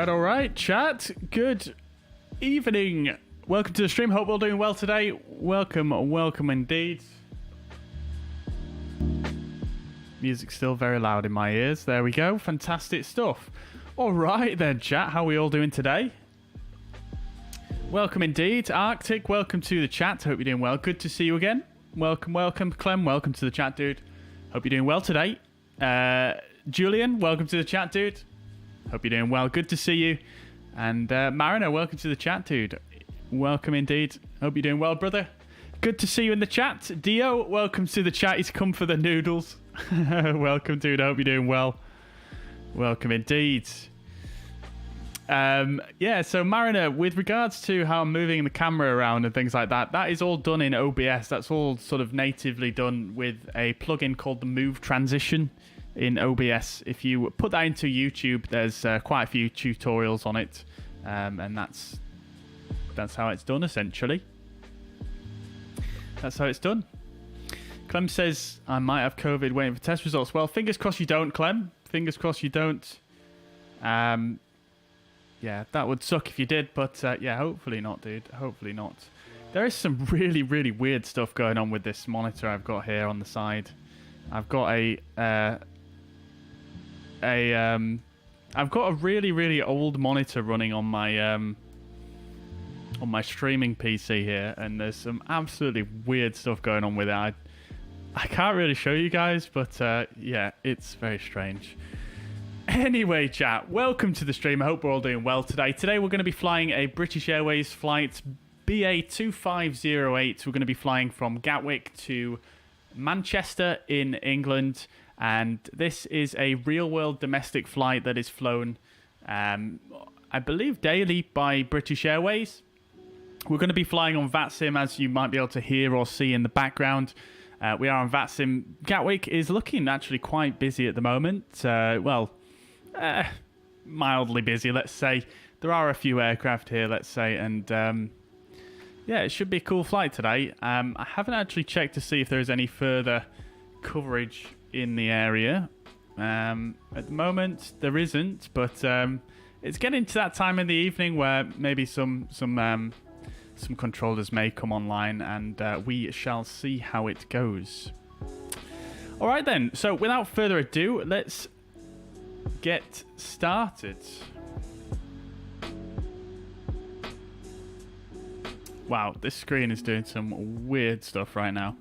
all right, chat. Good evening. Welcome to the stream. Hope we're all doing well today. Welcome indeed. Music's still very loud in my ears. There we go. Fantastic stuff. All right then, chat. How are we all doing today? Welcome indeed. Arctic, welcome to the chat. Hope you're doing well. Good to see you again. Welcome. Clem, welcome to the chat, dude. Hope you're doing well today. Julian, welcome to the chat, dude. Hope you're doing well. Good to see you. And Mariner, welcome to the chat, dude. Welcome indeed. Hope you're doing well, brother. Good to see you in the chat. Dio, welcome to the chat. He's come for the noodles. Welcome, dude. Hope you're doing well. Welcome indeed. Yeah, so Mariner, with regards to how I'm moving the camera around and things like that, that is all done in OBS. That's all sort of natively done with a plugin called the Move Transition in OBS. If you put that into YouTube, there's quite a few tutorials on it, and that's how it's done, essentially. That's how it's done. Clem says, I might have COVID waiting for test results. Well, fingers crossed you don't, Clem. Fingers crossed you don't. Yeah, that would suck if you did, but yeah, hopefully not, dude. Hopefully not. There is some really, really weird stuff going on with this monitor I've got here on the side. I've got I've got a really, really old monitor running on my streaming PC here, and there's some absolutely weird stuff going on with it. I can't really show you guys, but yeah, it's very strange. Anyway, chat, welcome to the stream. I hope we're all doing well today. Today we're going to be flying a British Airways flight BA2508. We're going to be flying from Gatwick to Manchester in England, and this is a real-world domestic flight that is flown, I believe, daily by British Airways. We're going to be flying on VATSIM, as you might be able to hear or see in the background. We are on VATSIM. Gatwick is looking actually quite busy at the moment. Mildly busy, let's say. There are a few aircraft here, let's say, and yeah, it should be a cool flight today. I haven't actually checked to see if there's any further coverage in the area. At the moment, there isn't, but it's getting to that time in the evening where maybe some controllers may come online, and we shall see how it goes. All right then, so without further ado, let's get started. Wow, this screen is doing some weird stuff right now.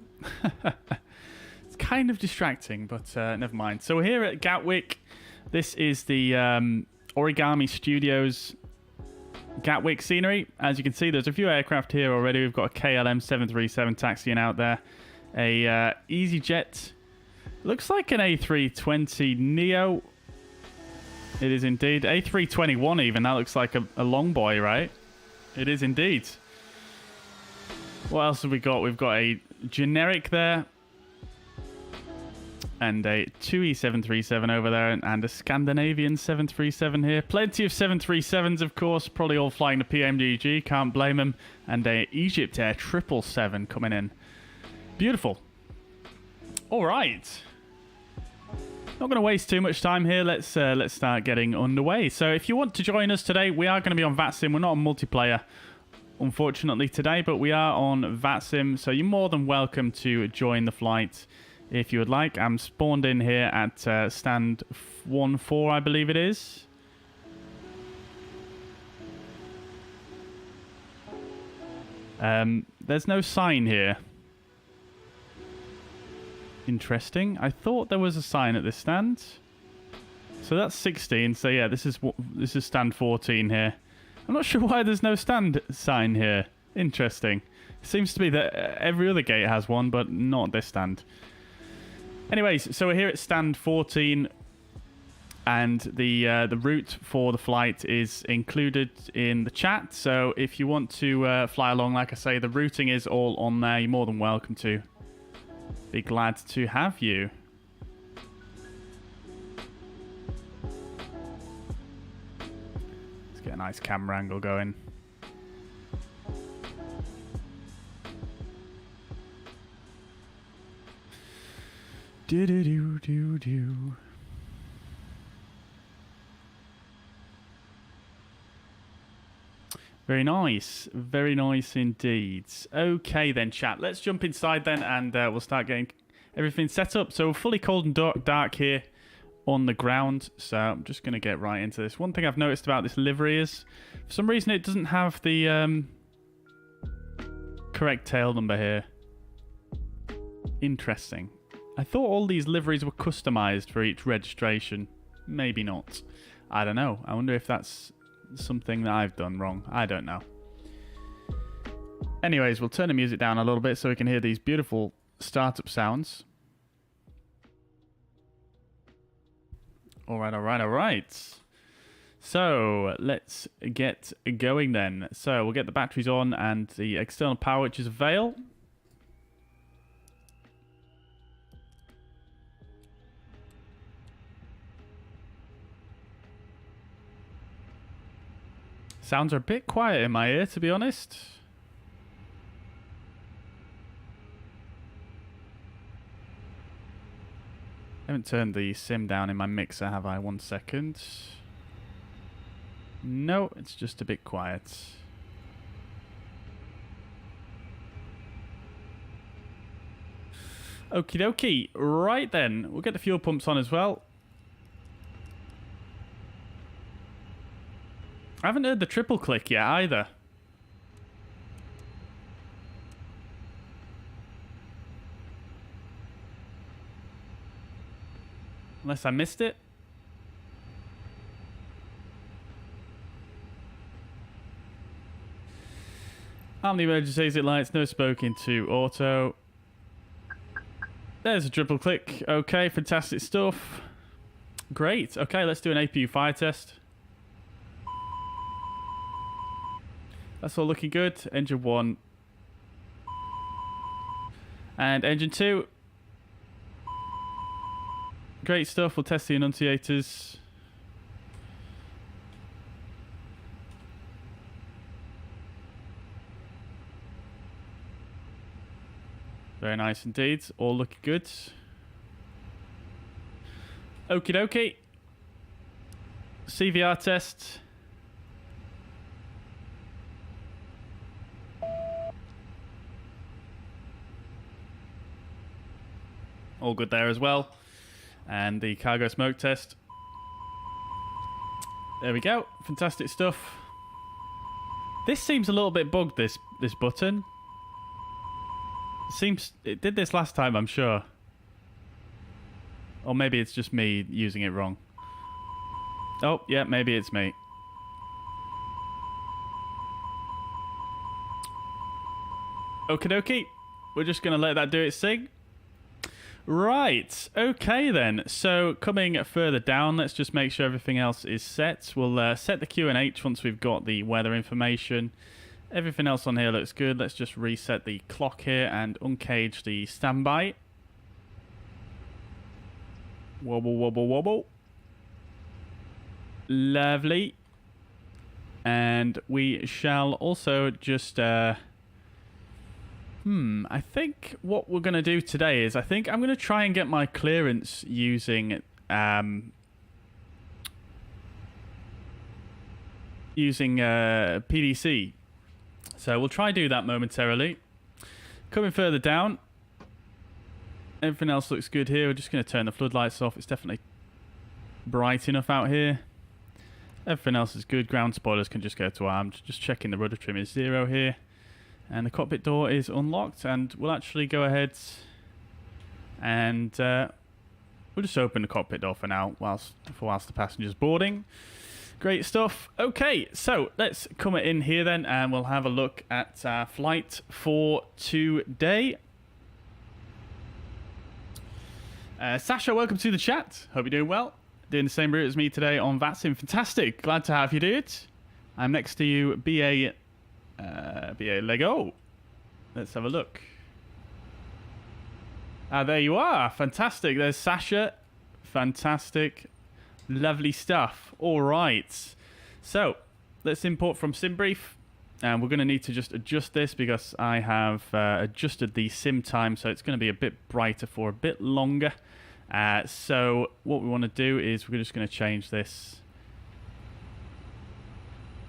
It's kind of distracting, but never mind. So we're here at Gatwick. This is the Origami Studios Gatwick scenery. As you can see, there's a few aircraft here already. We've got a KLM 737 taxiing out there. A EasyJet. Looks like an A320 Neo. It is indeed. A321 even. That looks like a long boy, right? It is indeed. What else have we got? We've got a generic there. And a 2E737 over there, and a Scandinavian 737 here. Plenty of 737s, of course, probably all flying the PMDG, can't blame them. And a Egypt Air 777 coming in. Beautiful. All right. Not going to waste too much time here. Let's start getting underway. So if you want to join us today, we are going to be on VATSIM. We're not on multiplayer, unfortunately, today, but we are on VATSIM, so you're more than welcome to join the flight if you would like. I'm spawned in here at stand 14, I believe it is. There's no sign here. Interesting. I thought there was a sign at this stand. So that's 16. So yeah, this is stand 14 here. I'm not sure why there's no stand sign here. Interesting. It seems to be that every other gate has one, but not this stand. Anyways, so we're here at stand 14, and the route for the flight is included in the chat. So if you want to fly along, like I say, the routing is all on there. You're more than welcome to. Be glad to have you. Let's get a nice camera angle going. Do. Very nice. Very nice indeed. Okay then, chat. Let's jump inside then, and we'll start getting everything set up. So fully cold and dark here on the ground. So I'm just going to get right into this. One thing I've noticed about this livery is, for some reason, it doesn't have the correct tail number here. Interesting. I thought all these liveries were customized for each registration. Maybe not. I don't know. I wonder if that's something that I've done wrong. I don't know. Anyways, we'll turn the music down a little bit so we can hear these beautiful startup sounds. Alright. So, let's get going then. So, we'll get the batteries on and the external power, which is a veil. Sounds are a bit quiet in my ear, to be honest. I haven't turned the sim down in my mixer, have I? 1 second. No, it's just a bit quiet. Okie dokie. Right then, we'll get the fuel pumps on as well. I haven't heard the triple click yet either. Unless I missed it. How many emergency exit lights? No spoke into auto. There's a triple click. Okay, fantastic stuff. Great. Okay, let's do an APU fire test. That's all looking good. Engine 1. And engine 2. Great stuff. We'll test the annunciators. Very nice indeed. All looking good. Okie dokie. CVR test. All good there as well. And the cargo smoke test. There we go. Fantastic stuff. This seems a little bit bugged, this button. It did this last time, I'm sure. Or maybe it's just me using it wrong. Oh, yeah, maybe it's me. Okie dokie. We're just going to let that do its thing. Right, okay then. So coming further down, let's just make sure everything else is set. We'll set the QNH once we've got the weather information. Everything else on here looks good. Let's just reset the clock here and uncage the standby. Wobble, wobble, wobble. Lovely. And we shall also just... I think what we're going to do today is, I think I'm going to try and get my clearance using PDC. So we'll try do that momentarily. Coming further down, everything else looks good here. We're just going to turn the floodlights off. It's definitely bright enough out here. Everything else is good. Ground spoilers can just go to armed. Just checking the rudder trim is 0 here. And the cockpit door is unlocked, and we'll actually go ahead and we'll just open the cockpit door for now whilst the passenger's boarding. Great stuff. Okay, so let's come in here then, and we'll have a look at our flight for today. Sasha, welcome to the chat. Hope you're doing well. Doing the same route as me today on VATSIM. Fantastic. Glad to have you, dude. I'm next to you, BA Lego. Let's have a look. There you are. Fantastic. There's Sasha. Fantastic. Lovely stuff. All right. So let's import from SimBrief. And we're going to need to just adjust this because I have adjusted the sim time. So it's going to be a bit brighter for a bit longer. So what we want to do is we're just going to change this.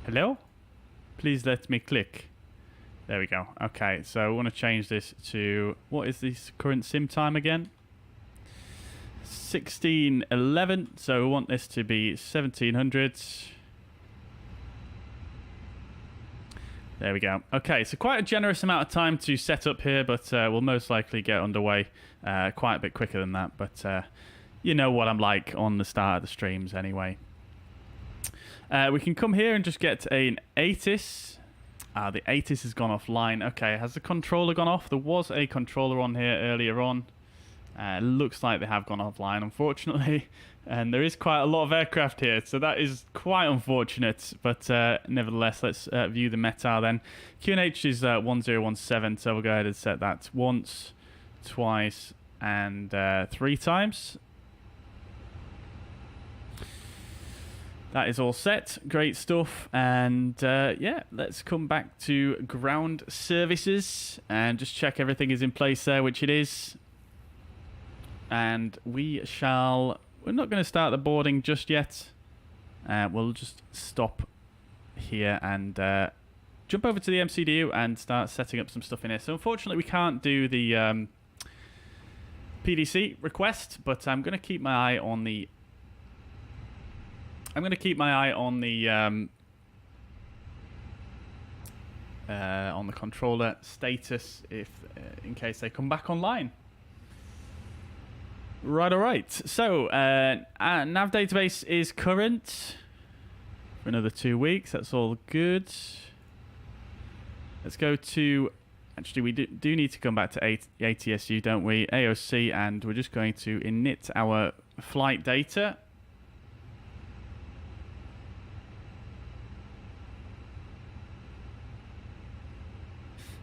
Hello? Please let me click. There we go. Okay, so I want to change this to, what is this current sim time again? 1611. So we want this to be 1700. There we go. Okay, so quite a generous amount of time to set up here, but we'll most likely get underway quite a bit quicker than that. But you know what I'm like on the start of the streams anyway. We can come here and just get an ATIS. The ATIS has gone offline. Okay, has the controller gone off? There was a controller on here earlier on. Looks like they have gone offline, unfortunately. And there is quite a lot of aircraft here, so that is quite unfortunate. But nevertheless, let's view the METAR then. QNH is 1017, so we'll go ahead and set that once, twice, and 3 times. That is all set. Great stuff. And yeah, let's come back to ground services and just check everything is in place there, which it is. And we shall... We're not going to start the boarding just yet. We'll just stop here and jump over to the MCDU and start setting up some stuff in here. So unfortunately, we can't do the PDC request, but I'm going to keep my eye on the... on the controller status if in case they come back online. Right, all right. So nav database is current for another 2 weeks. That's all good. Let's go to... Actually, we do need to come back to ATSU, don't we? AOC, and we're just going to init our flight data.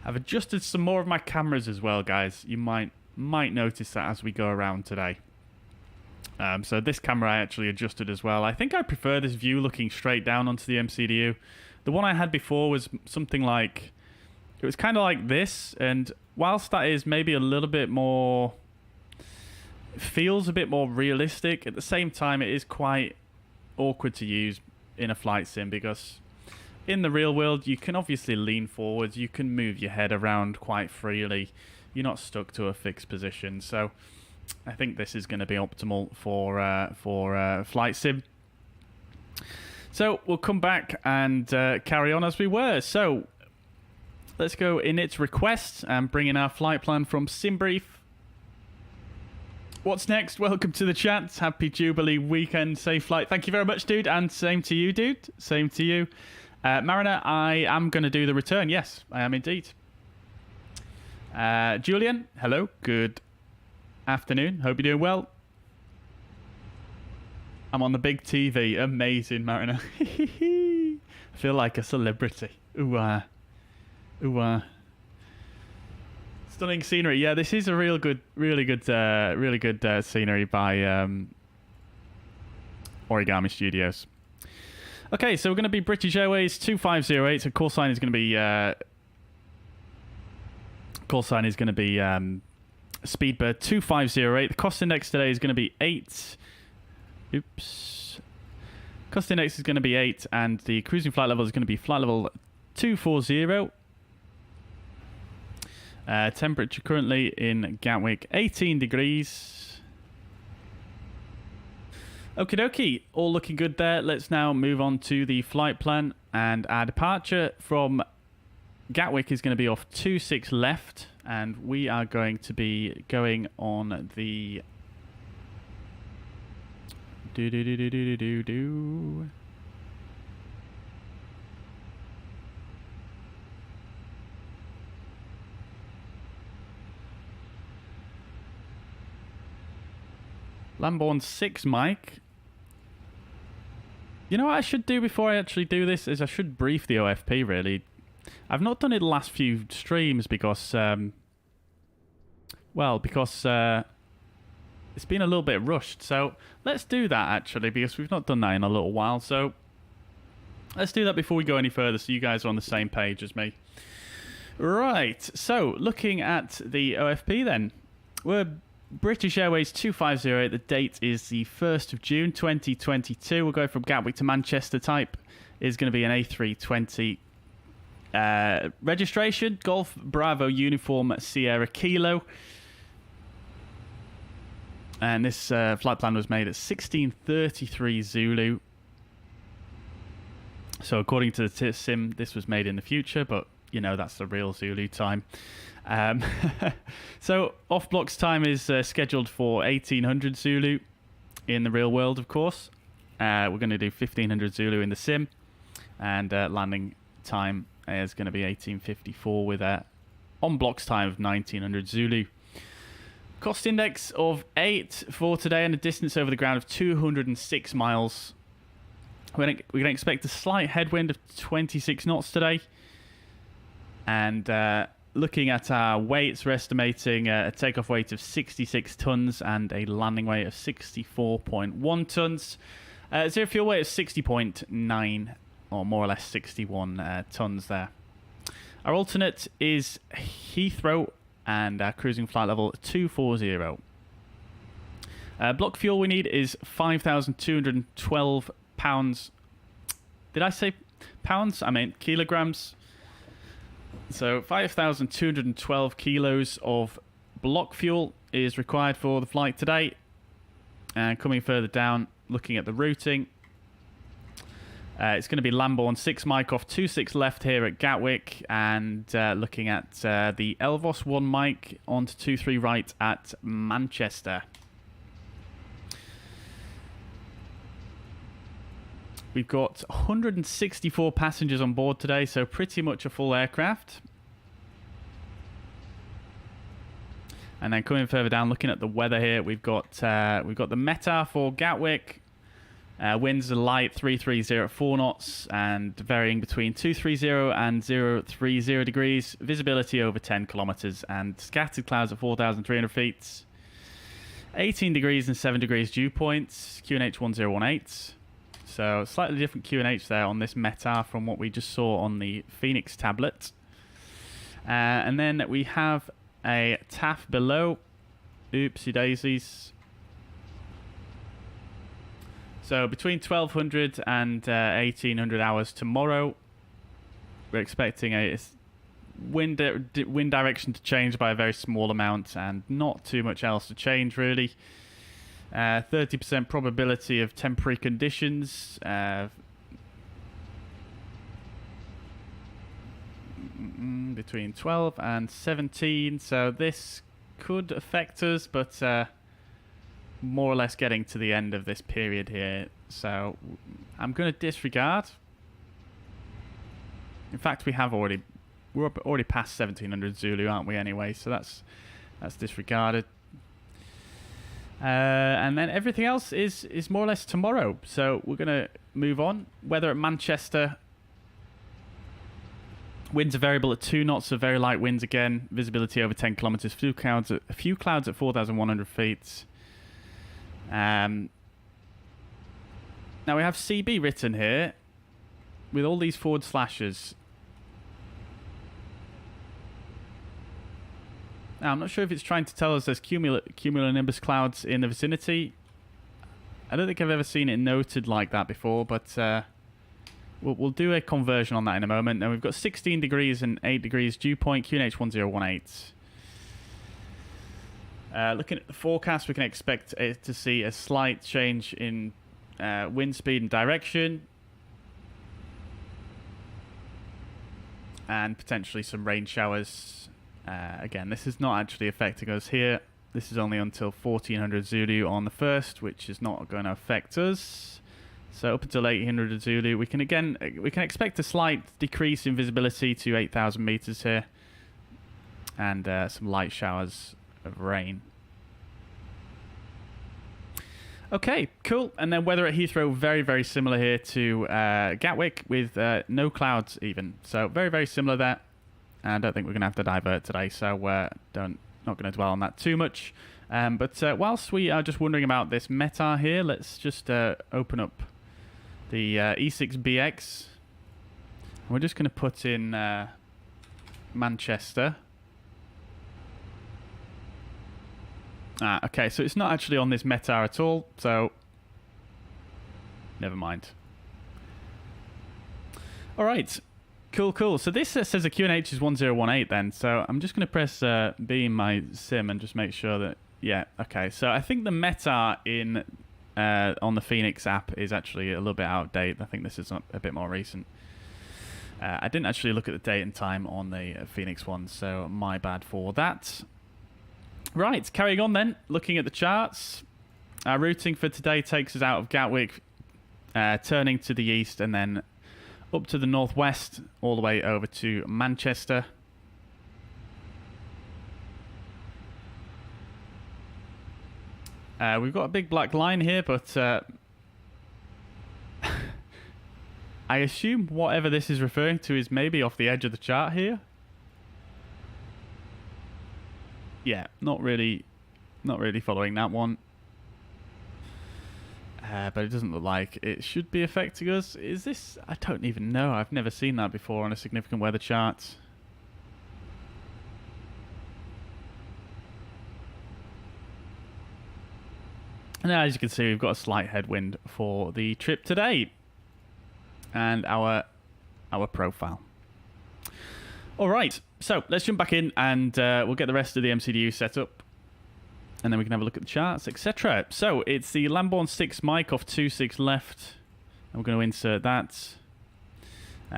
I've adjusted some more of my cameras as well, guys. You might notice that as we go around today. So this camera I actually adjusted as well. I think I prefer this view looking straight down onto the MCDU. The one I had before was something like... It was kind of like this, and whilst that is maybe a little bit more... feels a bit more realistic, at the same time it is quite awkward to use in a flight sim because... In the real world, you can obviously lean forwards. You can move your head around quite freely. You're not stuck to a fixed position. So I think this is going to be optimal for flight sim. So we'll come back and carry on as we were. So let's go in its request and bring in our flight plan from SimBrief. What's next? Welcome to the chat. Happy Jubilee weekend. Safe flight. Thank you very much, dude. And same to you, dude. Same to you. Mariner, I am going to do the return. Yes, I am indeed. Julian, hello. Good afternoon. Hope you're doing well. I'm on the big TV. Amazing, Mariner. I feel like a celebrity. Ooh, Stunning scenery. Yeah, this is a really good scenery by Origami Studios. Okay, so we're going to be British Airways 2508. So call sign is going to be Speedbird 2508. The cost index today is going to be 8. Oops. Cost index is going to be 8, and the cruising flight level is going to be flight level 240. Temperature currently in Gatwick 18 degrees. Okie dokie, all looking good there. Let's now move on to the flight plan, and our departure from Gatwick is going to be off 26 left, and we are going to be going on the Lamborn 6 mic. You know what I should do before I actually do this is I should brief the OFP, really. I've not done it the last few streams because, it's been a little bit rushed. So let's do that, actually, because we've not done that in a little while. So let's do that before we go any further so you guys are on the same page as me. Right, so looking at the OFP then. We're British Airways 2508, the date is the 1st of June 2022. We'll go from Gatwick to Manchester. Type is going to be an A320 Registration, Golf Bravo Uniform Sierra Kilo. And this flight plan was made at 16:33 Zulu. So according to the sim, this was made in the future, but you know that's the real Zulu time. So off blocks time is scheduled for 1800 Zulu in the real world, of course. We're going to do 1500 Zulu in the sim, and landing time is going to be 1854 with a on blocks time of 1900 Zulu. Cost index of 8 for today and a distance over the ground of 206 miles. We're going to expect a slight headwind of 26 knots today. And looking at our weights, we're estimating a takeoff weight of 66 tons and a landing weight of 64.1 tons. Zero fuel weight of 60.9, or more or less 61 tons there. Our alternate is Heathrow, and our cruising flight level 240. Block fuel we need is 5,212 pounds. Did I say pounds? I meant kilograms. So 5,212 kilos of block fuel is required for the flight today. And coming further down, looking at the routing, it's going to be Lambourne 6 mic off 26 left here at Gatwick, and looking at the Elvos 1 mic onto 23 right at Manchester. We've got 164 passengers on board today, so pretty much a full aircraft. And then coming further down, looking at the weather here, we've got the METAR for Gatwick. Winds are light, 330 at 4 knots, and varying between 230 and 030 degrees. Visibility over 10 kilometers, and scattered clouds at 4,300 feet. 18 degrees and 7 degrees dew points. QNH 1018. So slightly different QNH there on this METAR from what we just saw on the Phoenix tablet. And then we have a TAF below. Oopsie daisies. So between 1200 and 1800 hours tomorrow, we're expecting a wind direction to change by a very small amount, and not too much else to change really. 30% probability of temporary conditions. Between 12 and 17. So this could affect us, but more or less getting to the end of this period here. So I'm going to disregard. In fact, we're already past 1700 Zulu, aren't we? Anyway, so that's disregarded. And then everything else is more or less tomorrow. So we're going to move on. Weather at Manchester. Winds are variable at 2 knots, so very light winds again. Visibility over 10 kilometers. A few clouds at 4,100 feet. Now we have CB written here with all these forward slashes. Now, I'm not sure if it's trying to tell us there's cumulonimbus clouds in the vicinity. I don't think I've ever seen it noted like that before, but we'll do a conversion on that in a moment. Now, we've got 16 degrees and 8 degrees dew point, QNH 1018. Looking at the forecast, we can expect to see a slight change in wind speed and direction. And potentially some rain showers. Again, this is not actually affecting us here. This is only until 1400 Zulu on the 1st, which is not going to affect us. So up until 1800 Zulu, we can expect a slight decrease in visibility to 8,000 meters here, and some light showers of rain. Okay, cool. And then weather at Heathrow, very, very similar here to Gatwick, with no clouds even. So very, very similar there. I don't think we're going to have to divert today, so not going to dwell on that too much. But whilst we are just wondering about this METAR here, let's just open up the E6BX. We're just going to put in Manchester. Okay, so it's not actually on this METAR at all, so never mind. All right. Cool, cool. So this says a QNH is 1018 then. So I'm just going to press B in my sim and just make sure that, yeah, okay. So I think the meta in on the Fenix app is actually a little bit out of date. I think this is a bit more recent. I didn't actually look at the date and time on the Fenix one, so my bad for that. Right, carrying on then, looking at the charts. Our routing for today takes us out of Gatwick, turning to the east and then up to the northwest, all the way over to Manchester. We've got a big black line here, but I assume whatever this is referring to is maybe off the edge of the chart here. Yeah, not really following that one. But it doesn't look like it should be affecting us. Is this? I don't even know. I've never seen that before on a significant weather chart. Now, as you can see, we've got a slight headwind for the trip today. And our profile. All right, so let's jump back in and we'll get the rest of the MCDU set up. And then we can have a look at the charts, etc. So it's the Lamborn 6 mic off 26 left. And we're going to insert that.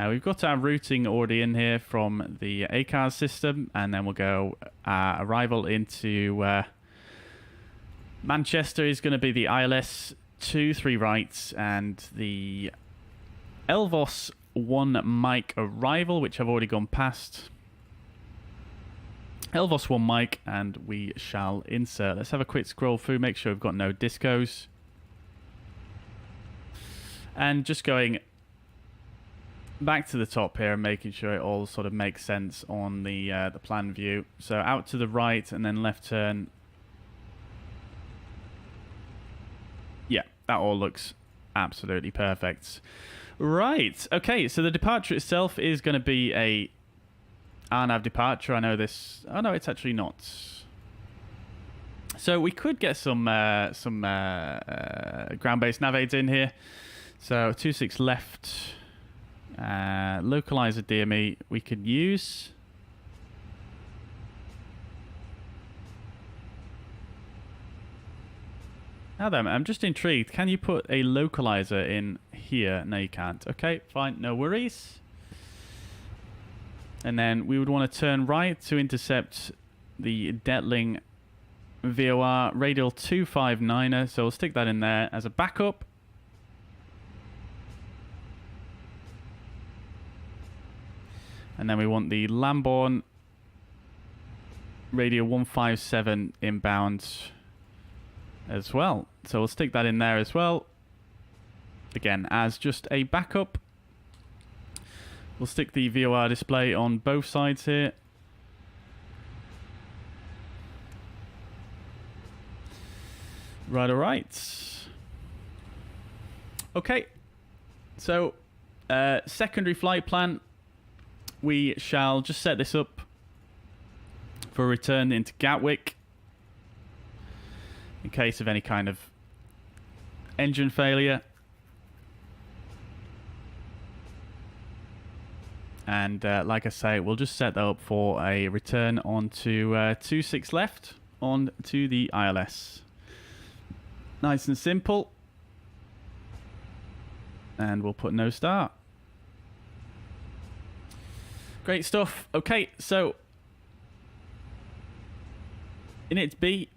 We've got our routing already in here from the ACARS system. And then we'll go arrival into Manchester is going to be the ILS 2, 3 rights. And the LVOS 1 mic arrival, which I've already gone past. LVOS 1 mic, and we shall insert. Let's have a quick scroll through, make sure we've got no discos. And just going back to the top here and making sure it all sort of makes sense on the plan view. So out to the right and then left turn. Yeah, that all looks absolutely perfect. Right, okay, so the departure itself is going to be a RNAV departure. I know this. Oh no, it's actually not. So we could get some ground-based nav aids in here. So 26 left, localizer DME we could use. Now then, I'm just intrigued. Can you put a localizer in here? No, you can't. Okay, fine, no worries. And then we would want to turn right to intercept the Detling VOR radial 259er. So we'll stick that in there as a backup. And then we want the Lamborn radial 157 inbound as well. So we'll stick that in there as well. Again, as just a backup. We'll stick the VOR display on both sides here. Right, all right. Okay. So, secondary flight plan. We shall just set this up for a return into Gatwick in case of any kind of engine failure. And like I say, we'll just set that up for a return onto 26 left on to the ILS. Nice and simple. And we'll put no start. Great stuff. Okay, so in its B,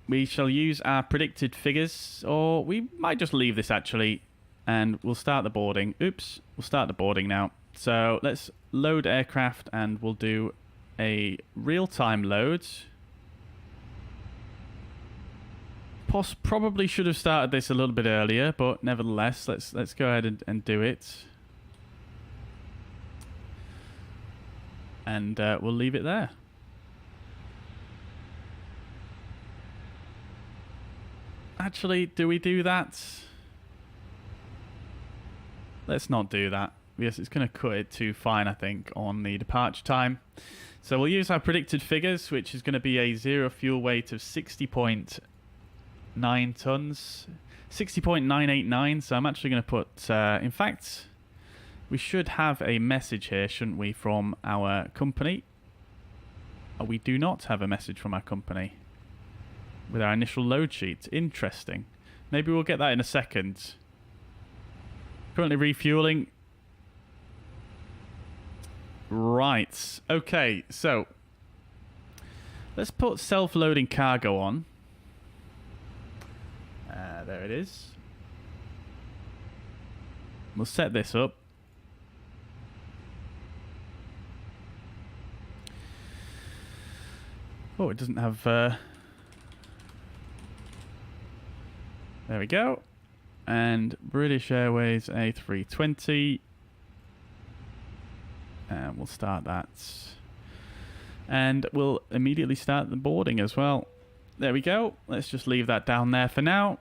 we shall use our predicted figures, or we might just leave this actually, and we'll start the boarding. Oops, we'll start the boarding now. So let's load aircraft and we'll do a real-time load. Probably should have started this a little bit earlier, but nevertheless, let's go ahead and do it. And we'll leave it there. Actually, do we do that? Let's not do that. Yes, it's going to cut it too fine, I think, on the departure time. So we'll use our predicted figures, which is going to be a zero fuel weight of 60.9 tons. 60.989, so I'm actually going to put... in fact, We should have a message here, shouldn't we, from our company? Oh, we do not have a message from our company with our initial load sheet. Interesting. Maybe we'll get that in a second. Currently refueling. Right. Okay, so let's put self-loading cargo on. There it is. We'll set this up. Oh, it doesn't have... There we go. And British Airways A320. And we'll start that. And we'll immediately start the boarding as well. There we go. Let's just leave that down there for now.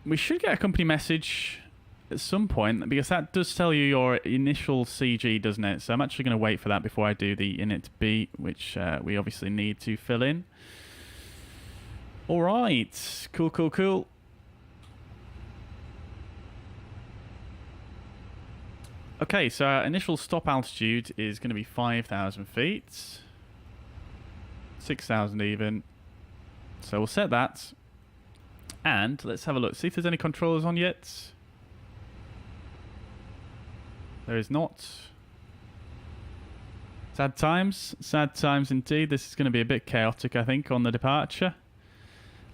We should get a company message at some point, because that does tell you your initial CG, doesn't it? So I'm actually going to wait for that before I do the init B, which we obviously need to fill in. All right. Cool, cool, cool. Okay, so our initial stop altitude is going to be 5,000 feet. 6,000 even. So we'll set that. And let's have a look. See if there's any controllers on yet. There is not. Sad times. Sad times indeed. This is going to be a bit chaotic, I think, on the departure.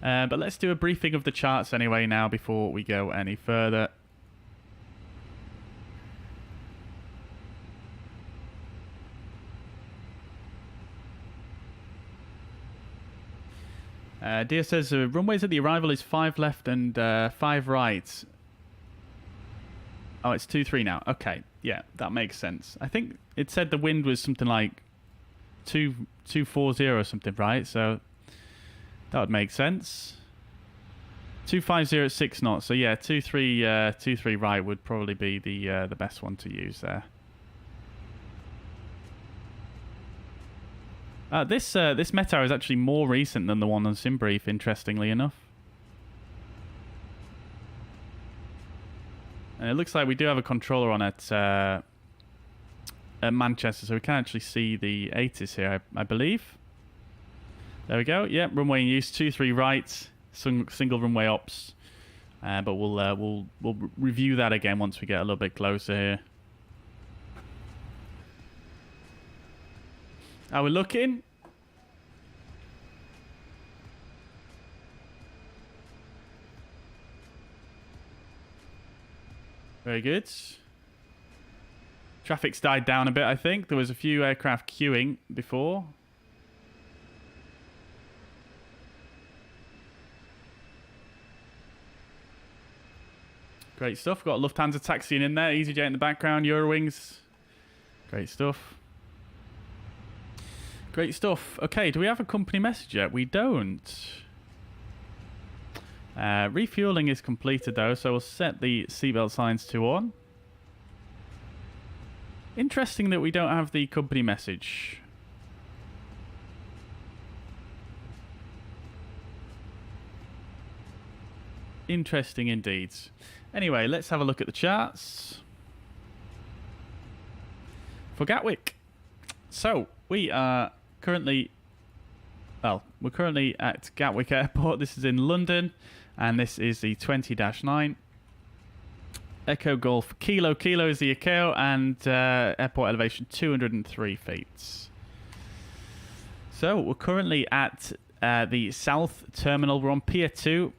But let's do a briefing of the charts anyway now before we go any further. Dia says runways at the arrival is 5 left and 5 right. Oh, it's 2-3 now. Okay, yeah, that makes sense. I think it said the wind was something like 240 or something, right? So that would make sense. 250 at 6 knots. So yeah, 2-3 right would probably be the best one to use there. This METAR is actually more recent than the one on SimBrief, interestingly enough. And it looks like we do have a controller on at Manchester, so we can actually see the 80s here, I believe. There we go. Yep, runway in use, 2-3 right, single runway ops. But we'll review that again once we get a little bit closer here. Are we looking? Very good. Traffic's died down a bit, I think. There was a few aircraft queuing before. Great stuff. Got Lufthansa taxiing in there. EasyJet in the background. Eurowings. Great stuff. Great stuff. Okay, do we have a company message yet? We don't. Refueling is completed though, so we'll set the seatbelt signs to on. Interesting that we don't have the company message. Interesting indeed. Anyway, let's have a look at the charts. For Gatwick. So, we are currently... Well, we're currently at Gatwick Airport. This is in London. And this is the 20-9. Echo Golf Kilo. Kilo is the ICAO. And airport elevation 203 feet. So, we're currently at the South Terminal. We're on Pier 2.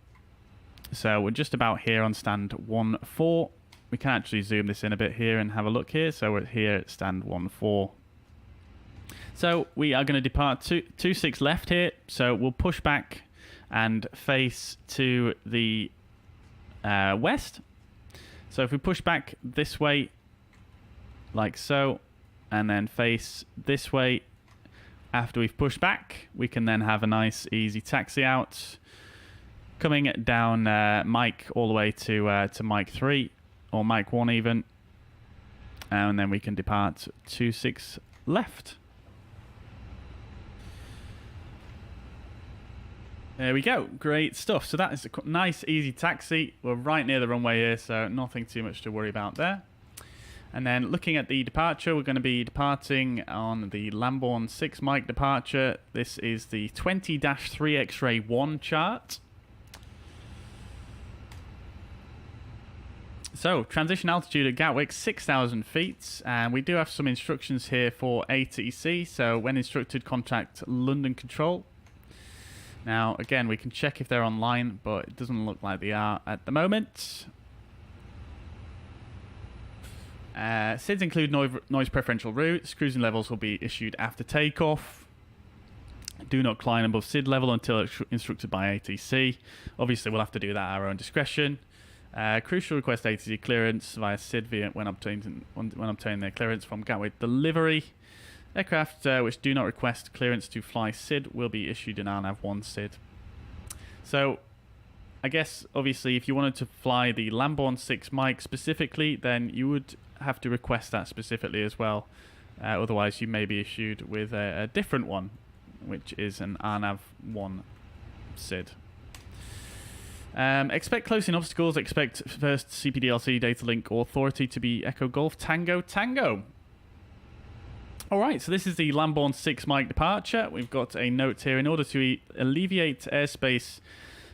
So, we're just about here on stand 1-4. We can actually zoom this in a bit here and have a look here. So, we're here at stand 1-4. So we are going to depart 26 left here. So we'll push back and face to the west. So if we push back this way, like so, and then face this way, after we've pushed back, we can then have a nice easy taxi out, coming down Mike all the way to Mike 3, or Mike 1 even. And then we can depart 26 left. There we go. Great stuff. So that is a nice, easy taxi. We're right near the runway here, so nothing too much to worry about there. And then looking at the departure, we're going to be departing on the Lamborn 6 mic departure. This is the 20-3 X-ray 1 chart. So, transition altitude at Gatwick, 6,000 feet. And we do have some instructions here for ATC. So, when instructed, contact London Control. Now, again, we can check if they're online, but it doesn't look like they are at the moment. SIDs include noise preferential routes. Cruising levels will be issued after takeoff. Do not climb above SID level until instructed by ATC. Obviously, we'll have to do that at our own discretion. Crucial request ATC clearance via SID when obtaining their clearance from Gatwick delivery. Aircraft which do not request clearance to fly SID will be issued an RNAV1 SID. So, I guess, obviously, if you wanted to fly the Lamborn 6 mic specifically, then you would have to request that specifically as well. Otherwise, you may be issued with a different one, which is an RNAV1 SID. Expect close-in obstacles. Expect first CPDLC data link authority to be Echo Golf Tango Tango. Alright, so this is the Lamborn 6 mic departure. We've got a note here. In order to alleviate airspace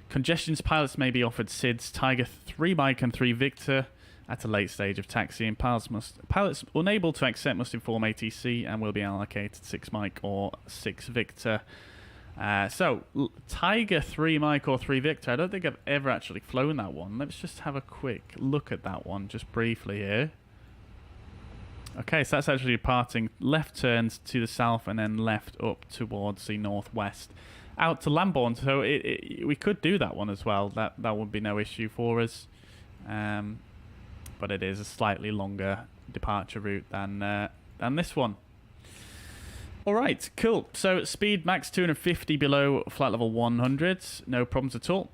congestions, pilots may be offered SIDs Tiger 3 mic and 3 Victor at a late stage of taxiing. Pilots unable to accept must inform ATC and will be allocated 6 mic or 6 Victor. So, Tiger 3 mic or 3 Victor, I don't think I've ever actually flown that one. Let's just have a quick look at that one just briefly here. Okay, so that's actually departing left turns to the south and then left up towards the northwest out to Lamborn. So we could do that one as well. That would be no issue for us. But it is a slightly longer departure route than this one. Alright, cool. So speed max 250 below flight level 100. No problems at all.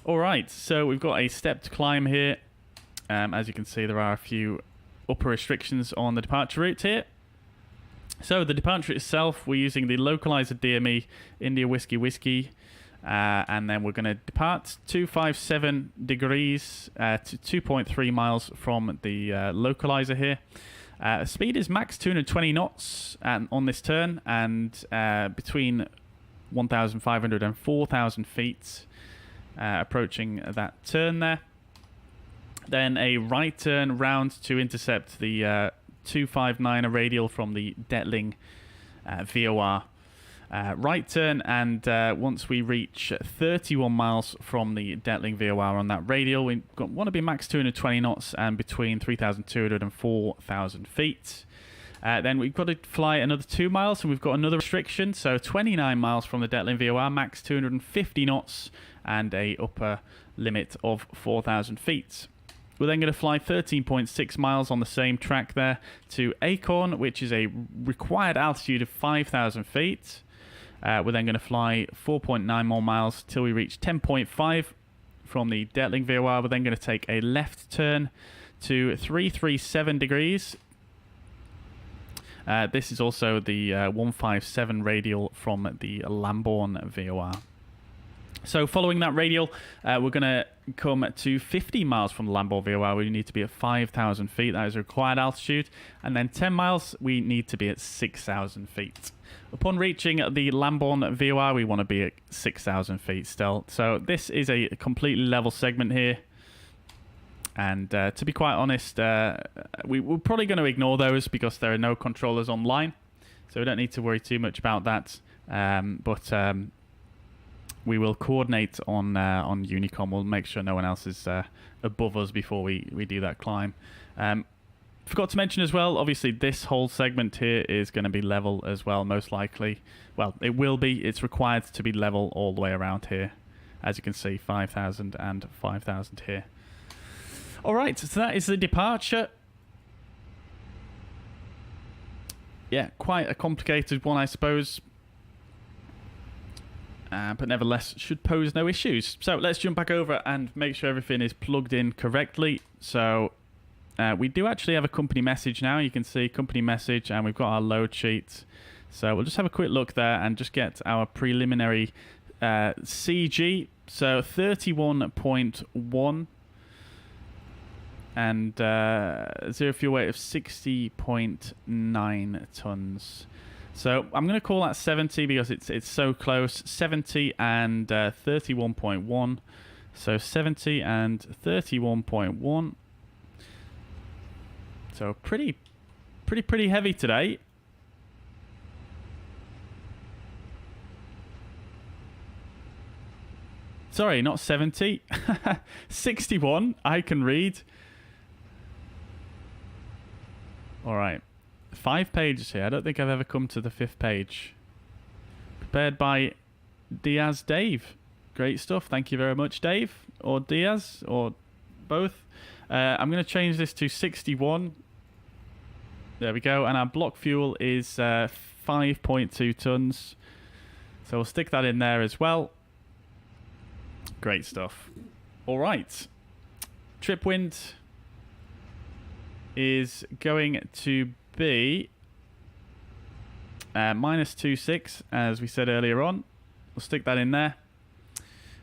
Alright, so we've got a stepped climb here. As you can see, there are a few upper restrictions on the departure route here. So the departure itself, we're using the localizer DME India Whiskey Whiskey. And then we're going to depart 257 degrees to 2.3 miles from the localizer here. Speed is max 220 knots on this turn, and between 1,500 and 4,000 feet approaching that turn there. Then a right turn round to intercept the 259 radial from the Detling VOR. Right turn, and once we reach 31 miles from the Detling VOR on that radial, we want to be max 220 knots and between 3,200 and 4,000 feet. Then we've got to fly another 2 miles, and we've got another restriction. So 29 miles from the Detling VOR, max 250 knots and a upper limit of 4,000 feet. We're then going to fly 13.6 miles on the same track there to Acorn, which is a required altitude of 5,000 feet. We're then going to fly 4.9 more miles till we reach 10.5 from the Detling VOR. We're then going to take a left turn to 337 degrees. This is also the 157 radial from the Lamborn VOR. So following that radial, we're going to come to 50 miles from the Lamborn VOR. We need to be at 5,000 feet. That is a required altitude. And then 10 miles, we need to be at 6,000 feet. Upon reaching the Lamborn VOR, we want to be at 6,000 feet still. So this is a completely level segment here. And to be quite honest, we're probably going to ignore those because there are no controllers online. So we don't need to worry too much about that. We will coordinate on Unicom. We'll make sure no one else is above us before we do that climb. Forgot to mention as well, obviously this whole segment here is going to be level as well, most likely. Well, it will be. It's required to be level all the way around here. As you can see, 5,000 and 5,000 here. Alright, so that is the departure. Yeah, quite a complicated one, I suppose. But nevertheless, should pose no issues. So let's jump back over and make sure everything is plugged in correctly. So we do actually have a company message now. You can see company message, and we've got our load sheet. So we'll just have a quick look there and just get our preliminary CG. So 31.1 and zero fuel weight of 60.9 tons. So I'm going to call that 70 because it's so close. 70 and 31.1. So 70 and 31.1. So pretty heavy today. Sorry, not 70. 61. I can read. All right. 5 pages here. I don't think I've ever come to the 5th page. Prepared by Diaz Dave. Great stuff. Thank you very much, Dave. Or Diaz. Or both. I'm going to change this to 61. There we go. And our block fuel is 5.2 tons. So we'll stick that in there as well. Great stuff. All right. Trip wind is going to be -26, as we said earlier on. We'll stick that in there.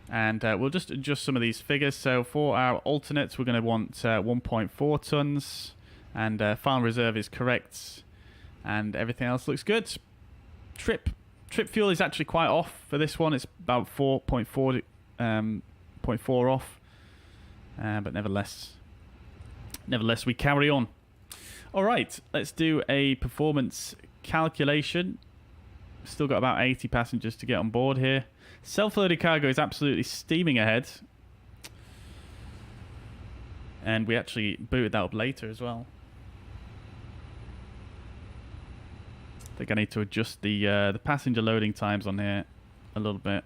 And we'll just adjust some of these figures. So for our alternates, we're going to want 1.4 tons. And final reserve is correct. And everything else looks good. Trip fuel is actually quite off for this one. It's about 4.4 off. But nevertheless, we carry on. All right, let's do a performance calculation. Still got about 80 passengers to get on board here. Self-loaded cargo is absolutely steaming ahead. And we actually booted that up later as well. I think I need to adjust the passenger loading times on here a little bit.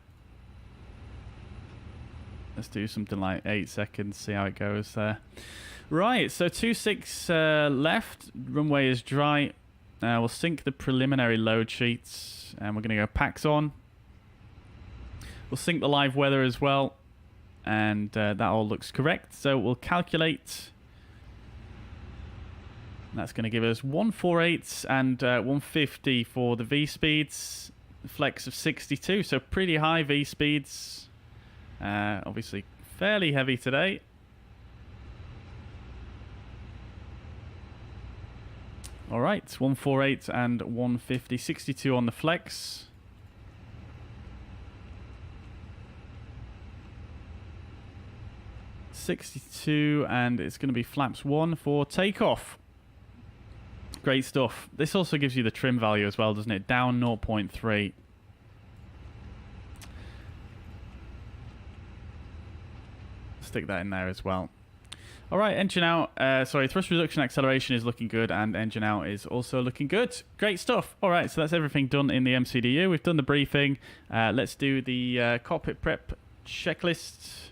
Let's do something like 8 seconds, see how it goes there. Right, so 26 left. Runway is dry. We'll sync the preliminary load sheets. And we're going to go packs on. We'll sync the live weather as well. And that all looks correct. So we'll calculate. That's going to give us 148 and 150 for the V-speeds. Flex of 62, so pretty high V-speeds. Obviously fairly heavy today. All right, 148 and 150, 62 on the flex. $62, and it's going to be flaps 1 for takeoff. Great stuff. This also gives you the trim value as well, doesn't it? Down 0.3. Stick that in there as well. All right, engine out. Sorry, thrust reduction acceleration is looking good, and engine out is also looking good. Great stuff. All right, so that's everything done in the MCDU. We've done the briefing. Let's do the cockpit prep checklist.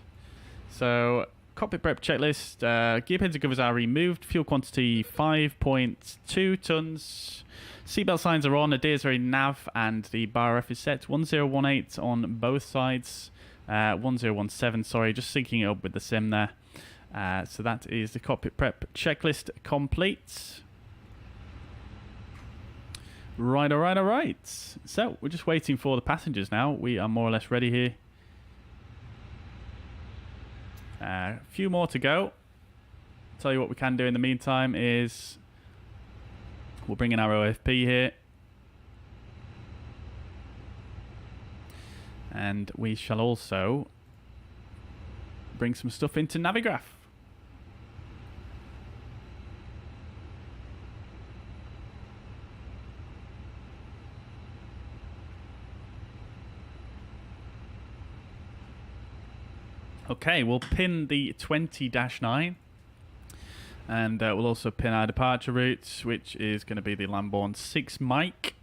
So, cockpit prep checklist. Gear pins and covers are removed. Fuel quantity 5.2 tons. Seatbelt signs are on. Adir is very nav, and the bar F is set. 1018 on both sides. 1017, sorry, just syncing it up with the sim there. So that is the cockpit prep checklist complete. Right, all right, all right. So we're just waiting for the passengers now. We are more or less ready here. A few more to go. Tell you what we can do in the meantime is we'll bring in our OFP here. And we shall also bring some stuff into Navigraph. Okay, we'll pin the 20-9. And we'll also pin our departure route, which is going to be the Lambourne 6 mic.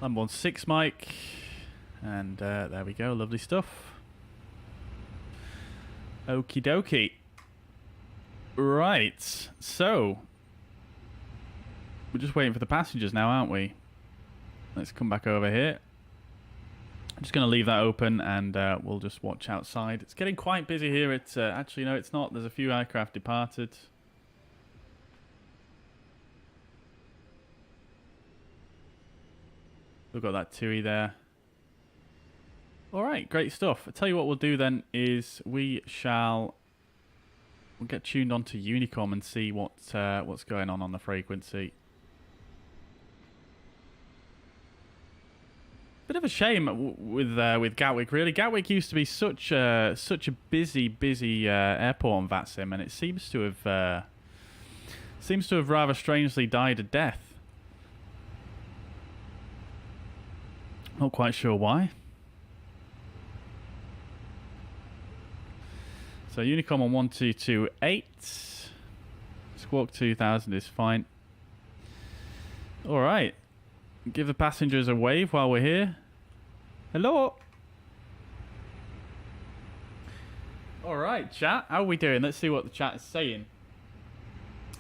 Lambourne 6 mic. And there we go, lovely stuff. Okie dokie. Right, so we're just waiting for the passengers now, aren't we? Let's come back over here. I'm just going to leave that open, and we'll just watch outside. It's getting quite busy here. It's actually, no, it's not. There's a few aircraft departed. We've got that TUI there. All right, great stuff. I'll tell you what we'll do then is we'll get tuned onto Unicom and see what's going on the frequency. Bit of a shame with Gatwick, really. Gatwick used to be such a busy airport on VATSIM, and it seems to have rather strangely died a death. Not quite sure why. So Unicom on 1228. Squawk 2000 is fine. All right. Give the passengers a wave while we're here. Hello. All right, chat. How are we doing? Let's see what the chat is saying.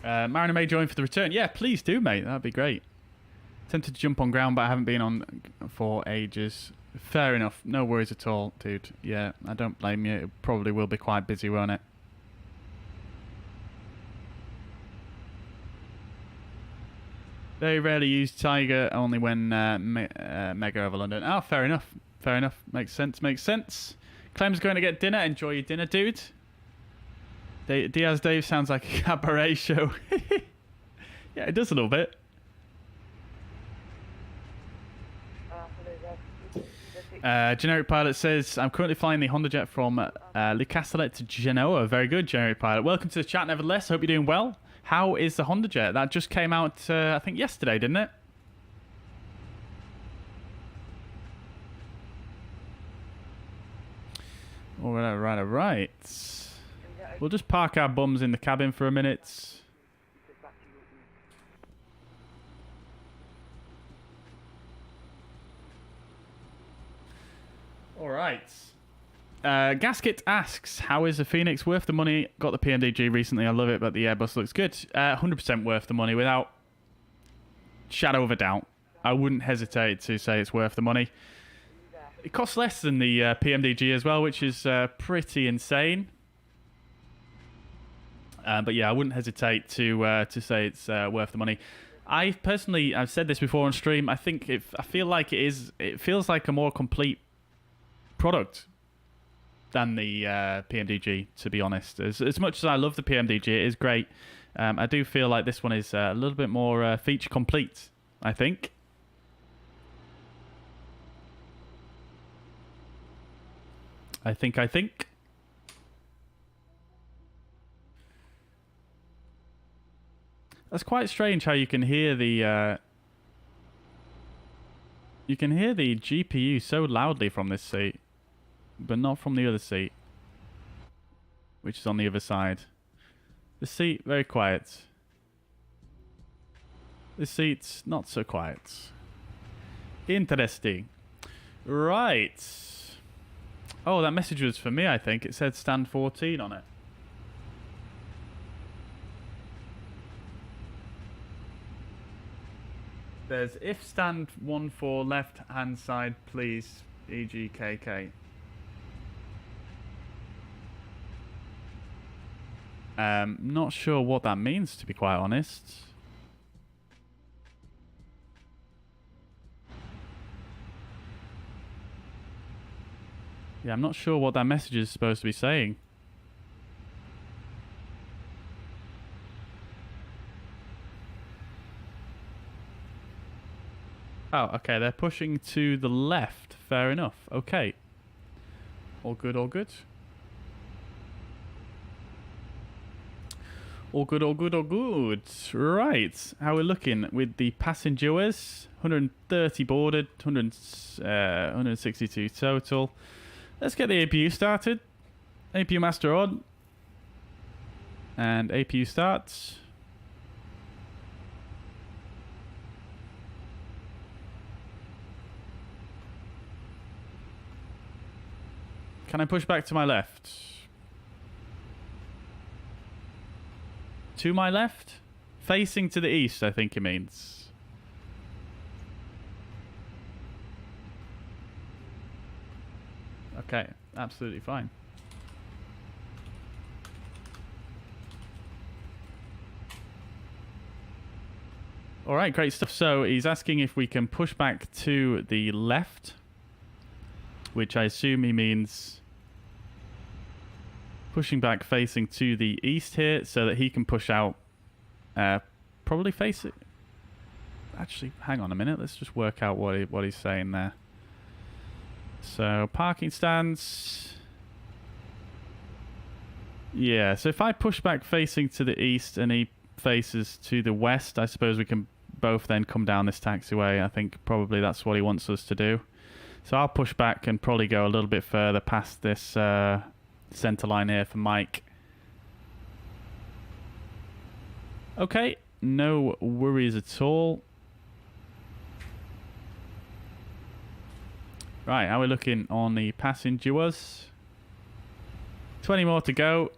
Mariner may join for the return. Yeah, please do, mate. That'd be great. Tempted to jump on ground, but I haven't been on for ages. Fair enough. No worries at all, dude. Yeah, I don't blame you. It probably will be quite busy, won't it? Very rarely use Tiger, only when Mega over London. Oh, fair enough. Fair enough. Makes sense. Makes sense. Clem's going to get dinner. Enjoy your dinner, dude. Diaz Dave sounds like a cabaret show. Yeah, it does a little bit. Generic Pilot says, I'm currently flying the Honda Jet from Le Castellet to Genoa. Very good, Generic Pilot. Welcome to the chat, nevertheless. Hope you're doing well. How is the Honda Jet? That just came out, I think, yesterday, didn't it? All right, all right, all right. We'll just park our bums in the cabin for a minute. All right. Gasket asks, how is the Phoenix worth the money? Got the PMDG recently. I love it, but the Airbus looks good. 100% worth the money without shadow of a doubt. I wouldn't hesitate to say it's worth the money. It costs less than the PMDG as well, which is pretty insane. But yeah, I wouldn't hesitate to say it's worth the money. I've said this before on stream. I feel like it feels like a more complete product than the PMDG, to be honest. As much as I love the PMDG, it is great. I do feel like this one is a little bit more feature complete, I think. I think. That's quite strange how you can hear the GPU so loudly from this seat, but not from the other seat, which is on the other side. The seat, very quiet. The seat's not so quiet. Interesting. Right. Oh, that message was for me, I think. It said stand 14 on it. There's if stand 14 left hand side, please, EGKK. Not sure what that means, to be quite honest. Yeah, I'm not sure what that message is supposed to be saying. Oh, okay, they're pushing to the left. Fair enough. Okay. All good, all good. All good, all good, all good. Right. How we're looking with the passengers. 130 boarded, 162 total. Let's get the APU started. APU master on. And APU starts. Can I push back to my left? To my left? Facing to the east, I think it means. Okay, absolutely fine. All right, great stuff. So he's asking if we can push back to the left. which I assume he means pushing back facing to the east here so that he can push out, probably face it. Actually, hang on a minute. Let's just work out what he's saying there. So, parking stands. Yeah, so if I push back facing to the east and he faces to the west, I suppose we can both then come down this taxiway. I think probably that's what he wants us to do. So I'll push back and probably go a little bit further past this center line here for Mike. Okay, no worries at all. Right, how are we looking on the passengers? 20 more to go.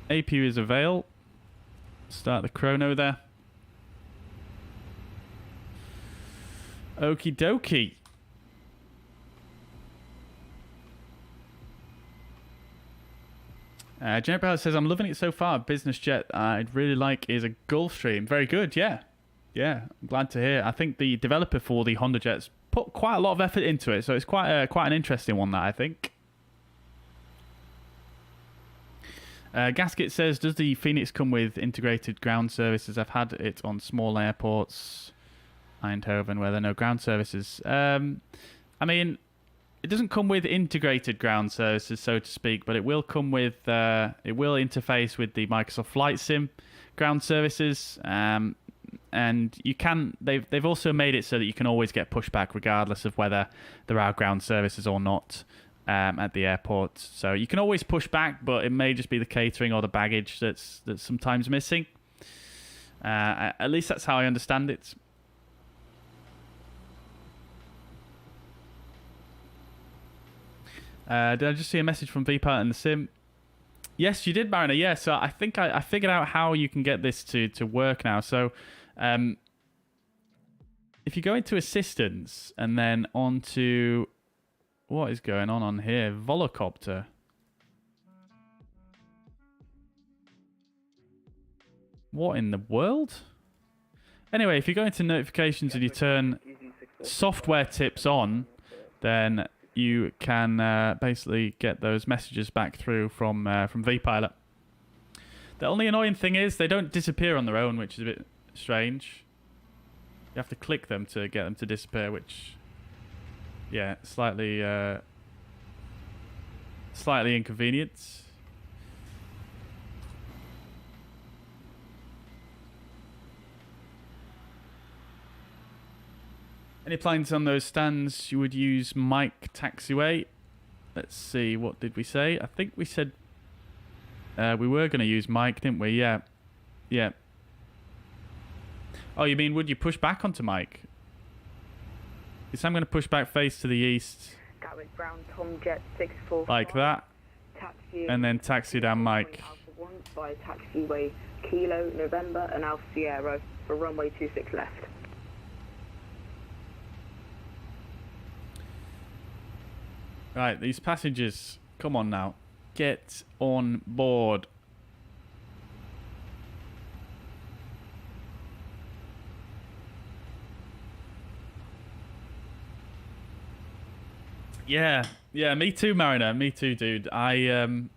APU is avail. Start the chrono there. Okie dokie. Janet Bell says, I'm loving it so far. Business jet I'd really like is a Gulfstream. Very good, yeah. Yeah, I'm glad to hear. I think the developer for the Honda jets put quite a lot of effort into it, so it's quite an interesting one, that I think. Gasket says, does the Phoenix come with integrated ground services? I've had it on small airports, Eindhoven, where there are no ground services. I mean, it doesn't come with integrated ground services, so to speak, but it will come with, it will interface with the Microsoft Flight Sim ground services. And you can, they've also made it so that you can always get pushback regardless of whether there are ground services or not at the airport. So you can always push back, but it may just be the catering or the baggage that's sometimes missing. At least that's how I understand it. Did I just see a message from VPilot in the sim? Yes, you did, Mariner. Yeah, so I think I figured out how you can get this to work now. So if you go into assistance and then onto, what is going on here? Volocopter. What in the world? Anyway, if you go into notifications and you turn software tips on, then you can basically get those messages back through from VPilot. The only annoying thing is they don't disappear on their own, which is a bit strange. You have to click them to get them to disappear, which, yeah, slightly inconvenient. Any plans on those stands? You would use Mike Taxiway. Let's see, what did we say? I think we said we were going to use Mike, didn't we? Yeah. Yeah. Oh, you mean would you push back onto Mike? Yes, I'm going to push back face to the east. Gatwick Brown, Tom Jet 645. Like that. Taxi and then taxi down Mike. Alpha 1 by Taxiway Kilo, November, and Alpha Sierra for runway 26 left. Right, these passengers, come on now. Get on board. Yeah, me too, Mariner. Me too, dude. I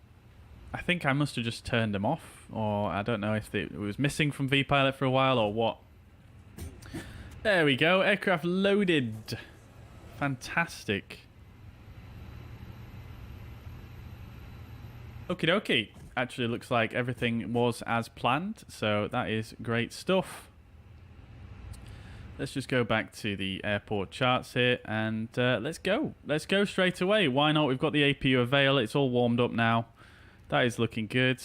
think I must have just turned them off, or I don't know if it was missing from VPilot for a while or what. There we go. Aircraft loaded. Fantastic. Okie dokie. Actually, looks like everything was as planned, so that is great stuff. Let's just go back to the airport charts here, and let's go. Let's go straight away. Why not? We've got the APU avail. It's all warmed up now. That is looking good.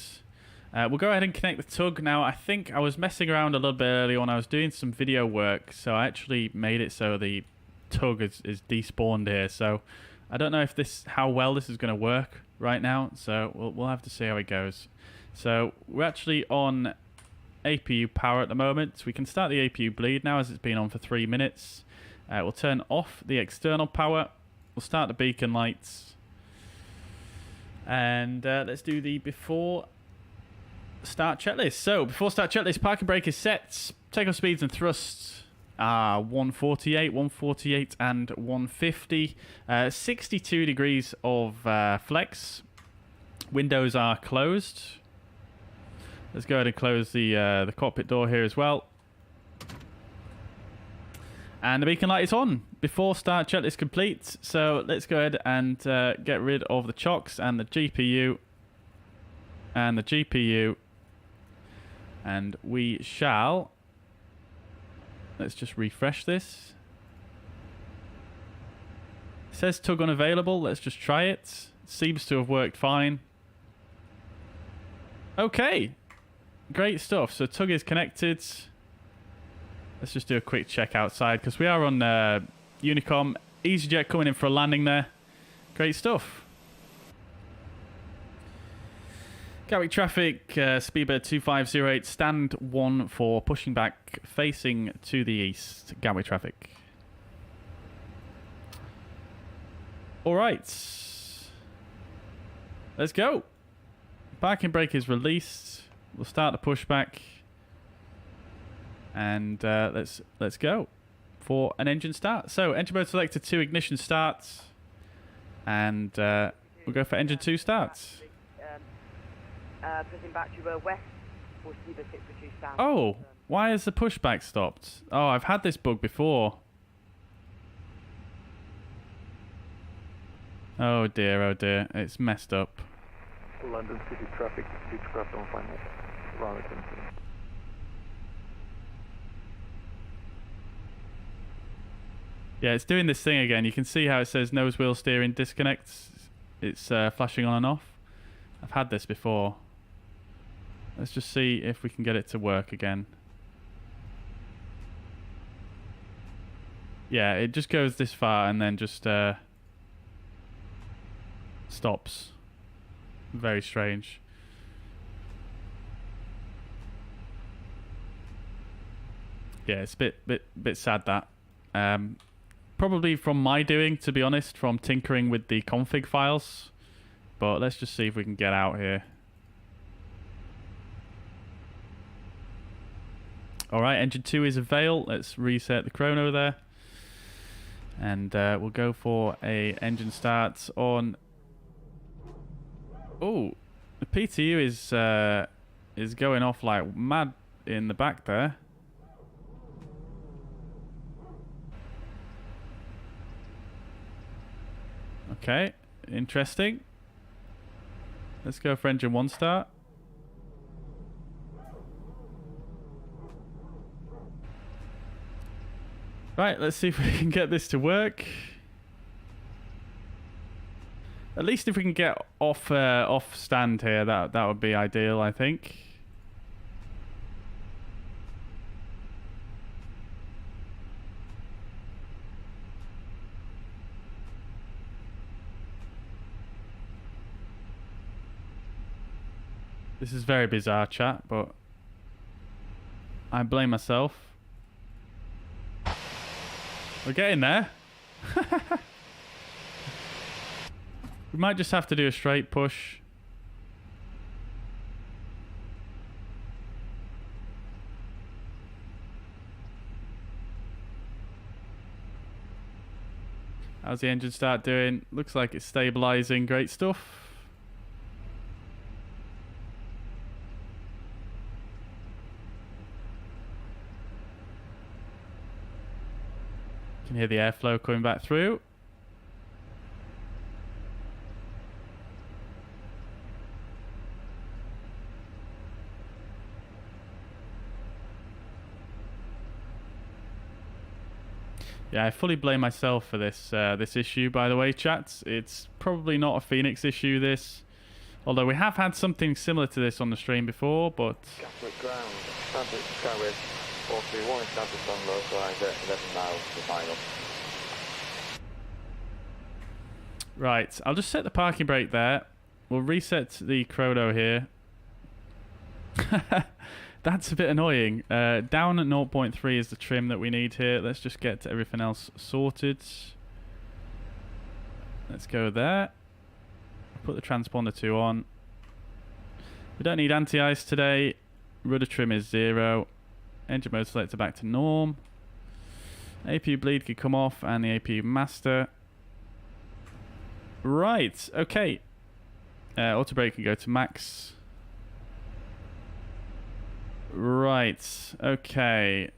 We'll go ahead and connect the tug. Now, I think I was messing around a little bit earlier when I was doing some video work, so I actually made it so the tug is despawned here. So I don't know if how well this is going to work right now, so we'll have to see how it goes. So we're actually on APU power at the moment. We can start the APU bleed now as it's been on for 3 minutes. We'll turn off the external power. We'll start the beacon lights. And let's do the before start checklist. So before start checklist, parking brake is set. Takeoff speeds and thrusts 148, 148 and 150. 62 degrees of flex. Windows are closed. Let's go ahead and close the cockpit door here as well. And the beacon light is on. Before start checklist complete. So let's go ahead and get rid of the chocks and the GPU. And the GPU. And we shall... Let's just refresh this. It says tug unavailable. Let's just try it. Seems to have worked fine. Okay. Great stuff. So tug is connected. Let's just do a quick check outside because we are on Unicom. EasyJet coming in for a landing there. Great stuff. Gatwick traffic, speedbird 2508, stand 1 for pushing back, facing to the east. Gatwick traffic. Alright. Let's go. Parking brake is released. We'll start the pushback. And let's go for an engine start. So engine mode selected 2, ignition starts. And we'll go for engine 2 starts. Pressing battery were west or speedbird 6 for 2 south. Oh, why has the pushback stopped? Oh, I've had this bug before. Oh dear, it's messed up. London City traffic, Beechcraft on final. Rollington. Yeah, it's doing this thing again. You can see how it says nose wheel steering disconnects. It's flashing on and off. I've had this before. Let's just see if we can get it to work again. Yeah, it just goes this far and then just stops. Very strange. Yeah, it's a bit sad that. Probably from my doing, to be honest, from tinkering with the config files. But let's just see if we can get out here. Alright, engine 2 is avail. Let's reset the chrono there. And we'll go for a engine start on... Oh, the PTU is going off like mad in the back there. Okay, interesting. Let's go for engine 1 start. Right, let's see if we can get this to work. At least if we can get off stand here, that would be ideal, I think. This is very bizarre, chat, but I blame myself. We're getting there. We might just have to do a straight push. How's the engine start doing? Looks like it's stabilizing. Great stuff. Can hear the airflow coming back through. Yeah, I fully blame myself for this this issue, by the way, chats. It's probably not a Fenix issue, this. Although we have had something similar to this on the stream before, but... Gatwick ground, Gatwick Skyway, 431, established on localized at 11 miles to final. Right, I'll just set the parking brake there. We'll reset the chrono here. That's a bit annoying. Down at 0.3 is the trim that we need here. Let's just get everything else sorted. Let's go there. Put the transponder 2 on. We don't need anti-ice today. Rudder trim is 0. Engine mode selector back to norm. APU bleed could come off, and the APU master. Right, okay. Auto brake can go to max. Right, okay.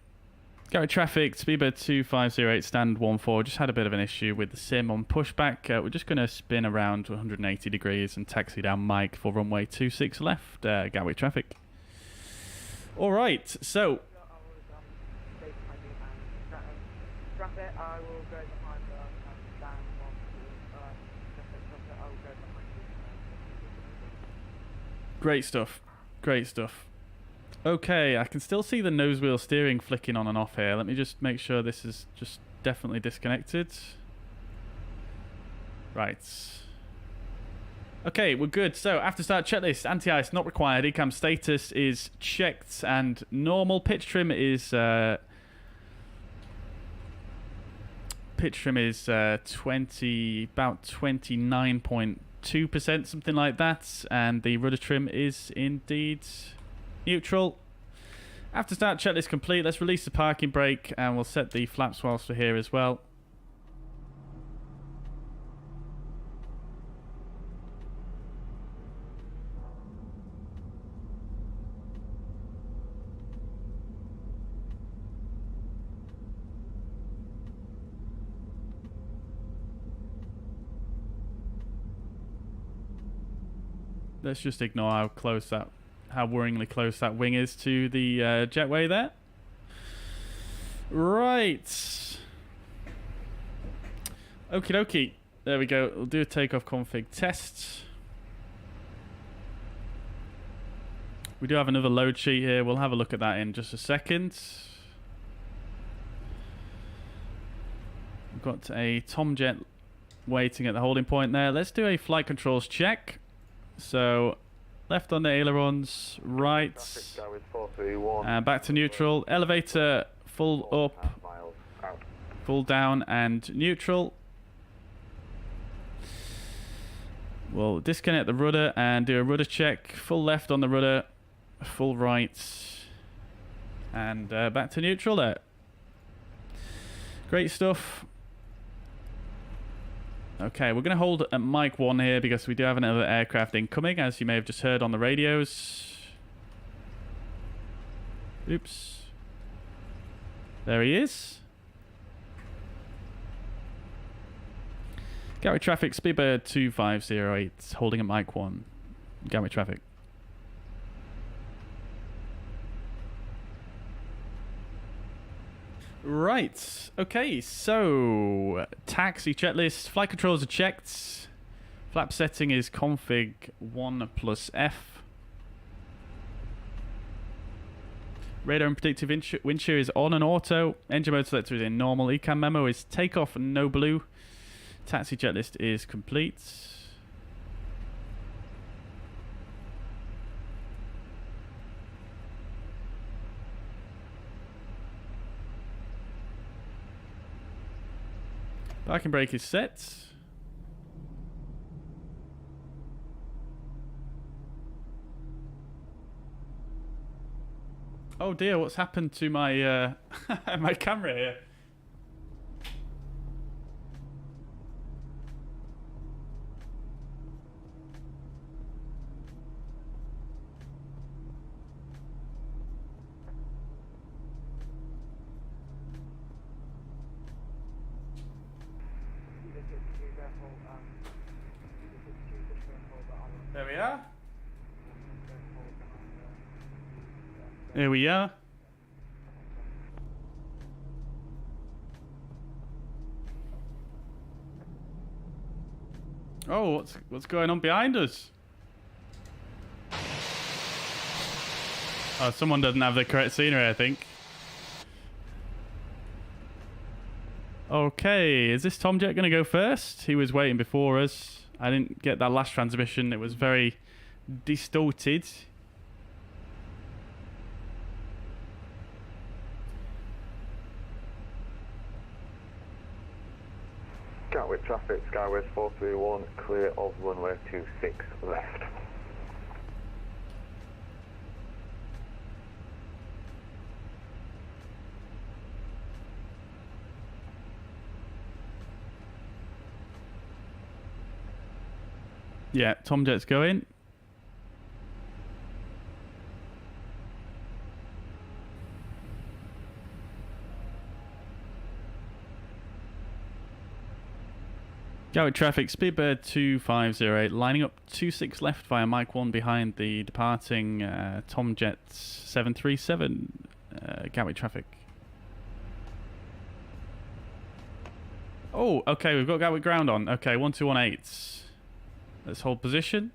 Gatwick traffic, speedbird 2508, stand 14. Just had a bit of an issue with the sim on pushback. We're just going to spin around 180 degrees and taxi down Mike for runway 26 left, Gatwick traffic. All right, so great stuff. Great stuff. Okay, I can still see the nose wheel steering flicking on and off here. Let me just make sure this is just definitely disconnected. Right. Okay, we're good. So, after start checklist, anti-ice not required. ECAM status is checked and normal. Pitch trim is 20, about 29.2%, something like that. And the rudder trim is indeed neutral. After start checklist complete, let's release the parking brake and we'll set the flaps whilst we're here as well. Let's just ignore how worryingly close that wing is to the jetway there. Right. Okie dokie. There we go. We'll do a takeoff config test. We do have another load sheet here. We'll have a look at that in just a second. We've got a Tomjet waiting at the holding point there. Let's do a flight controls check. So, left on the ailerons, right, and back to neutral. Elevator full up, full down, and neutral. We'll disconnect the rudder and do a rudder check. Full left on the rudder, full right, and back to neutral there. Great stuff. Okay, we're going to hold at mic 1 here because we do have another aircraft incoming, as you may have just heard on the radios. Oops. There he is. Gatwick traffic, speedbird 2508, holding at mic 1. Gatwick traffic. Right, okay, so taxi checklist, flight controls are checked, flap setting is config 1 plus F, radar and predictive wind shear is on and auto, engine mode selector is in normal, ECAM memo is takeoff and no blue, taxi checklist is complete. Parking brake is set. Oh dear, what's happened to my my camera here? There we are. There we are. Oh, what's going on behind us? Oh, someone doesn't have the correct scenery, I think. Okay, is this Tomjet going to go first? He was waiting before us. I didn't get that last transmission. It was very distorted. Gatwick traffic, Skyways 431, clear of runway 26 left. Yeah, Tomjet's going. Gatwick traffic, Speedbird 2508, lining up 26 left via Mike 1 behind the departing Tomjet 737, Gatwick traffic. Oh, okay, we've got Gatwick ground on. Okay, 1218. Let's hold position.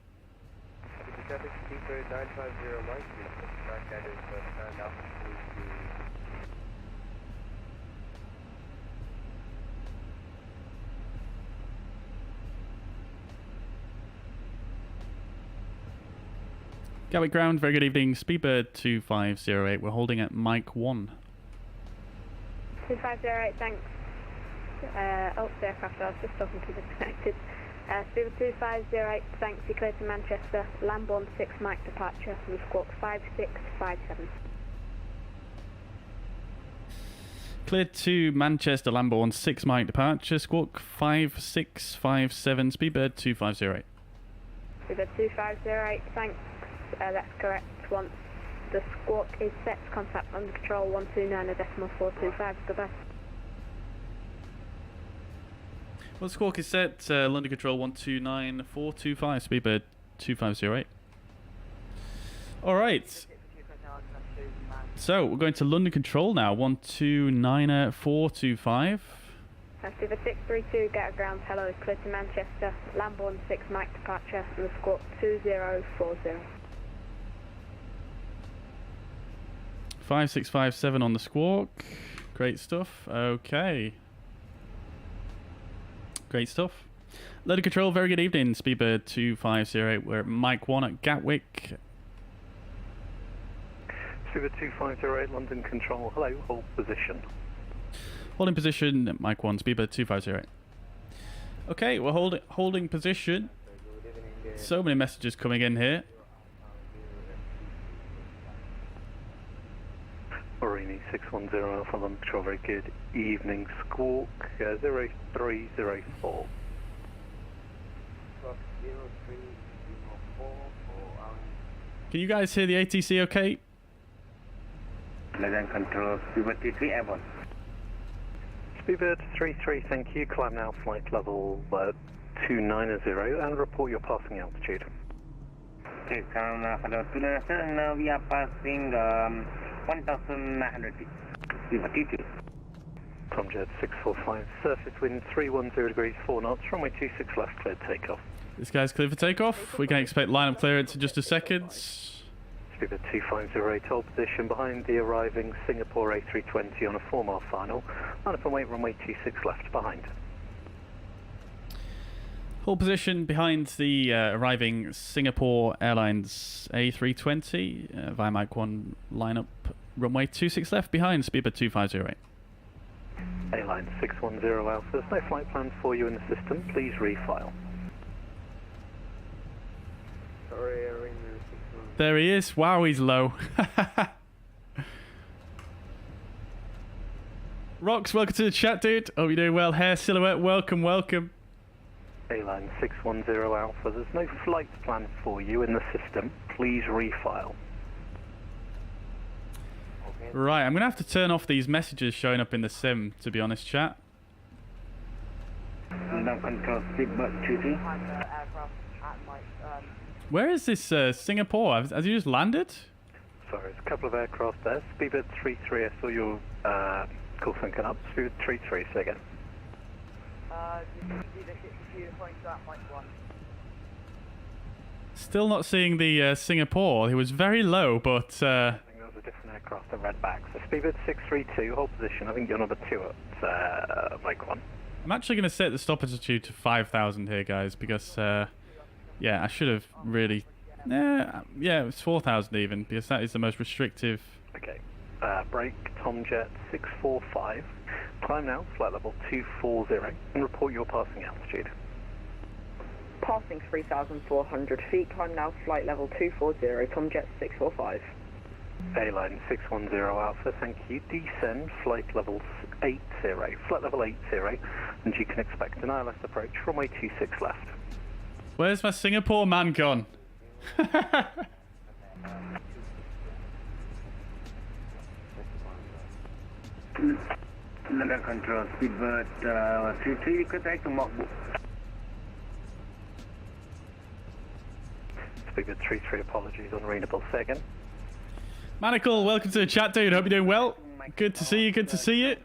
Gatwick ground, very good evening. Speedbird 2508, we're holding at Mike 1. 2508, thanks. Oh, the aircraft I was just talking to disconnected. Speedbird 2508, thanks. You're clear to Manchester. Lambourne 6 Mike departure with squawk 5657. Cleared to Manchester, Lambourne 6 Mike departure, squawk 5657, Speedbird 2508. Speedbird 2508, thanks. That's correct. Once the squawk is set, contact under control 129.425. Goodbye. Well, the squawk is set. London control 129.425. Speedbird 2508. All right. So we're going to London control now. 129.425. Speedbird 632, get a ground. Hello, is clear to Manchester. Lambourne 6 Mike departure and the squawk 2040. 5657 on the squawk. Great stuff. Okay. Great stuff. London control, very good evening. Speedbird 2508. We're at Mike 1 at Gatwick. Speedbird 2508, London control. Hello, hold position. Holding position at Mike 1, Speedbird 2508. Okay, we're holding position. So many messages coming in here. Morini 610 Alpha, London control, very good evening. Squawk 0304. Can you guys hear the ATC okay? London control, Speedbird 33 airborne. Speedbird 33, thank you. Climb now, flight level 290 and report your passing altitude. Okay, hello, 290, now we are passing 1,900 feet. Speedbird 32. Tomjet 645, surface wind 310 degrees 4 knots, runway 26 left, cleared takeoff. This guy's clear for takeoff. We can expect line-up clearance in just a second. Speedbird 2508, hold position behind the arriving Singapore A320 on a 4-mile final. Line up and wait, runway 26 left behind. Hold position behind the arriving Singapore Airlines A320 via Mike 1 lineup, runway 26 left behind, Speedbird 2508. A-line 610 Alpha, there's no flight plan for you in the system, please refile. There he is. Wow, he's low. Rox, welcome to the chat, dude. Hope you're doing well. Hair Silhouette, welcome, welcome. A-line 610 Alpha, there's no flight plan for you in the system, please refile. Right, I'm going to have to turn off these messages showing up in the sim, to be honest, chat. London control, Speedbird 23. Where is this Singapore? Has he just landed? Sorry, there's a couple of aircraft there. Speedbird 33, I saw your call syncing up. Speedbird 33, say again. Still not seeing the Singapore. He was very low, but... I think there was a different aircraft that red back. So Speedbird 632, hold position. I think you're number 2 at Mike 1. I'm actually going to set the stop altitude to 5,000 here, guys, because... yeah, I should have really... yeah, it was 4,000 even, because that is the most restrictive... Okay. Break, Tomjet 645. Climb now, flight level 240, and report your passing altitude. Passing 3,400 feet, climb now, flight level 240, Tomjet 645. A-line 610 Alpha, thank you. Descend, flight level 80, flight level 80, and you can expect an ILS approach, runway 26 left. Where's my Singapore man gone? London Control, Speedbird 33, you could take to Macco. Speedbird 33, apologies, unreadable. Say again. Manacle, welcome to the chat, dude. Hope you're doing well. Good to see you. Good to see you.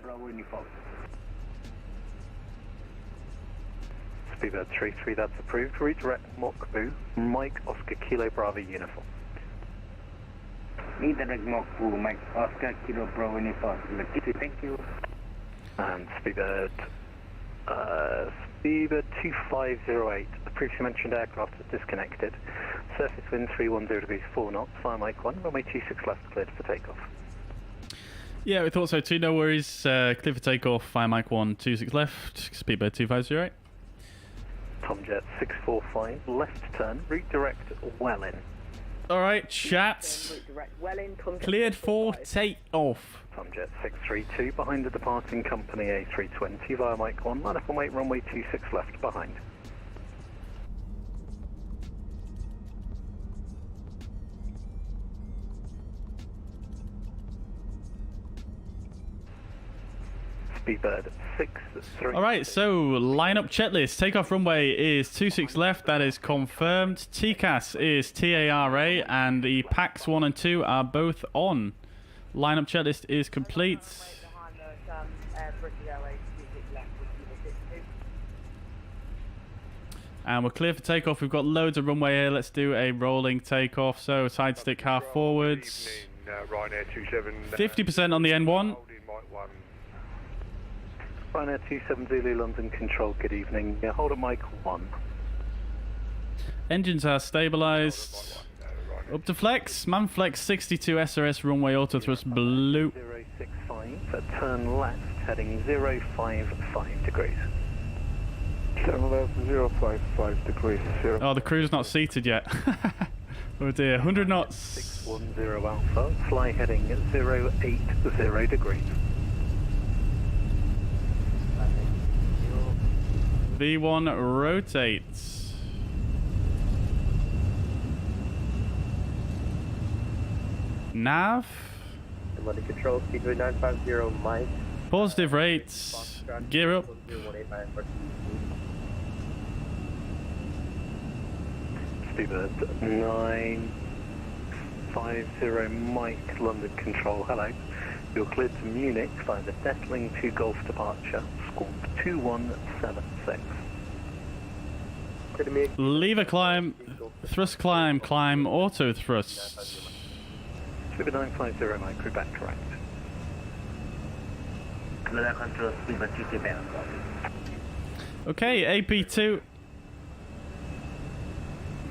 Speedbird 33, that's approved. Redirect Macco, Mike Oscar Kilo Bravo uniform. Redirect Macco, Mike Oscar Kilo Bravo uniform. Thank you. And Speedbird 2508, the previously mentioned aircraft is disconnected. Surface wind 310 degrees 4 knots, fire Mike 1, runway 26 left, cleared for takeoff. Yeah, we thought so too. No worries. Clear for takeoff. Fire Mike 1, 26 left. Speedbird 2508. Tomjet 645, left turn, redirect Welling. All right, chat. Cleared for takeoff. Tomjet 632, behind the departing company A320 via Mike 1, line up and wait, runway 26 left, behind. Speedbird 63. All right, so lineup checklist. Takeoff runway is 26 left. That is confirmed. TCAS is TARA, and the PAX 1 and 2 are both on. Lineup checklist is complete. And we're clear for takeoff. We've got loads of runway here. Let's do a rolling takeoff. So side stick half forwards. 50% on the N1. Ryanair 27 Zulu London Control, good evening. Hold at Mike 1. Engines are stabilised. Up to flex. Manflex 62 SRS runway auto thrust blue. 065, turn left, heading 055 degrees. Turn left 055 degrees. Oh, the crew's not seated yet. Oh dear, 100 knots. 610 Alpha, fly heading 080 degrees. V1 rotates. Nav. Control, speedway 950, Mike. Positive rates. Gear up. Speedbird 950 Mike, London Control, hello. You're cleared to Munich by the Detling 2 Golf departure, squawk 2176. Lever climb. Thrust climb. Climb auto thrust. Speedbird 950 Mike, crew back correct. Control, Speedbird 2 Okay, AP2.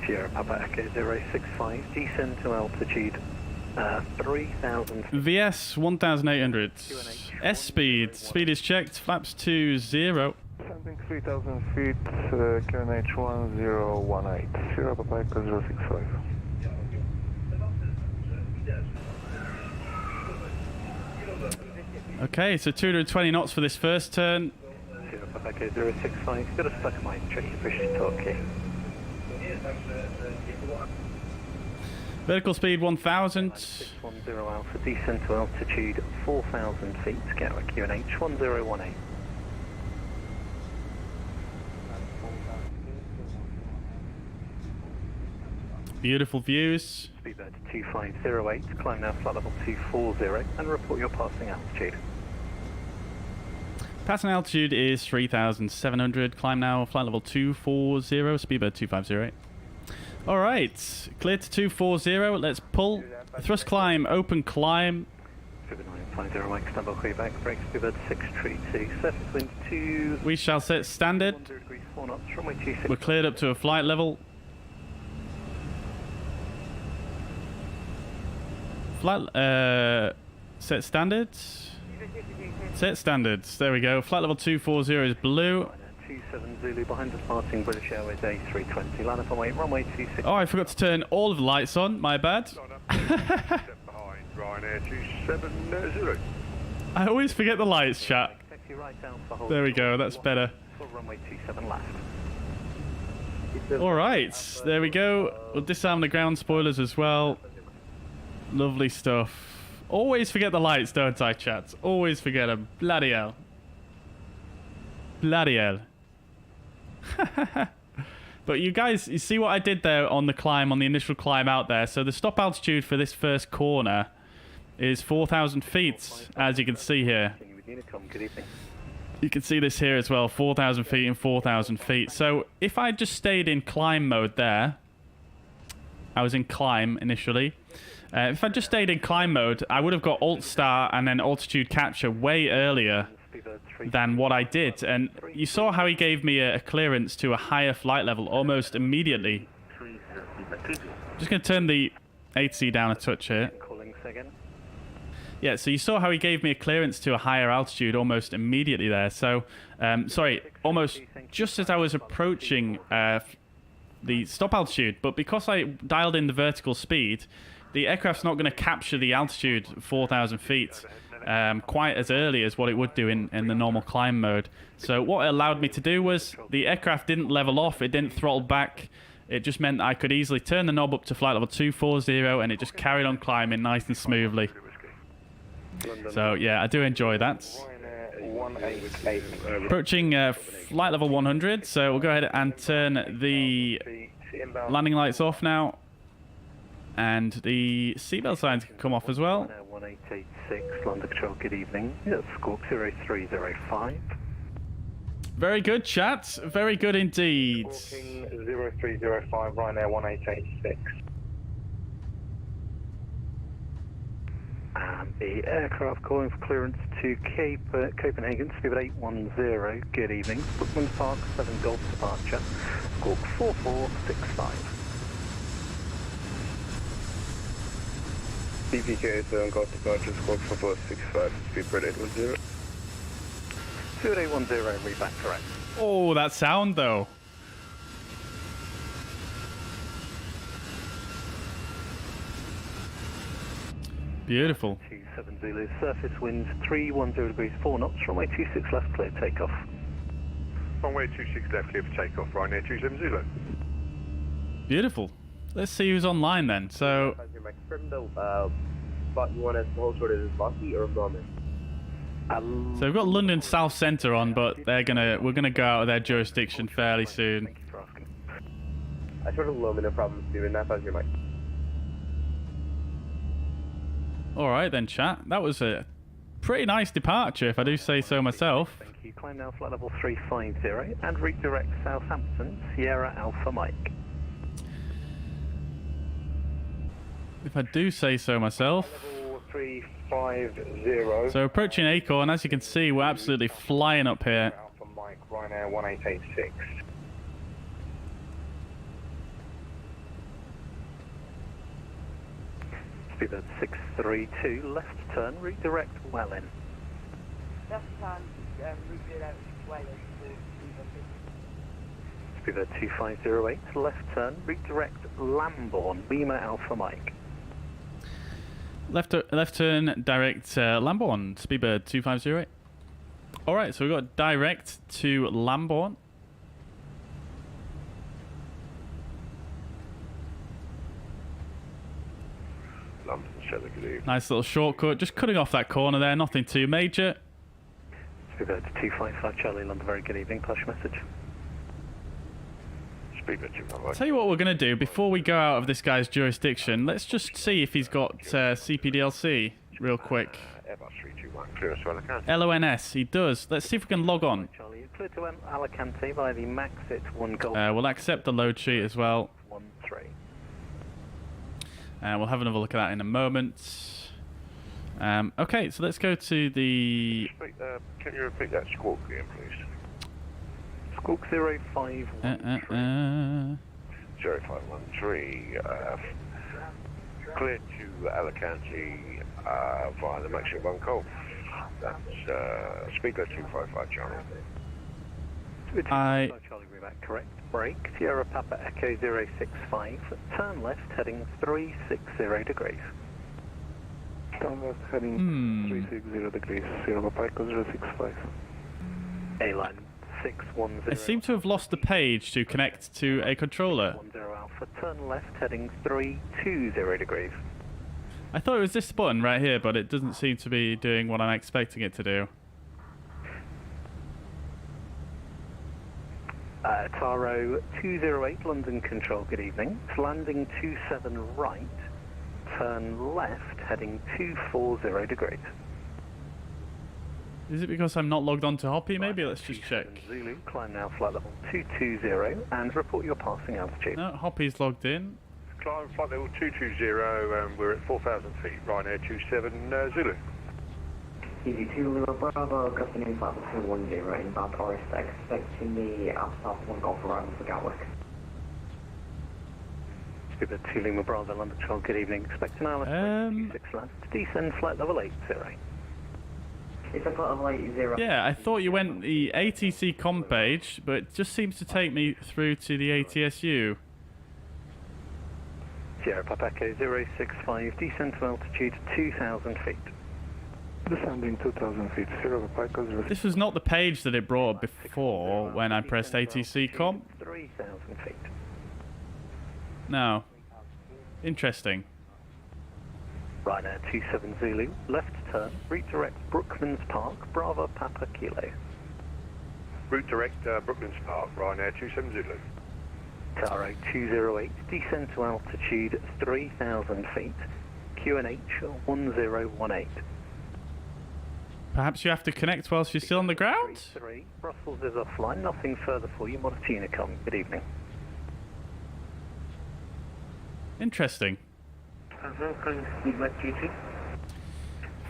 Sierra Papa Echo 065, descend to altitude 3000. VS 1800. S speed. Speed is checked. Flaps to 0. Descending 3000 feet, QNH 1018. Sierra Papa Echo 065. Okay, so 220 knots for this first turn. Sierra Papa Echo 065, got a stuck mic, check your push to talk key. Vertical speed 1000. 610 Alpha, descend to altitude 4000 feet, Gatwick QNH 1018. Beautiful views. Speedbird 2508, climb now flight level 240 and report your passing altitude. Passing altitude is 3,700. Climb now, flight level 240, speedbird 2508. Alright, clear to 240. Let's pull. Thrust climb, open climb. Speedbird 950 Mike, stand by clear back, brake, Speedbird 632, surface wind 2. We shall set standard. 10 degrees 4 knots, runway 26. We're cleared up to a flight level. Set standards. Set standards. There we go. Flight level 240 is blue. 27 Zulu behind departing British Airways A320. Line up on wait, runway 26. Oh, I forgot to turn all of the lights on. My bad. Ryanair 270. I always forget the lights, chat. There we go. That's better. Full runway 27 left. Alright, there we go. We'll disarm the ground spoilers as well. Lovely stuff. Always forget the lights, don't I, chat? Always forget them. Bloody hell. Bloody hell. But you guys, you see what I did there on the climb, on the initial climb out there? So the stop altitude for this first corner is 4,000 feet, as you can see here. You can see this here as well, 4,000 feet and 4,000 feet. So if I just stayed in climb mode there, I was in climb initially. If I just stayed in climb mode, I would have got alt star and then altitude capture way earlier than what I did. And you saw how he gave me a clearance to a higher flight level almost immediately. Just going to turn the 8C down a touch here. Yeah, so you saw how he gave me a clearance to a higher altitude almost immediately there. So, sorry, almost just as I was approaching the stop altitude. But because I dialed in the vertical speed, the aircraft's not going to capture the altitude 4,000 feet quite as early as what it would do in the normal climb mode. So what it allowed me to do was the aircraft didn't level off, it didn't throttle back. It just meant that I could easily turn the knob up to flight level 240 and it just carried on climbing nice and smoothly. So yeah, I do enjoy that. Approaching flight level 100, so we'll go ahead and turn the landing lights off now. And the seatbelt signs can come off as well. 1886, London Control, good evening. Yes, Squawk 0305. Very good, chat. Very good indeed. 0305, Ryanair 1886. And the aircraft calling for clearance to Copenhagen, speed 810, good evening. Bookman Park, 7 Golf departure, Squawk 4465. EGKK 7 Golf departure, Squawk 4465, speed 810. Speed 810, read back correct. Oh, that sound though. Beautiful. 27 Zulu, surface winds 310 degrees 4 knots, runway 26 left, clear takeoff. Runway 26 left, clear for takeoff, Ryanair 27 Zulu. Beautiful. Let's see who's online then. So, so we've got London South Centre on, but we're gonna go out of their jurisdiction fairly soon. Thank you for asking. I sort of low, no problem, Steven. That was your mic. All right then, chat. That was a pretty nice departure, if I do say so myself. Thank you. Climb now flight level 350 and redirect Southampton, Sierra Alpha Mike. If I do say so myself. Level 350. So approaching Acorn, as you can see, we're absolutely flying up here. Alpha Mike, Ryanair 1886. Speedbird 632, left turn, redirect Welling. Left turn, redirect Welling. Speedbird 2508, left turn, redirect Lambourne, Lima Alpha Mike. Left turn, direct Lambourne, Speedbird 2508. Alright, so we've got direct to Lambourne. Nice little shortcut, just cutting off that corner there, nothing too major. Speedbird 255 Charlie London, very good evening, flash message. Tell you what we're going to do, before we go out of this guy's jurisdiction, let's just see if he's got CPDLC real quick. LONS, he does. Let's see if we can log on. Charlie, you're clear to Alicante via the Maxit 1 Golf. We'll accept the load sheet as well. 13. We'll have another look at that in a moment. Okay, so let's go to the... Can you repeat that squawk again, please? Squawk 051. 0513. Clear to Alicante via the Maxit 1 Golf. That's speaker 255 Charlie. Charlie, we're back correct. Brake, Sierra Papa Echo 065. Turn left, heading 360 degrees. Turn left, heading 360 degrees. Sierra Papa Echo 065. A-line 610. I seem to have lost the page to connect to a controller. 10 Alpha, turn left, heading 320 degrees. I thought it was this button right here, but it doesn't seem to be doing what I'm expecting it to do. Taro 208, London Control, good evening. It's landing 27 right, turn left, heading 240 degrees. Is it because I'm not logged on to Hoppy? Maybe let's just check. Zulu, climb now flight level 220 and report your passing altitude. No, Hoppy's logged in. Climb flight level 220 and we're at 4,000 feet. Ryanair 27 Zulu. EG2 Bravo, Captain flight level 210 inbound Taurus, expecting the South 1 Golf arrival for Gatwick. Skipper 2 Lima Bravo, London Control, good evening. Expect an altitude 26 left, descend flight level 80. It's a flight level 80. Yeah, I thought you went the ATC com page, but it just seems to take me through to the ATSU. Sierra Papa Echo 065, descend to altitude 2,000 feet. Descending 2,000 feet, Sierra Papa Echo 065. This was not the page that it brought up before when I pressed ATC com. 3,000 feet. No. Interesting. Ryanair 27 Zulu, left turn, route direct Brooklands Park, Bravo Papa Kilo. Route direct Brooklands Park, Ryanair 27 Zulu. Taro 208, descend to altitude 3,000 feet, QNH 1018. Perhaps you have to connect whilst you're still on the ground? 3, Brussels is offline, nothing further for you, Montina com, good evening. Interesting. GT.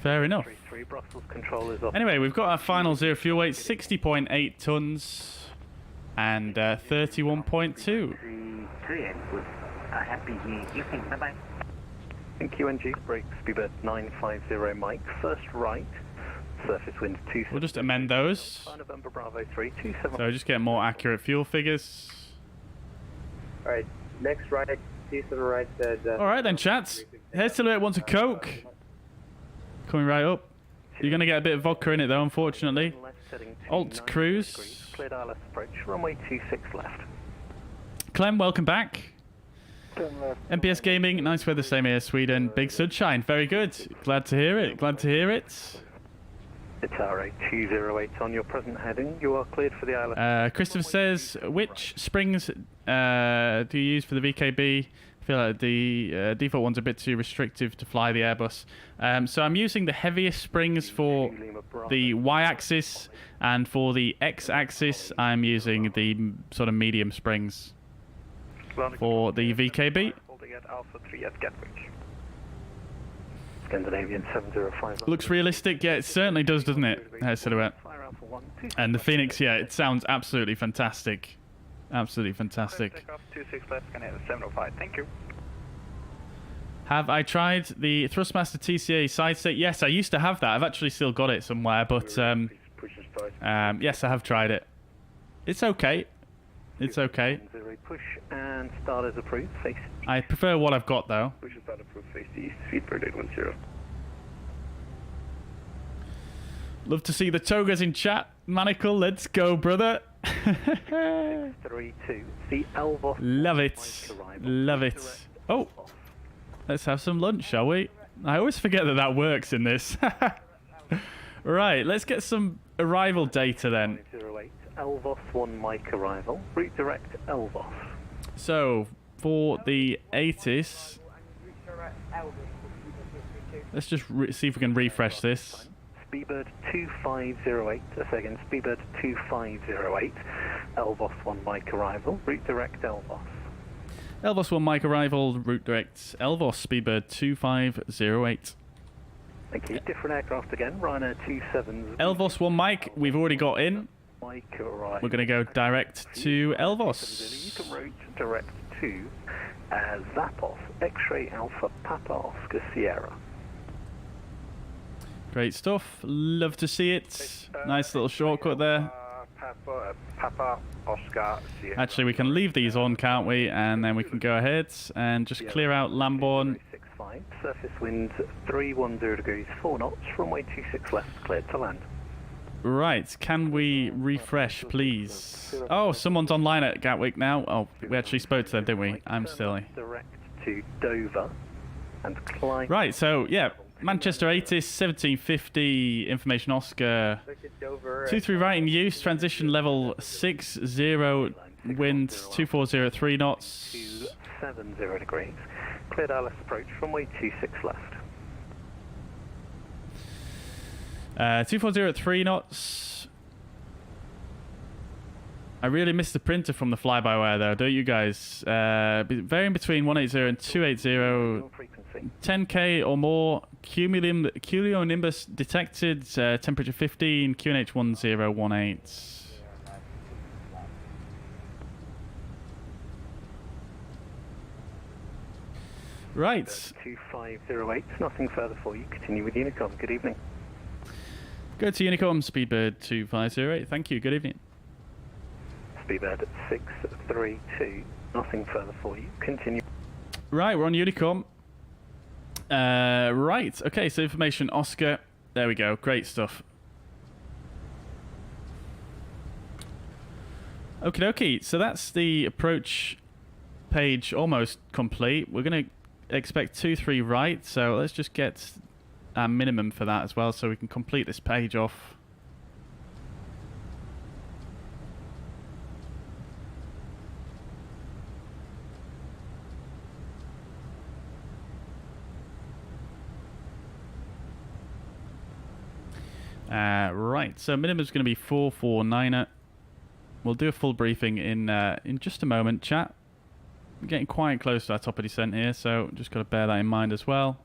Fair enough. 3, Brussels control is off. Anyway, we've got our final zero fuel weight, 60.8 tons and 31.2. Happy evening. Bye-bye. Thank you, NG. Brake speedbird 950 Mike. First right. Surface wind 27. We'll just amend those. November Bravo 327. So just get more accurate fuel figures. Alright, next right, 27 right said... Alright then, chats. Here's to it wants a Coke. Coming right up. You're going to get a bit of vodka in it though, unfortunately. Alt cruise. Cleared ILS approach. Runway 26 left. Clem, welcome back. MPS Gaming, nice weather, same here, Sweden. Big sunshine, very good. Glad to hear it, glad to hear it. Itaro 208 on your present heading. You are cleared for the ILS. Christopher says, which springs do you use for the VKB? I feel like the default one's a bit too restrictive to fly the Airbus. So I'm using the heaviest springs for the Y-axis, and for the X-axis I'm using the sort of medium springs for the VKB. Holding at Alpha 3 at Gatwick. Scandinavian 705. Looks realistic, yeah, it certainly does, doesn't it? Silhouette. And the Phoenix, yeah, it sounds absolutely fantastic. Absolutely fantastic. Takeoff 26 left, can hit 705. Thank you. Have I tried the Thrustmaster TCA side stick? Yes, I used to have that. I've actually still got it somewhere, but yes, I have tried it. It's okay. It's okay. Push and start as approved. Face. I prefer what I've got though. Push and start approved, face east, speedbird 810. Love to see the togas in chat. Manacle, let's go, brother. 632. The Elvos. Love it. Love it. Oh, let's have some lunch, shall we? I always forget that that works in this. Right, let's get some arrival data then. 08. Elvos 1 Mike arrival. Route direct Elvos. So, for the ATIS, let's just see if we can refresh this. Speedbird 2508, a second, Speedbird 2508, Elvos 1 Mike arrival, route direct Elvos. Elvos 1 Mike arrival, route direct Elvos, Speedbird 2508. Thank you. Different aircraft again, Ryanair 27. Elvos 1 Mike, we've already got in. Mike arrival. We're going to go direct to Elvos. You can route direct to Zappos, X-Ray Alpha Papa Oscar Sierra. Great stuff. Love to see it. Nice little shortcut there. Papa Oscar Sierra. Actually, we can leave these on, can't we? And then we can go ahead and just clear out Lambourne. 65, surface wind 310 degrees, 4 knots, runway 26 left, cleared to land. Right, can we refresh, please? Oh, someone's online at Gatwick now. Oh, we actually spoke to them, didn't we? I'm silly. Direct to Dover and climb. Right, so, yeah. Manchester ATIS, 1750, information Oscar. 23 right in use, transition level 60, wind 2403 at 3 knots. 270 degrees. Cleared our left approach, runway 26 left. 240 at 3 knots. I really missed the printer from the fly-by-wire though, don't you guys? Varying between 180 and 280, 10k or more. Cumulonimbus detected, temperature 15, QNH 1018. Right. 2508, nothing further for you. Continue with Unicom. Good evening. Go to Unicom, Speedbird 2508. Thank you. Good evening. Speedbird 632, nothing further for you. Continue. Right, we're on Unicom. Right, okay, so information Oscar. There we go. Great stuff. Okie dokie. So that's the approach page almost complete. We're going to expect 23 right, so let's just get our minimum for that as well so we can complete this page off. Right, so minimum is going to be 449er. We'll do a full briefing in just a moment, chat. We're getting quite close to our top of descent here, so just got to bear that in mind as well.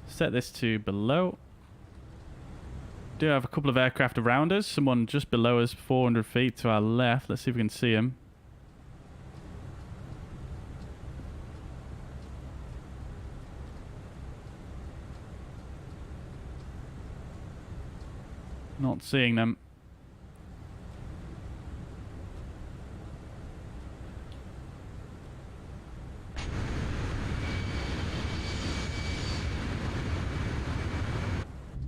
Set this to below. Do have a couple of aircraft around us. Someone just below us, 400 feet to our left. Let's see if we can see him. Not seeing them.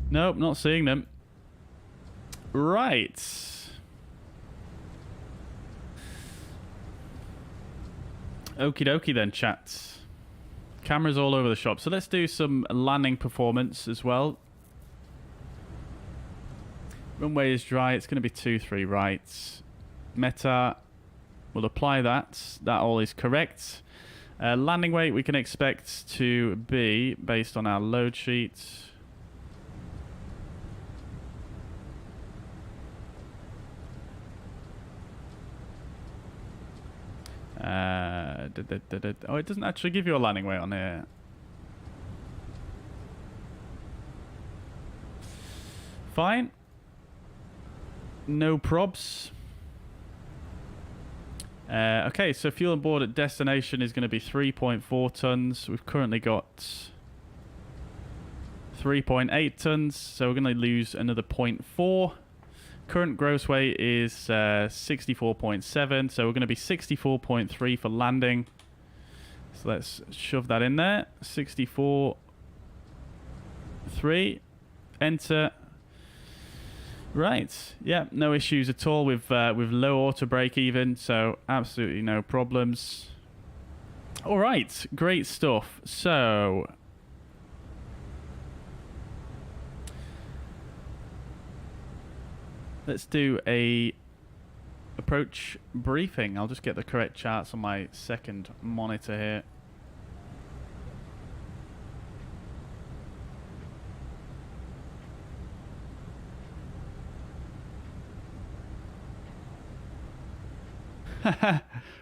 Nope, not seeing them. Right. Okie dokie then, chat. Cameras all over the shop. So let's do some landing performance as well. Runway is dry. It's going to be 23 right. Meta. We'll apply that. That all is correct. Landing weight we can expect to be, based on our load sheet, oh, it doesn't actually give you a landing weight on here. Fine. No probs. Okay, so fuel on board at destination is going to be 3.4 tons. We've currently got 3.8 tons, so we're going to lose another 0.4. Current gross weight is 64.7, so we're going to be 64.3 for landing. So let's shove that in there. 64.3. Enter. Right, yeah, no issues at all with low auto brake even, so absolutely no problems. All right, great stuff. So let's do a approach briefing. I'll just get the correct charts on my second monitor here.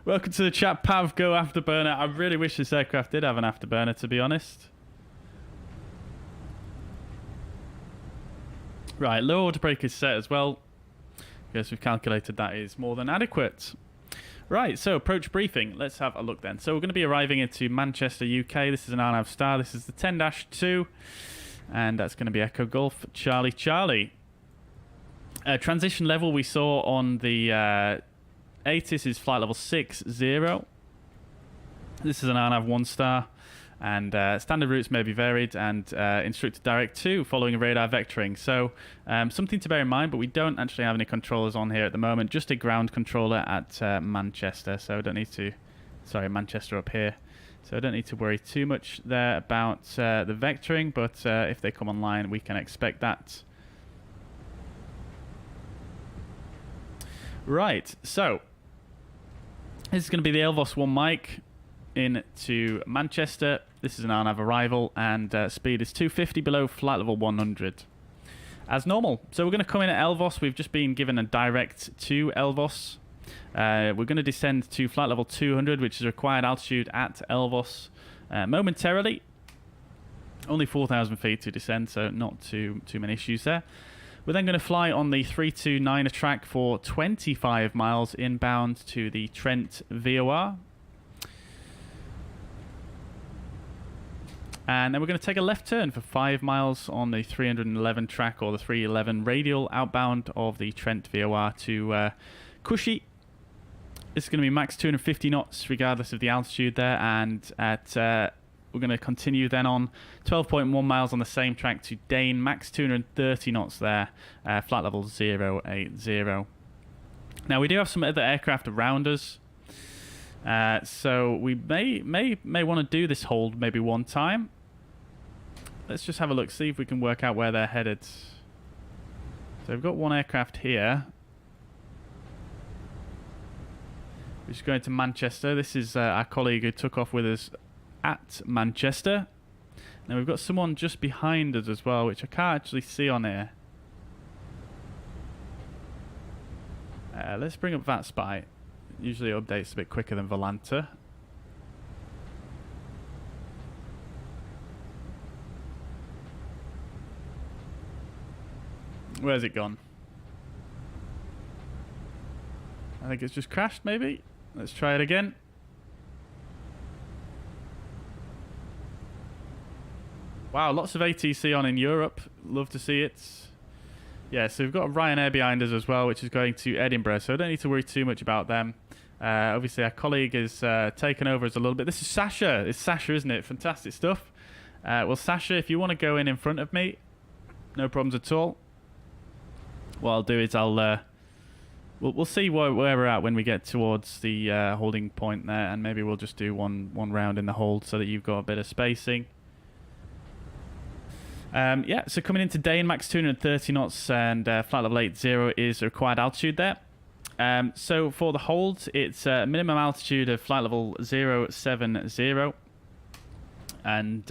Welcome to the chat, Pav. Go afterburner. I really wish this aircraft did have an afterburner, to be honest. Right, low auto brake is set as well. Guess we've calculated that is more than adequate. Right, so approach briefing. Let's have a look then. So we're going to be arriving into Manchester, UK. This is an RNAV Star. This is the 10-2. And that's going to be Echo Golf Charlie Charlie. Transition level we saw on the ATIS is flight level 60. This is an RNAV 1 star. And standard routes may be varied, and instructed direct to following radar vectoring. So something to bear in mind, but we don't actually have any controllers on here at the moment, just a ground controller at Manchester. So I don't need to, sorry, Manchester up here. So I don't need to worry too much there about the vectoring, but if they come online, we can expect that. Right, so this is going to be the Elvos 1 mic into Manchester. This is an RNAV arrival, and speed is 250 below flight level 100. As normal. So we're going to come in at Elvos. We've just been given a direct to Elvos. We're going to descend to flight level 200, which is required altitude at Elvos momentarily. Only 4,000 feet to descend, so not too many issues there. We're then going to fly on the 329 track for 25 miles inbound to the Trent VOR. And then we're going to take a left turn for 5 miles on the 311 track, or the 311 radial outbound of the Trent VOR to Cushy. This is going to be max 250 knots regardless of the altitude there, and at we're going to continue then on 12.1 miles on the same track to Dane, max 230 knots there, flight level 080. Now we do have some other aircraft around us, so we may want to do this hold maybe one time. Let's just have a look, see if we can work out where they're headed. So we've got one aircraft here, which is going to Manchester. This is our colleague who took off with us at Manchester. Now we've got someone just behind us as well, which I can't actually see on here. Let's bring up VATSIM. Usually it updates a bit quicker than Volanta. Where's it gone? I think it's just crashed, maybe. Let's try it again. Wow, lots of ATC on in Europe. Love to see it. Yeah, so we've got Ryanair behind us as well, which is going to Edinburgh, so I don't need to worry too much about them. Obviously, our colleague is taken over us a little bit. This is Sasha. It's Sasha, isn't it? Fantastic stuff. Well, Sasha, if you want to go in front of me, no problems at all. What I'll do is I'll... We'll see where we're at when we get towards the holding point there, and maybe we'll just do one round in the hold so that you've got a bit of spacing. Yeah, so coming into Dane, max 230 knots, and flight level 80 is the required altitude there. So for the hold, it's minimum altitude of flight level 070, and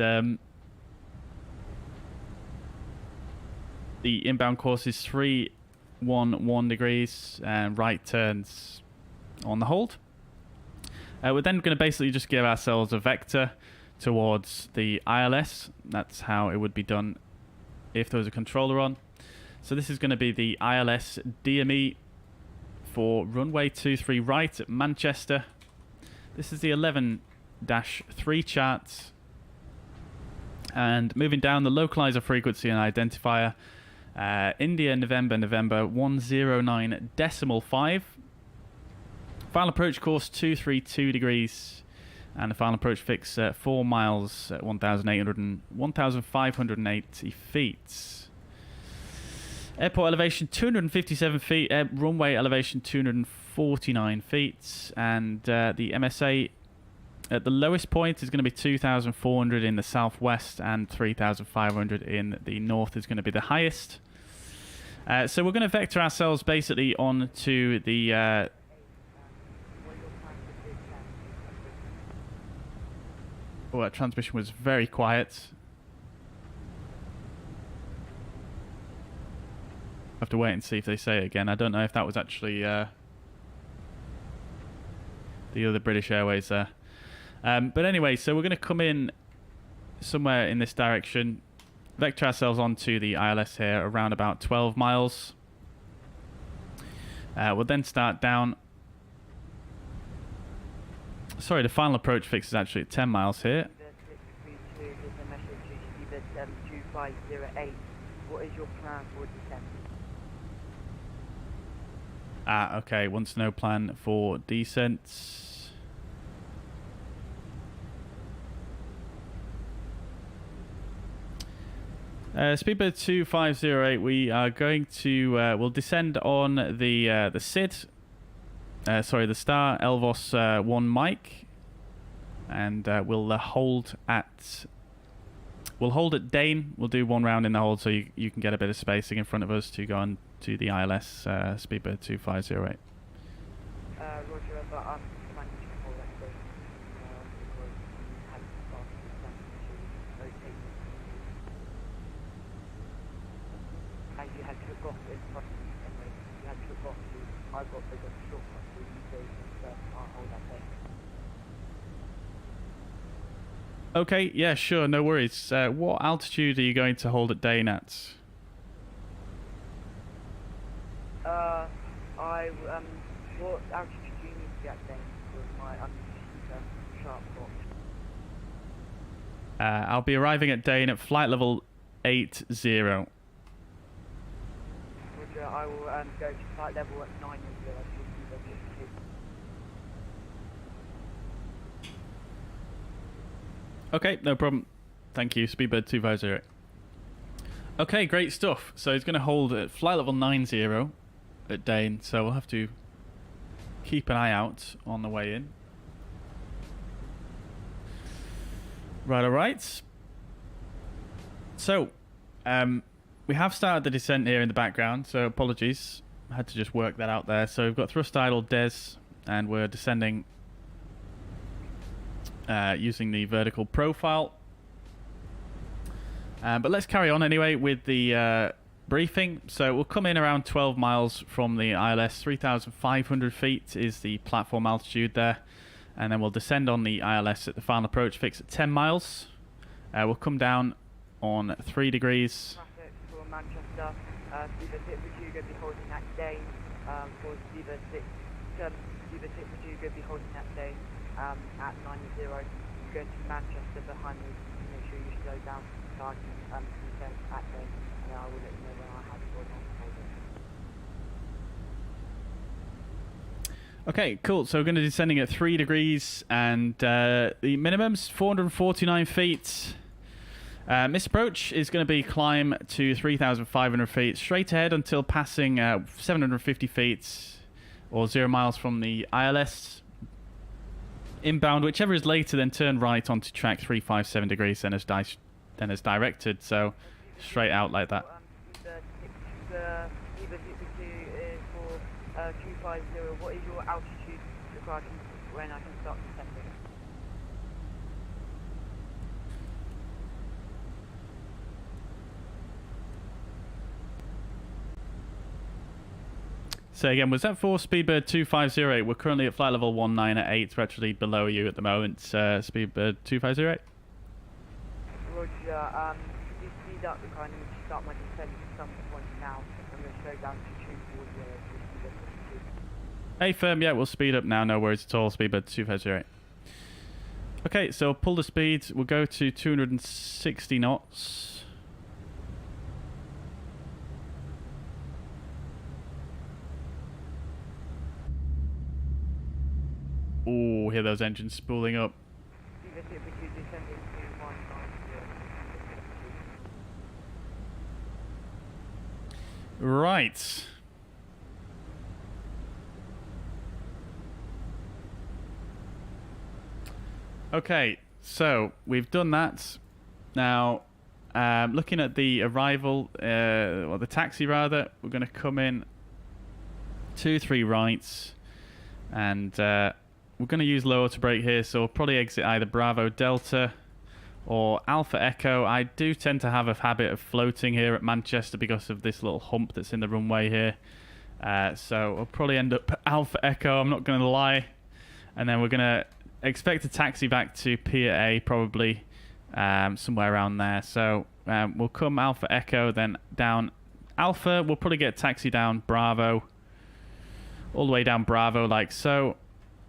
the inbound course is 311 degrees, and right turns on the hold. We're then going to basically just give ourselves a vector towards the ILS. That's how it would be done if there was a controller on. So this is going to be the ILS DME for runway 23 right at Manchester. This is the 11-3 chart. And moving down, the localizer frequency and identifier, India November 109.5. Final approach course 232 degrees. And the final approach fix 4 miles at 1,580 feet. Airport elevation 257 feet. Runway elevation 249 feet. And the MSA at the lowest point is going to be 2,400 in the southwest, and 3,500 in the north is going to be the highest. So we're going to vector ourselves basically onto the... Oh, that transmission was very quiet. I have to wait and see if they say it again. I don't know if that was actually the other British Airways there. But anyway, so we're going to come in somewhere in this direction, vector ourselves onto the ILS here around about 12 miles. We'll then start down. Sorry, the final approach fix is actually at 10 miles here. 2508. What is your plan for descent? Okay, wants to know plan for descent. Speedbird 2508, we are going to, we'll descend on the SID, sorry, the Star Elvos 1 mic, and we'll hold at Dane. We'll do one round in the hold so you can get a bit of spacing in front of us to go on to the ILS Speedbird 2508. Roger, but I'm managing to hold that space because you had started to rotate. And you had to have got in front of me anyway. You had to have got to, I've got the shortcut to you go and I'll hold that space. Okay, yeah, sure, no worries. What altitude are you going to hold at Dane at? What altitude do you need to get then with my sharp box? I'll be arriving at Dane at flight level 80. Roger, I will go to flight level at 90. Okay, no problem. Thank you, Speedbird 2508. Okay, great stuff. So he's going to hold at flight level 90 at Dane, so we'll have to keep an eye out on the way in. Right, alright. So, we have started the descent here in the background, so apologies. I had to just work that out there. So we've got thrust idle Des, and we're descending using the vertical profile. But let's carry on anyway with the briefing. So we'll come in around 12 miles from the ILS. 3,500 feet is the platform altitude there. And then we'll descend on the ILS at the final approach fix at 10 miles. We'll come down on 3 degrees. Traffic for Manchester. Speedbird 6 would you go be holding that Dane. For Speedbird 6, Speedbird 6 would you go be holding that Dane at 90. Go to Manchester behind me. Make sure you slow down so I can descend at Dane. And then I will let you know when I have it going on. Okay, cool. So we're going to be descending at 3 degrees, and the minimum's 449 feet. This approach is going to be climb to 3,500 feet straight ahead until passing 750 feet or 0 miles from the ILS. Inbound, whichever is later, then turn right onto track 357 degrees, then as directed. So straight out like that. For 250, what is your altitude required when I can start descending? So again, was that for Speedbird 2508? We're currently at flight level 19 at 8. We're actually below you at the moment, Speedbird 2508. Roger, could you speed up the kind of start my descent at some point now? I'm going to slow down to 240. Hey firm, yeah, we'll speed up now, no worries at all, Speedbird 2508. Okay, so pull the speed, we'll go to 260 knots. Ooh, hear those engines spooling up. Right. Okay, so we've done that. Now, looking at the arrival, or the taxi rather, we're going to come in 2-3 rights, and we're going to use lower to brake here, so we'll probably exit either Bravo Delta or Alpha Echo. I do tend to have a habit of floating here at Manchester because of this little hump that's in the runway here. So we'll probably end up Alpha Echo, I'm not going to lie. And then we're going to expect a taxi back to Pier A, probably somewhere around there. So we'll come Alpha Echo, then down Alpha. We'll probably get a taxi down Bravo, all the way down Bravo like so.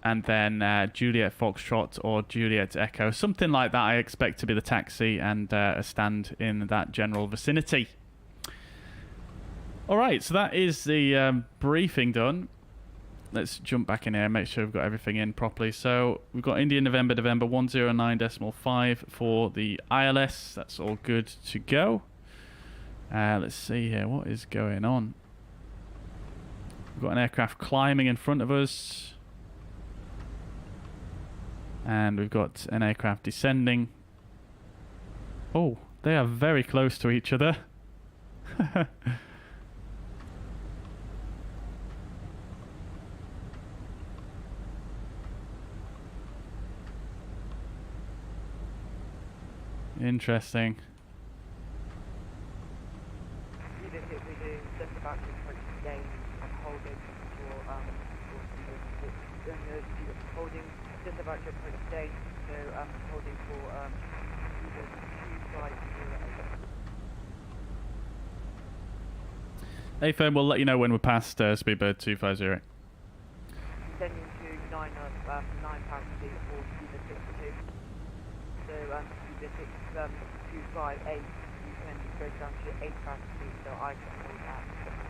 And then Juliet Foxtrot or Juliet Echo, something like that I expect to be the taxi, and a stand in that general vicinity. Alright, so that is the briefing done. Let's jump back in here and make sure we've got everything in properly. So we've got India November 109.5 for the ILS. That's all good to go. Let's see here. What is going on? We've got an aircraft climbing in front of us. And we've got an aircraft descending. Oh, they are very close to each other. Interesting. Even if we do just about to approach the game and holding for holding just about to approach the game, so holding for either 250. AFM will let you know when we're past Speedbird 250. Descending to 9 pound speed or Speedbird 62. So Speedbird 258, you can go down to 8 pound speed, so I can hold at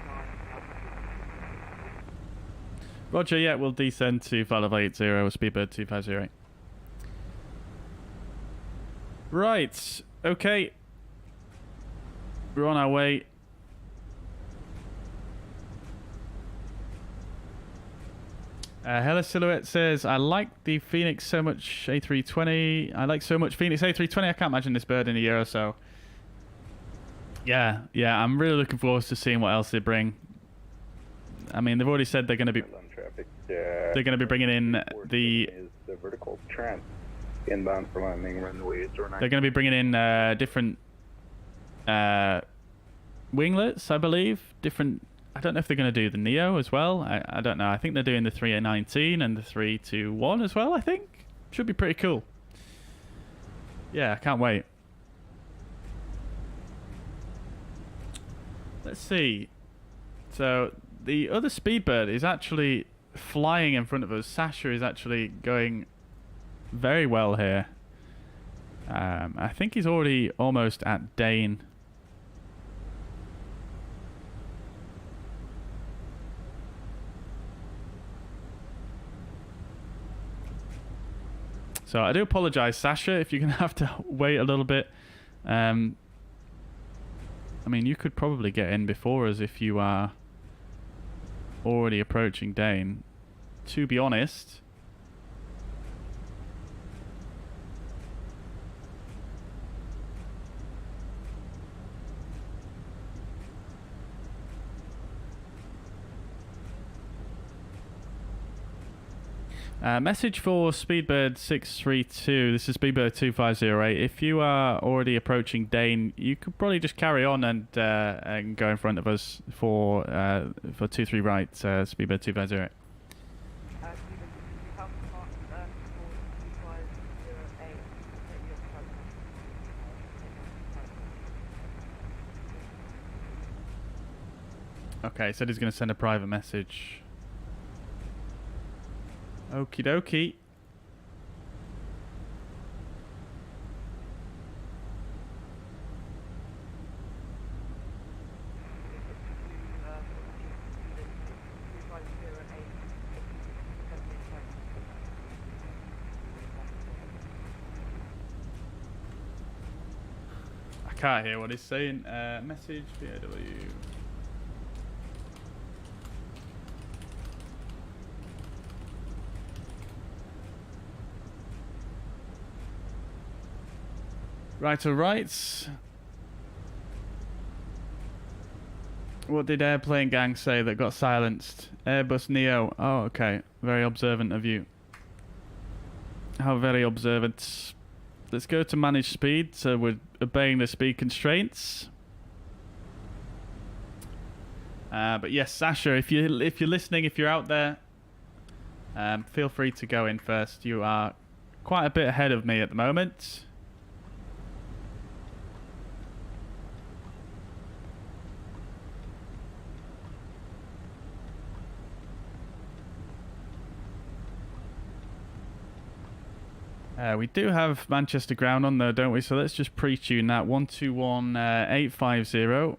9 pound speed. Roger, yeah, we'll descend to 5580 with Speedbird 250. Right, okay. We're on our way. Hello Silhouette says, I like the Fenix so much A320. I like so much Fenix A320. I can't imagine this bird in a year or so. Yeah, I'm really looking forward to seeing what else they bring. I mean, they've already said they're going to be bringing in the vertical tram inbound from landing runways. They're going to be bringing in different winglets, I believe. Different. I don't know if they're going to do the Neo as well. I don't know. I think they're doing the 319 and the 321 as well, I think. Should be pretty cool. Yeah, I can't wait. Let's see. So, the other Speedbird is actually flying in front of us. Sasha is actually going very well here. I think he's already almost at Dane. So I do apologise, Sasha, if you're going to have to wait a little bit. I mean, you could probably get in before us if you are already approaching Dane, to be honest. Message for Speedbird 632. This is Speedbird 2508. If you are already approaching Dane, you could probably just carry on and go in front of us for 23 right, Speedbird 250. Okay, said he's going to send a private message. Okie dokie. I can't hear what he's saying. Message BAW. Right, alright. What did Airplane Gang say that got silenced? Airbus Neo. Oh, okay. Very observant of you. How very observant. Let's go to manage speed. So we're obeying the speed constraints. But yes, Sasha, if you're listening, if you're out there, feel free to go in first. You are quite a bit ahead of me at the moment. We do have Manchester ground on though, don't we? So let's just pre-tune that. 121850.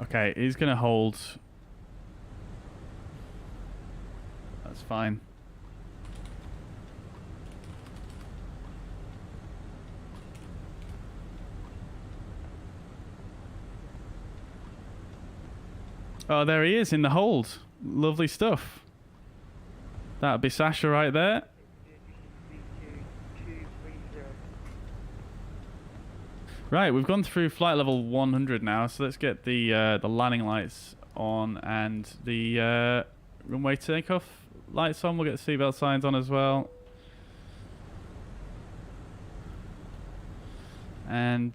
Okay, he's going to hold fine. Oh, there he is in the hold. Lovely stuff. That'd be Sasha right there. Right, we've gone through flight level 100 now, so let's get the landing lights on and the runway takeoff lights on. We'll get the seatbelt signs on as well. And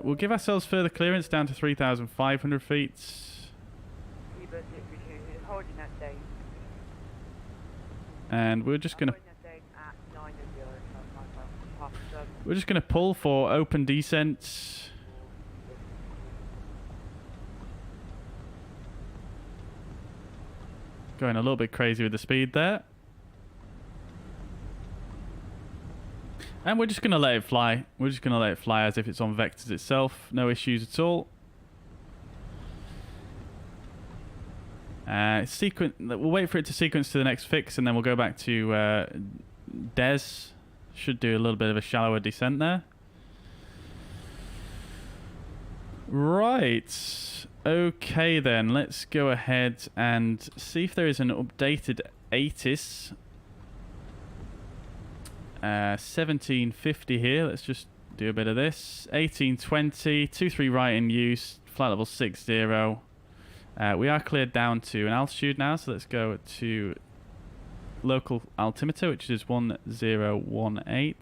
we'll give ourselves further clearance down to 3,500 feet. And we're just gonna pull for open descent. Going a little bit crazy with the speed there. And we're just gonna let it fly. We're just gonna let it fly as if it's on vectors itself. No issues at all. We'll wait for it to sequence to the next fix, and then we'll go back to Des. Should do a little bit of a shallower descent there. Right. Okay then, let's go ahead and see if there is an updated ATIS. 1750 here. Let's just do a bit of this. 1820, 23 right in use, flight level 60. We are cleared down to an altitude now, so let's go to local altimeter, which is 1018.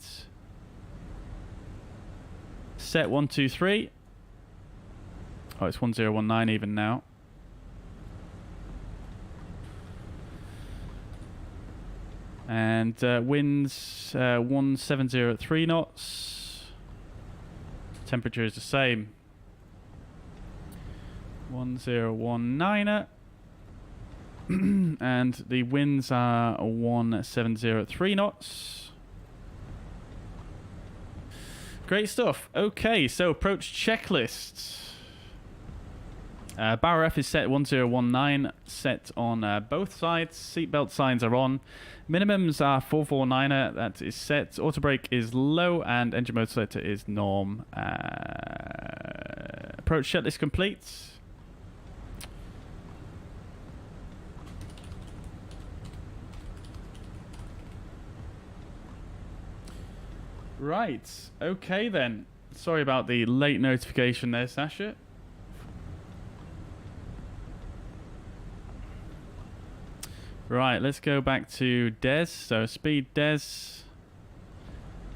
Set 123. Oh, it's 1019 even now. And winds 1703 knots. Temperature is the same. 1019er. And the winds are 1703 knots. Great stuff. Okay, so approach checklist. Bow ref is set 1019, set on both sides. Seatbelt signs are on. Minimums are 449er, that is set. Auto brake is low, and engine mode selector is norm. Approach checklist complete. Right, okay then. Sorry about the late notification there, Sasha. Right, let's go back to Des. So speed Des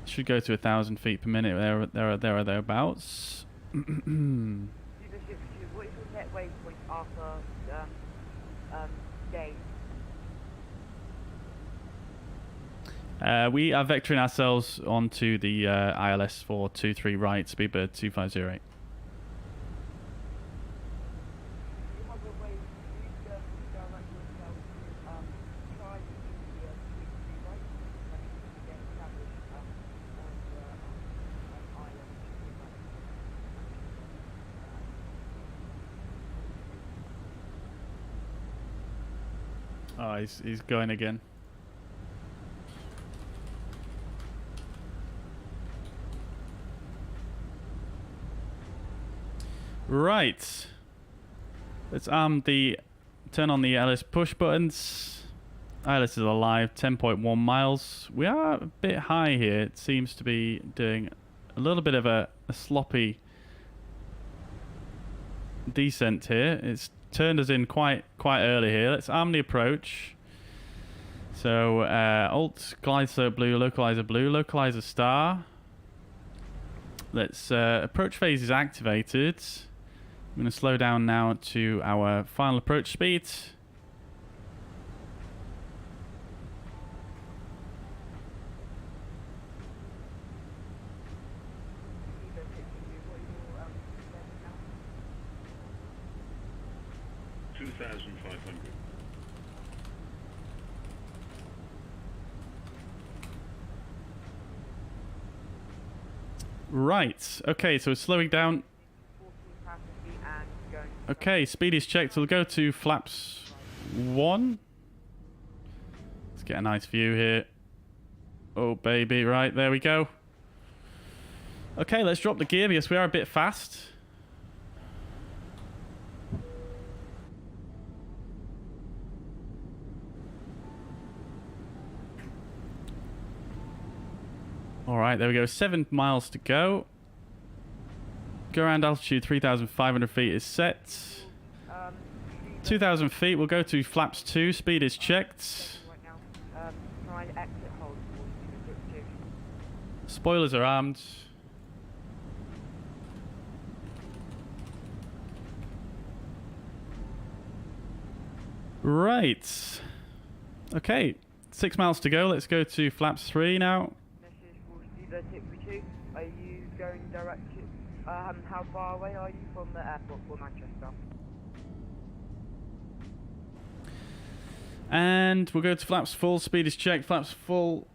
should go to 1,000 feet per minute. There or thereabouts. What is your net waypoint after day? We are vectoring ourselves onto the ILS 423 right, speedbird 2508. Oh, he's going again. Right. Let's turn on the ILS push buttons. ILS is alive, 10.1 miles. We are a bit high here. It seems to be doing a little bit of a sloppy descent here. It's turned us in quite early here. Let's arm the approach. So alt glide slope blue, localizer star. Let's approach phase is activated. I'm going to slow down now to our final approach speed. Right, okay, so it's slowing down. Okay, speed is checked. We'll go to flaps 1. Let's get a nice view here. Oh, baby. Right, there we go. Okay, let's drop the gear because we are a bit fast. All right, there we go. 7 miles to go. Go around altitude 3,500 feet is set. 2,000 feet, we'll go to flaps 2. Speed is checked. Try exit hold for Zebra 2. Spoilers are armed. Right. Okay. 6 miles to go. Let's go to flaps 3 now. Message for Zebra 2. Are you going direct to... how far away are you from the airport for Manchester? And we'll go to flaps full. Speed is checked. Flaps full.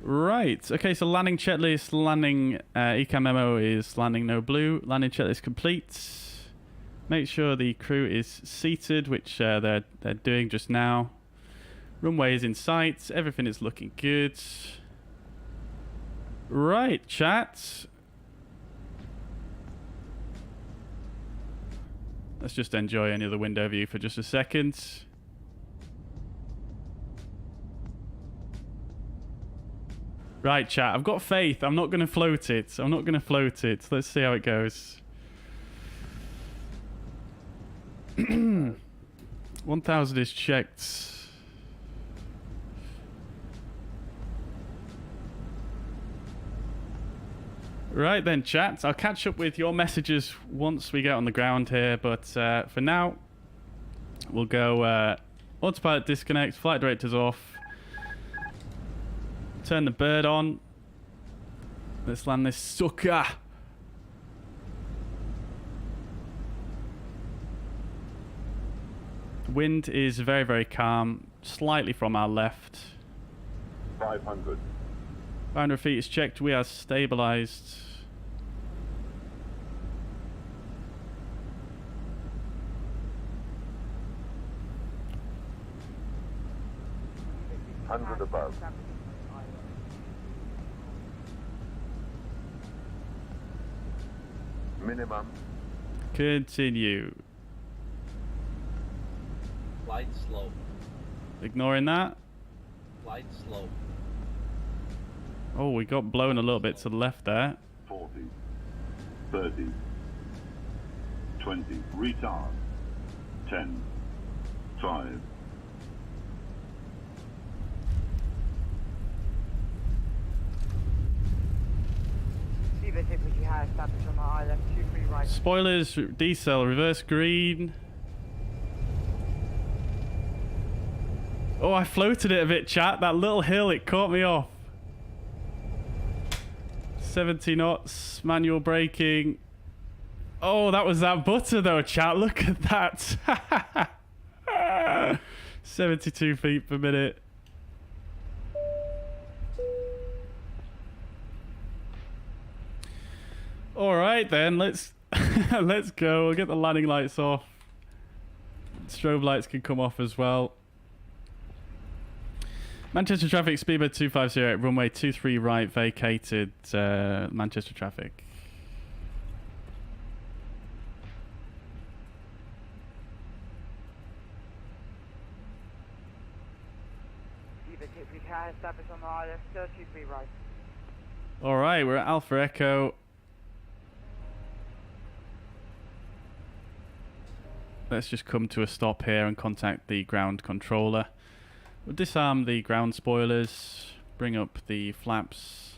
Right. Okay, so landing checklist. Landing ECAM memo is landing no blue. Landing checklist complete. Make sure the crew is seated, which they're doing just now. Runway is in sight. Everything is looking good. Right, chat. Let's just enjoy any of the window view for just a second. Right, chat. I've got faith. I'm not going to float it. I'm not going to float it. Let's see how it goes. 1,000 is checked. Right then, chat. I'll catch up with your messages once we get on the ground here. But for now, we'll go autopilot disconnect, flight directors off. Turn the bird on. Let's land this sucker. Wind is very, very calm. Slightly from our left. 500. 500 feet is checked. We are stabilized. Hundred above. Minimum. Continue. Flight slow. Ignoring that. Flight slow. Oh, we got blown a little bit to the left there. 40. 30. 20. Retard. 10. 5. Zebra 2, you have established on the island 23 right. Spoilers, decel, reverse green. Oh, I floated it a bit, chat. That little hill, it caught me off. 70 knots, manual braking. Oh, that was that butter though, chat. Look at that. 72 feet per minute. All right then, let's let's go. We'll get the landing lights off. Strobe lights can come off as well. Manchester traffic, speedbird 2508, runway 23 right, vacated. Manchester traffic. Zebra 2, you have established on the island 33 right. All right, we're at Alpha Echo. Let's just come to a stop here and contact the ground controller. We'll disarm the ground spoilers, bring up the flaps,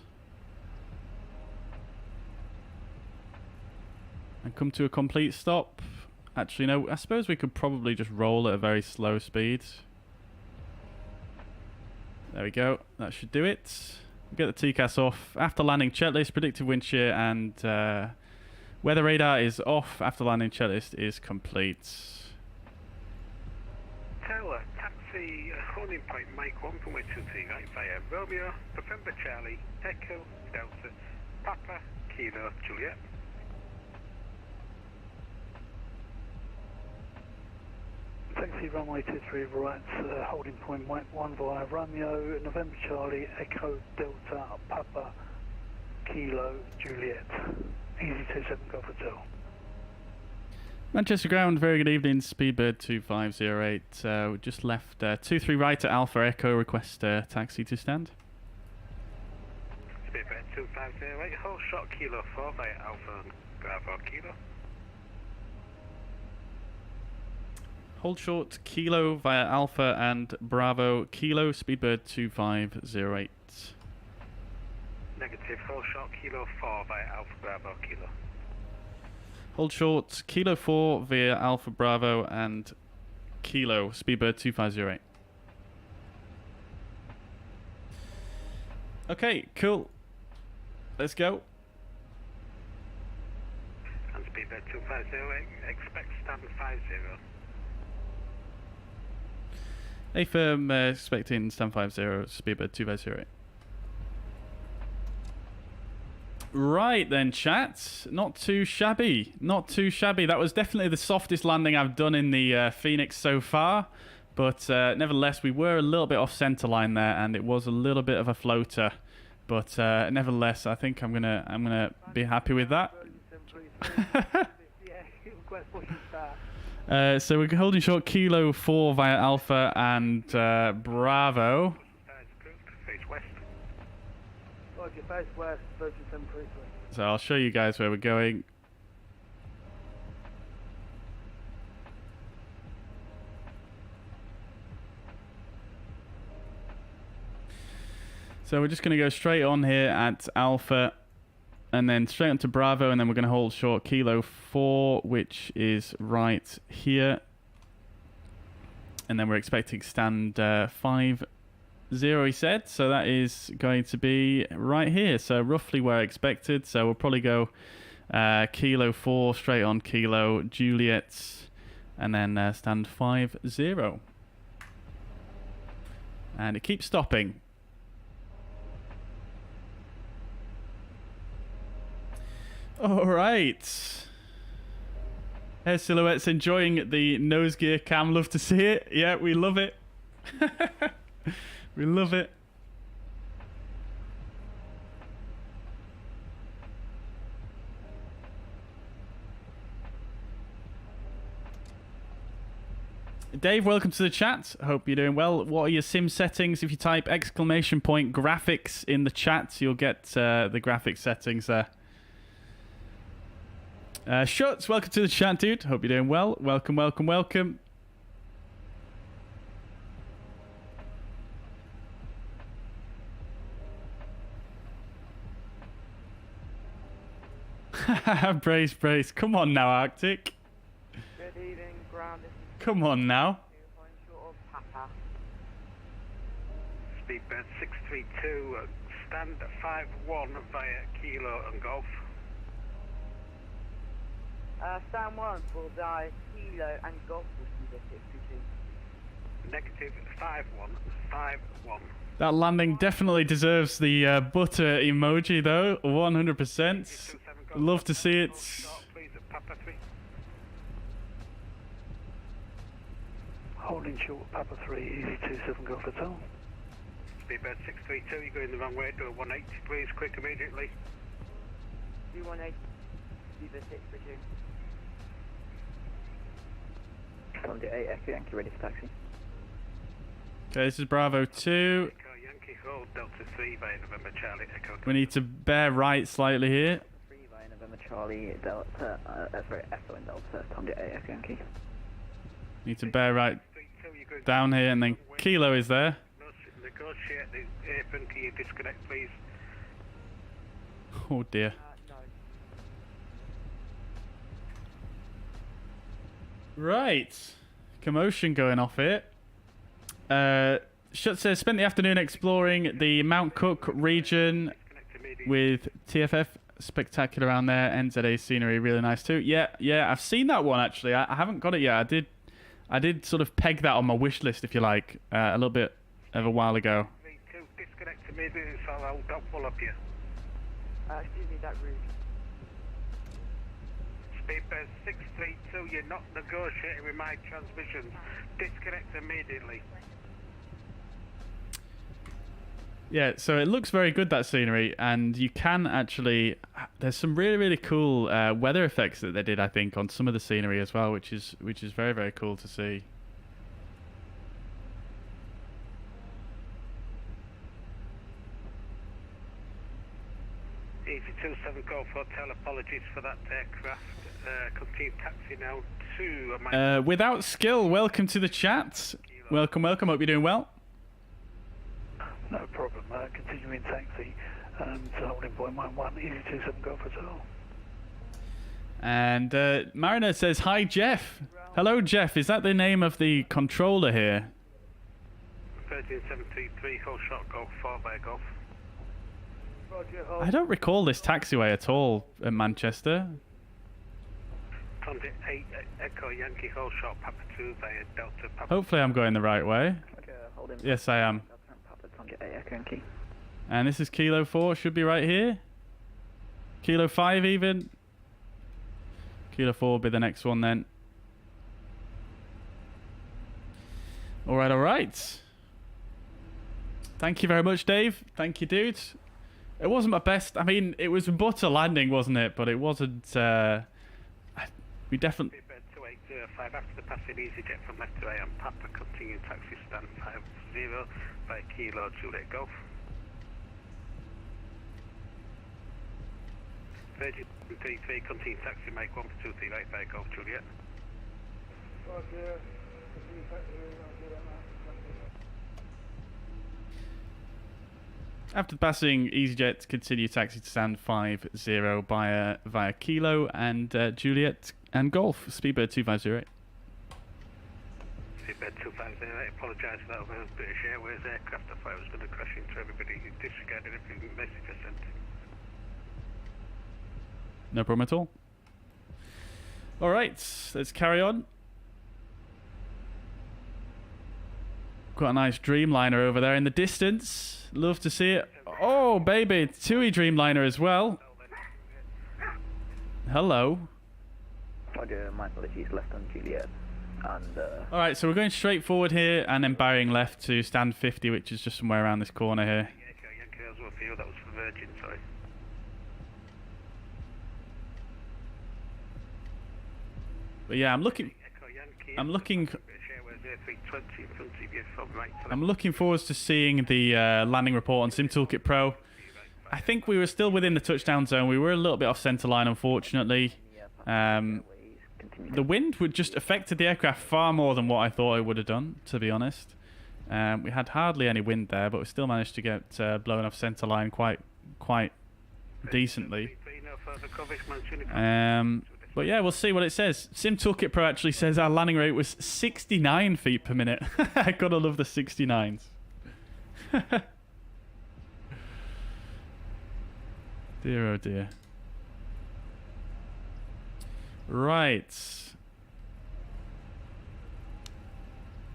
and come to a complete stop. Actually, no, I suppose we could probably just roll at a very slow speed. There we go. That should do it. Get the TCAS off. After landing checklist, predictive wind shear and weather radar is off. After landing checklist is complete. Tower, taxi, holding point, Mike 1.23 right via Romeo, November Charlie, Echo, Delta, Papa, Kilo, Juliet. Taxi runway 23 right, holding point Mike 1 via Romeo, November Charlie, Echo Delta, Papa, Kilo, Juliet. Easy 27 Golf Hotel. Manchester ground, very good evening, Speedbird 2508. We just left 23 right at Alpha Echo, request taxi to stand. Speedbird 2508, hold shot Kilo 4 via Alpha and Bravo Kilo. Hold short, Kilo via Alpha and Bravo Kilo, Speedbird 2508. Negative, hold shot Kilo 4 via Alpha Bravo Kilo. Hold short, Kilo 4 via Alpha Bravo and Kilo, Speedbird 2508. Okay, cool. Let's go. And Speedbird 2508, expect stand 50. A firm expecting stand 50, Speedbird 2508. Right then, chat. Not too shabby. Not too shabby. That was definitely the softest landing I've done in the Phoenix so far. But nevertheless, we were a little bit off centre line there, and it was a little bit of a floater. But nevertheless, I think I'm gonna be happy with that. So we're holding short Kilo 4 via Alpha and Bravo. Face west. Roger, face west, 3733. So I'll show you guys where we're going. So we're just going to go straight on here at Alpha and then straight onto Bravo, and then we're going to hold short Kilo 4, which is right here. And then we're expecting stand 50, he said. So that is going to be right here. So roughly where I expected. So we'll probably go Kilo 4, straight on Kilo, Juliet, and then stand 50. And it keeps stopping. All right. Air Silhouette's enjoying the nose gear cam. Love to see it. Yeah, we love it. We love it. Dave, welcome to the chat. Hope you're doing well. What are your sim settings? If you type ! graphics in the chat, you'll get the graphics settings there. Schutz, welcome to the chat, dude. Hope you're doing well. Welcome, welcome, welcome. Brace, brace. Come on now, Arctic. Good evening, ground. Come on now. Speedbird 632, stand 51 via Kilo and Golf. Stand 1 will die Kilo and Golf will see the 622. Negative 5151. That landing definitely deserves the butter emoji, though. 100%. Love to see it. Holding short, Papa 3, easy 27 Golf Hotel. Speedbird 632, you're going the wrong way, do a 180 please, quick immediately. Do 180, Speedbird 632. Sunday 8 Echo Yankee ready for taxi. Okay, this is Bravo 2. Yankee hold Delta 3 via November Charlie Echo. We need to bear right slightly here. 3 via November Charlie Delta, sorry, Echo and Delta, Sunday 8 Echo Yankee. Need to bear right down here, and then Kilo is there. Negotiate the apron, can you disconnect please? Oh dear. No. Right. Commotion going off here. Schutz says, spent the afternoon exploring the Mount Cook region with TFF. Spectacular around there. NZA scenery, really nice too. Yeah, I've seen that one actually. I haven't got it yet. I did sort of peg that on my wish list, if you like, a little bit of a while ago. Disconnect immediately, so I'll pull up you. Excuse me, that route. Speedbird 632, you're not negotiating with my transmissions. Disconnect immediately. Yeah, so it looks very good, that scenery, and you can actually... There's some really, really cool weather effects that they did, I think, on some of the scenery as well, which is very, very cool to see. Easy 27 Golf Hotel, apologies for that aircraft. Continue taxi now to... Without Skill, welcome to the chat. Welcome, welcome, hope you're doing well. No problem. Continuing taxi to holding point 11, easy 27 Golf Hotel. And Mariner says, hi, Jeff. Hello, Jeff. Is that the name of the controller here? 13733, whole shot Golf, 4 by Golf. I don't recall this taxiway at all at Manchester. Contact 8 Echo Yankee, whole shot Papa 2 via Delta Papa. Hopefully I'm going the right way. Okay, Yes, I am. Papa Contact 8 Echo Yankee. And this is Kilo 4, should be right here. Kilo 5 even. Kilo 4 will be the next one then. Alright, alright. Thank you very much, Dave. Thank you, dude. It wasn't my best. I mean, it was but a landing, wasn't it? But it wasn't... we definitely... 2805 after the passing EasyJet from left to right on Papa, continuing taxi stand 50 by Kilo Juliet Golf. Virgin 33, continue taxi, make 123 right by Golf Juliet. After passing EasyJet, continue taxi to stand 50 via Kilo and Juliet and Golf, Speedbird 2508. Speedbird 250, I apologise for that over British Airways aircraft. I thought I was going to crash into everybody who disregarded every message I sent. No problem at all. Alright, let's carry on. Got a nice Dreamliner over there in the distance. Love to see it. Oh, baby, TUI Dreamliner as well. Hello. Roger, my apologies, left on Juliet. And, Alright, so we're going straight forward here and then barring left to stand 50, which is just somewhere around this corner here. That was for Virgin, sorry. But yeah, I'm looking forward to seeing the landing report on SimToolkitPro. I think we were still within the touchdown zone. We were a little bit off centre line, unfortunately. The wind would just affected the aircraft far more than what I thought it would have done, to be honest. We had hardly any wind there, but we still managed to get blown off centre line quite decently. But yeah, we'll see what it says. SimToolkitPro actually says our landing rate was 69 feet per minute. I gotta love the 69s. Dear oh dear. Right.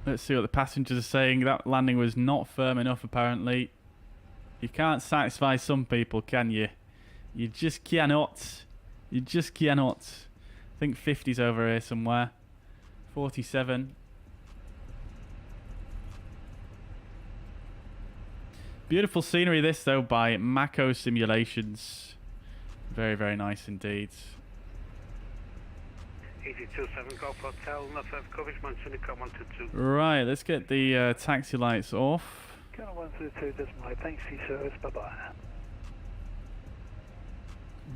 Let's see what the passengers are saying. That landing was not firm enough, apparently. You can't satisfy some people, can you? You just cannot. You just cannot. I think 50's over here somewhere. 47. Beautiful scenery this though by Macco Simulations. Very, very nice indeed. Easy 27 Golf Hotel, no further coverage, Mansunica 122. Right, let's get the taxi lights off. Colonel 122, that's my taxi service, bye-bye.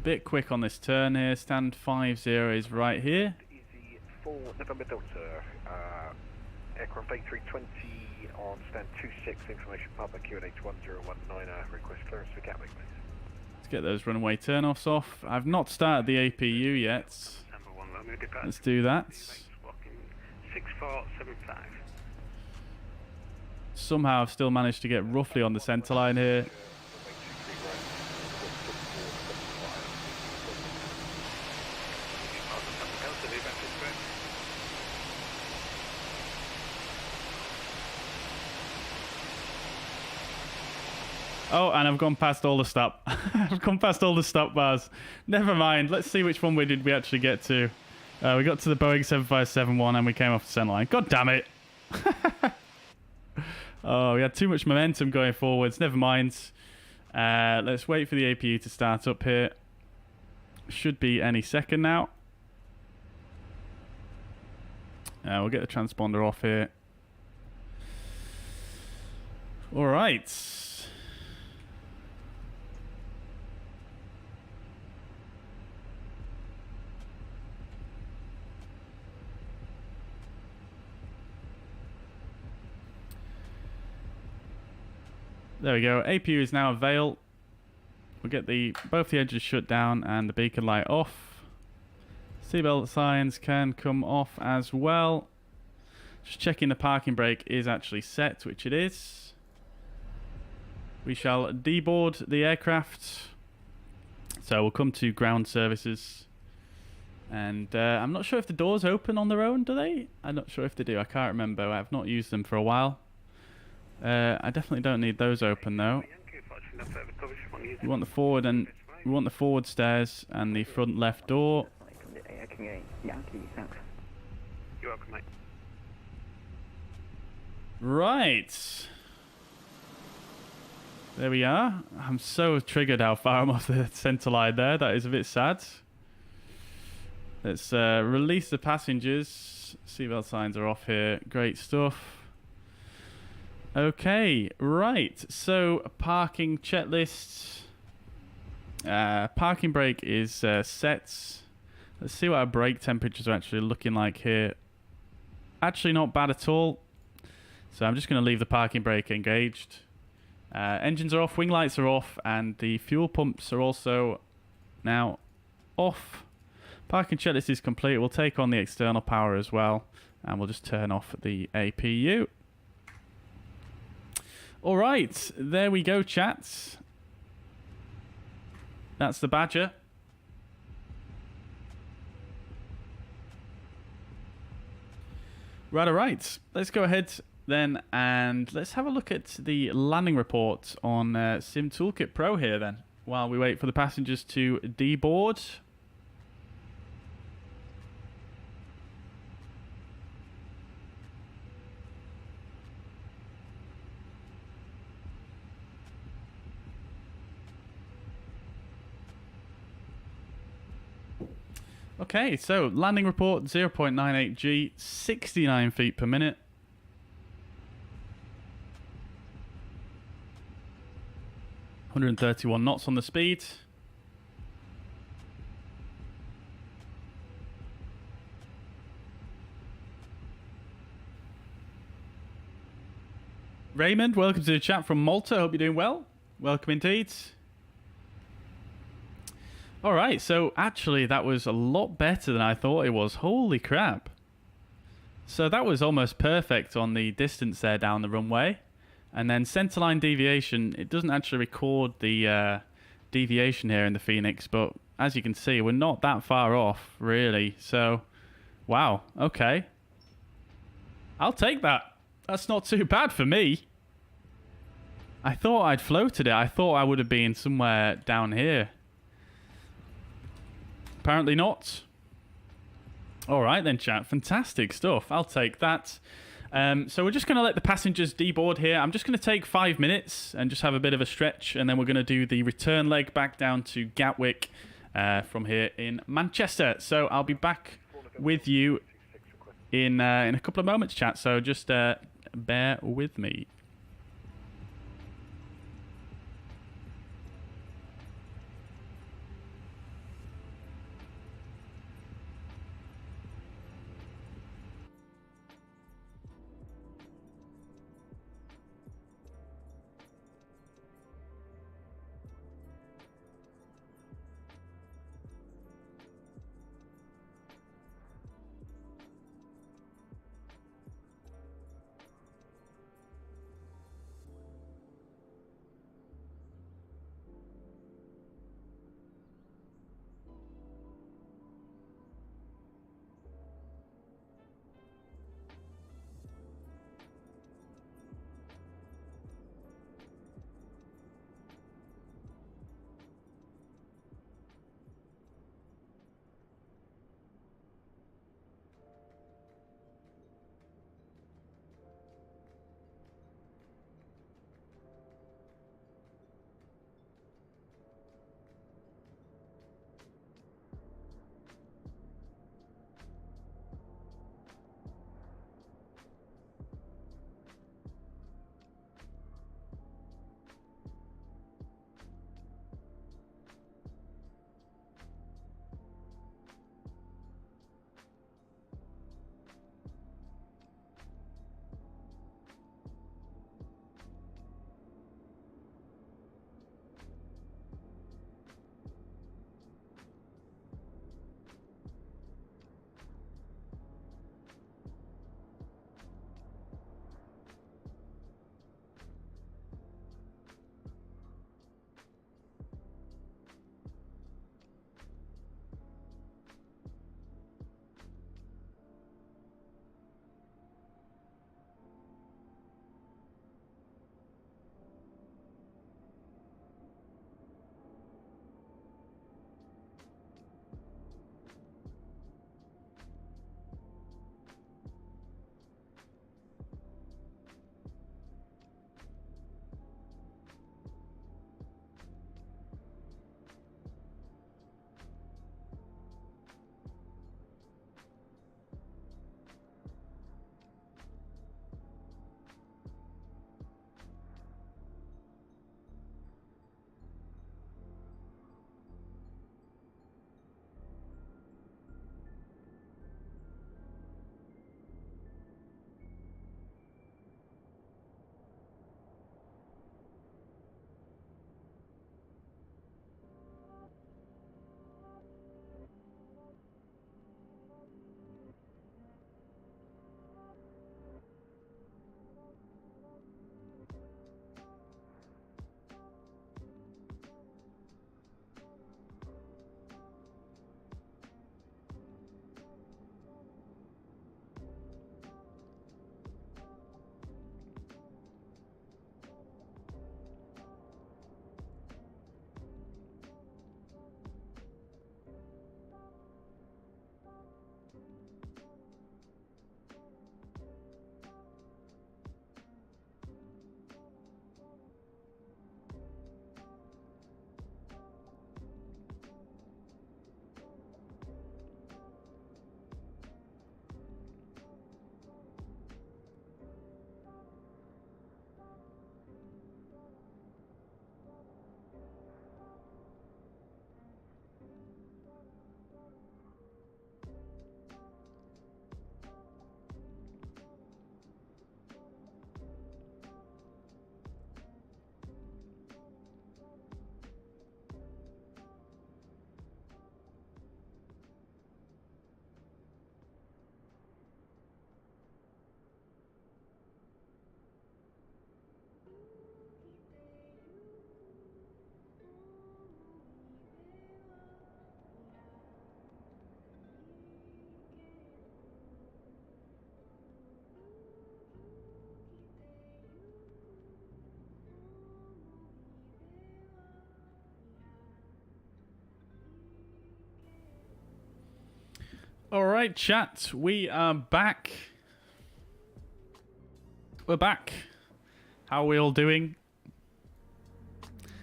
Bit quick on this turn here. Stand 50 is right here. Easy 4 November Delta, aircraft A320 on stand 26, information Papa QNH 1019, request clearance for Gatwick, please. Let's get those runway turn-offs off. I've not started the APU yet. Let's do that. 6475. Somehow I've still managed to get roughly on the centre line here. Oh, and I've gone past all the stop. I've gone past all the stop bars. Never mind. Let's see which one we actually get to. We got to the Boeing 7571 and we came off the center line. God damn it. Oh, we had too much momentum going forwards. Never mind. Let's wait for the APU to start up here. Should be any second now. We'll get the transponder off here. All right. There we go. APU is now available. We'll get both the edges shut down and the beacon light off. Seatbelt signs can come off as well. Just checking the parking brake is actually set, which it is. We shall deboard the aircraft. So we'll come to ground services. And I'm not sure if the doors open on their own, do they? I'm not sure if they do. I can't remember. I've not used them for a while. I definitely don't need those open though. We want the forward stairs and the front left door. You're welcome, mate. Right. There we are. I'm so triggered how far I'm off the centre line there. That is a bit sad. Let's release the passengers. Seatbelt signs are off here. Great stuff. Okay, right. So, parking checklist. Parking brake is set. Let's see what our brake temperatures are actually looking like here. Actually, not bad at all. So, I'm just going to leave the parking brake engaged. Engines are off, wing lights are off, and the fuel pumps are also now off. Parking checklist is complete. We'll take on the external power as well, and we'll just turn off the APU. All right, there we go, chat. That's the Badger. Right, all right. Let's go ahead then and let's have a look at the landing report on SimToolkitPro here then, while we wait for the passengers to deboard. Okay, so landing report 0.98 G, 69 feet per minute. .131 knots on the speed. Raymond, welcome to the chat from Malta. Hope you're doing well. Welcome indeed. Alright, so actually that was a lot better than I thought it was. Holy crap. So that was almost perfect on the distance there down the runway. And then centerline deviation, it doesn't actually record the deviation here in the Phoenix, but as you can see, we're not that far off, really. So, wow, okay. I'll take that. That's not too bad for me. I thought I'd floated it. I thought I would have been somewhere down here. Apparently not. All right then, chat. Fantastic stuff. I'll take that. So we're just going to let the passengers deboard here. I'm just going to take 5 minutes and just have a bit of a stretch, and then we're going to do the return leg back down to Gatwick from here in Manchester. So I'll be back with you in a couple of moments, chat. So just bear with me. All right, chat. We are back. We're back. How are we all doing?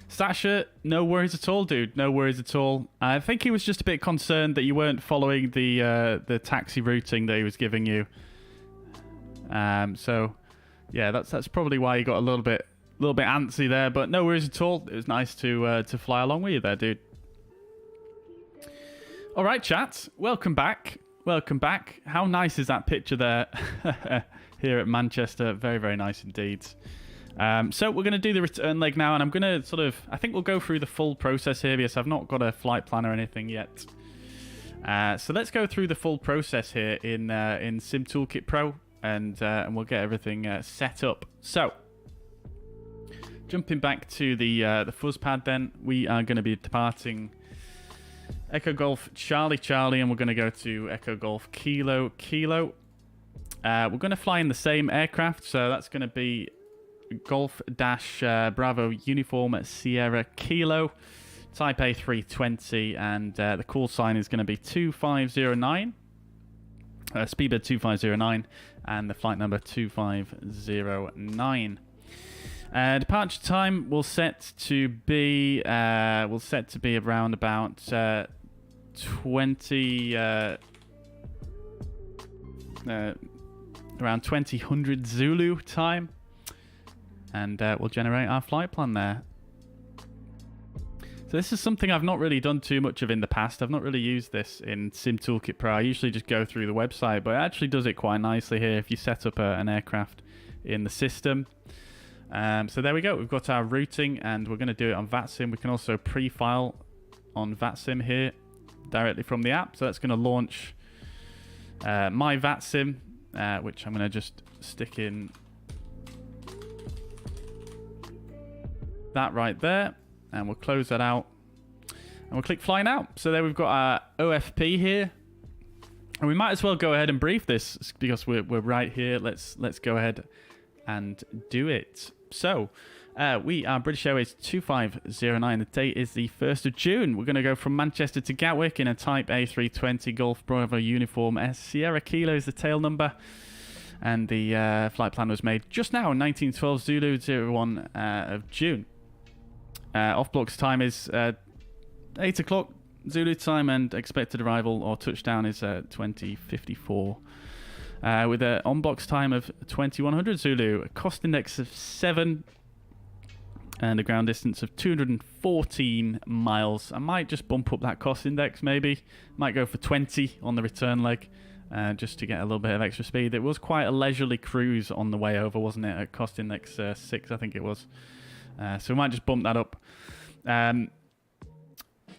Sasha, no worries at all, dude. No worries at all. I think he was just a bit concerned that you weren't following the taxi routing that he was giving you. So, yeah, that's probably why you got a little bit antsy there. But no worries at all. It was nice to fly along with you there, dude. All right, chat. Welcome back. Welcome back. How nice is that picture there here at Manchester? Very, very nice indeed. So we're going to do the return leg now, and I'm going to I think we'll go through the full process here because I've not got a flight plan or anything yet. So let's go through the full process here in SimToolkitPro, and we'll get everything set up. So jumping back to the fuzz pad, then we are going to be departing Echo Golf Charlie Charlie, and we're going to go to Echo Golf Kilo Kilo. We're going to fly in the same aircraft, so that's going to be Golf Dash Bravo Uniform Sierra Kilo, Type A320, and the call sign is going to be 2509, Speedbird 2509, and the flight number 2509. Departure time will set to be around about 2000 Zulu time, and we'll generate our flight plan there. So this is something I've not really done too much of in the past. I've not really used this in SimToolkitPro. I usually just go through the website, but it actually does it quite nicely here if you set up an aircraft in the system. So there we go. We've got our routing, and we're going to do it on VATSIM. We can also pre-file on VATSIM here directly from the app. So that's going to launch my VATSIM, which I'm going to just stick in that right there, and we'll close that out, and we'll click fly now. So there we've got our OFP here, and we might as well go ahead and brief this because we're right here. Let's go ahead and do it. So we are British Airways 2509. The date is the 1st of June. We're going to go from Manchester to Gatwick in a Type A320 Golf Bravo Uniform Sierra Kilo is the tail number. And the flight plan was made just now, 1912 Zulu 01 of June. Off-blocks time is 8 o'clock Zulu time, and expected arrival or touchdown is 2054. With an on-box time of 2100 Zulu, a cost index of 7, and a ground distance of 214 miles. I might just bump up that cost index maybe. Might go for 20 on the return leg, just to get a little bit of extra speed. It was quite a leisurely cruise on the way over, wasn't it? At cost index 6, I think it was. So we might just bump that up.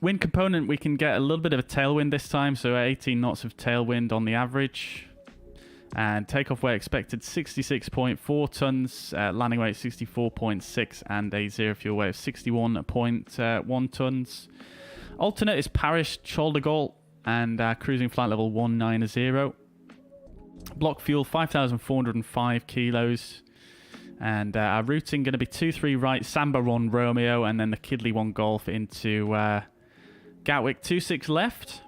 Wind component, we can get a little bit of a tailwind this time, so 18 knots of tailwind on the average. And takeoff weight expected 66.4 tons, landing weight 64.6, and a zero fuel weight of 61.1 tons. Alternate is Paris Charles de Gaulle, and cruising flight level 190. Block fuel 5,405 kilos. And our routing going to be 23 right, Samba Ron Romeo, and then the Kidley 1 Golf into Gatwick 26 left.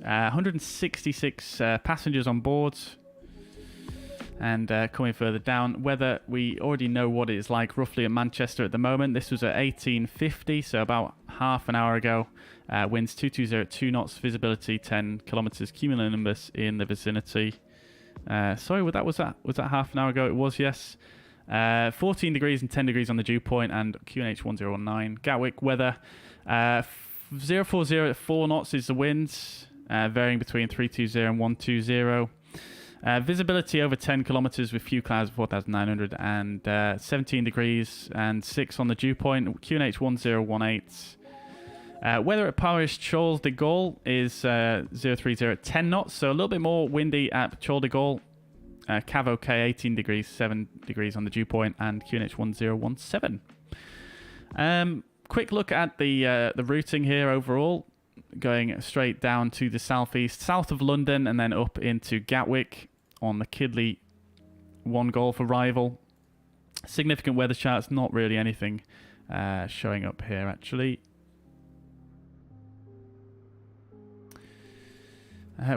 166 passengers on board. And coming further down, weather, we already know what it is like roughly at Manchester at the moment. This was at 1850, so about half an hour ago. Winds 2202 knots, visibility 10 kilometers, cumulonimbus in the vicinity. Sorry, was that half an hour ago? It was, yes. 14 degrees and 10 degrees on the dew point, and QNH 1019. Gatwick weather, 040 at 4 knots is the winds, varying between 320 and 120. Visibility over 10 kilometers with few clouds of 4,900, and 17 degrees and 6 on the dew point. QNH 1018. Weather at Paris Charles de Gaulle is 030 at 10 knots, so a little bit more windy at Charles de Gaulle. Cav OK 18 degrees, 7 degrees on the dew point, and QNH 1017. Quick look at the routing here overall, going straight down to the southeast, south of London, and then up into Gatwick on the Kidley 1 Golf arrival. Significant weather charts, not really anything showing up here actually.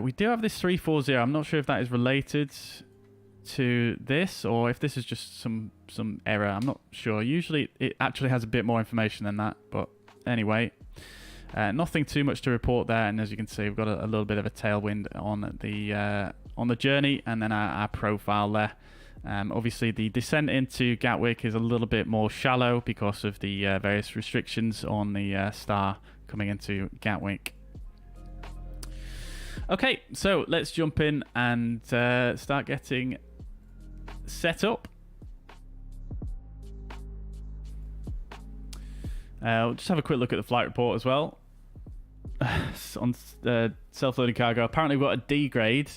We do have this 340. I'm not sure if that is related to this or if this is just some error. I'm not sure. Usually it actually has a bit more information than that. But anyway, nothing too much to report there. And as you can see, we've got a little bit of a tailwind on the journey, and then our profile there. Obviously, the descent into Gatwick is a little bit more shallow because of the various restrictions on the star coming into Gatwick. Okay, so let's jump in and start getting set up. We'll just have a quick look at the flight report as well. On self-loading cargo, apparently we've got a D grade.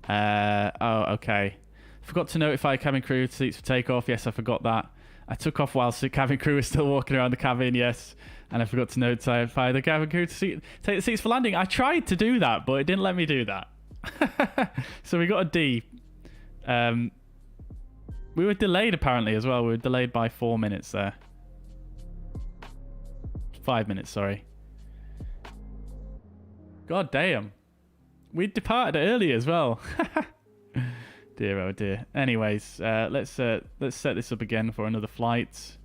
Oh, okay. Forgot to notify cabin crew seats for takeoff. Yes, I forgot that. I took off whilst the cabin crew was still walking around the cabin. Yes. And I forgot to notify the cabin crew to take the seats for landing. I tried to do that, but it didn't let me do that. So we got a D. We were delayed apparently as well. We were delayed by 4 minutes there. 5 minutes, sorry. God damn. We departed early as well. Dear oh dear. Anyways, let's set this up again for another flight.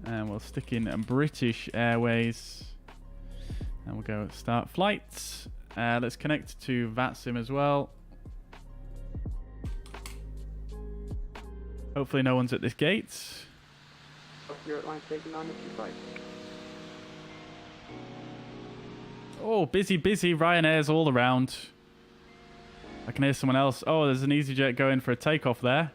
And we'll stick in British Airways. And we'll go start flight. Let's connect to VATSIM as well. Hopefully no one's at this gate. Oh, busy. Ryanair's all around. I can hear someone else. Oh, there's an EasyJet going for a takeoff there.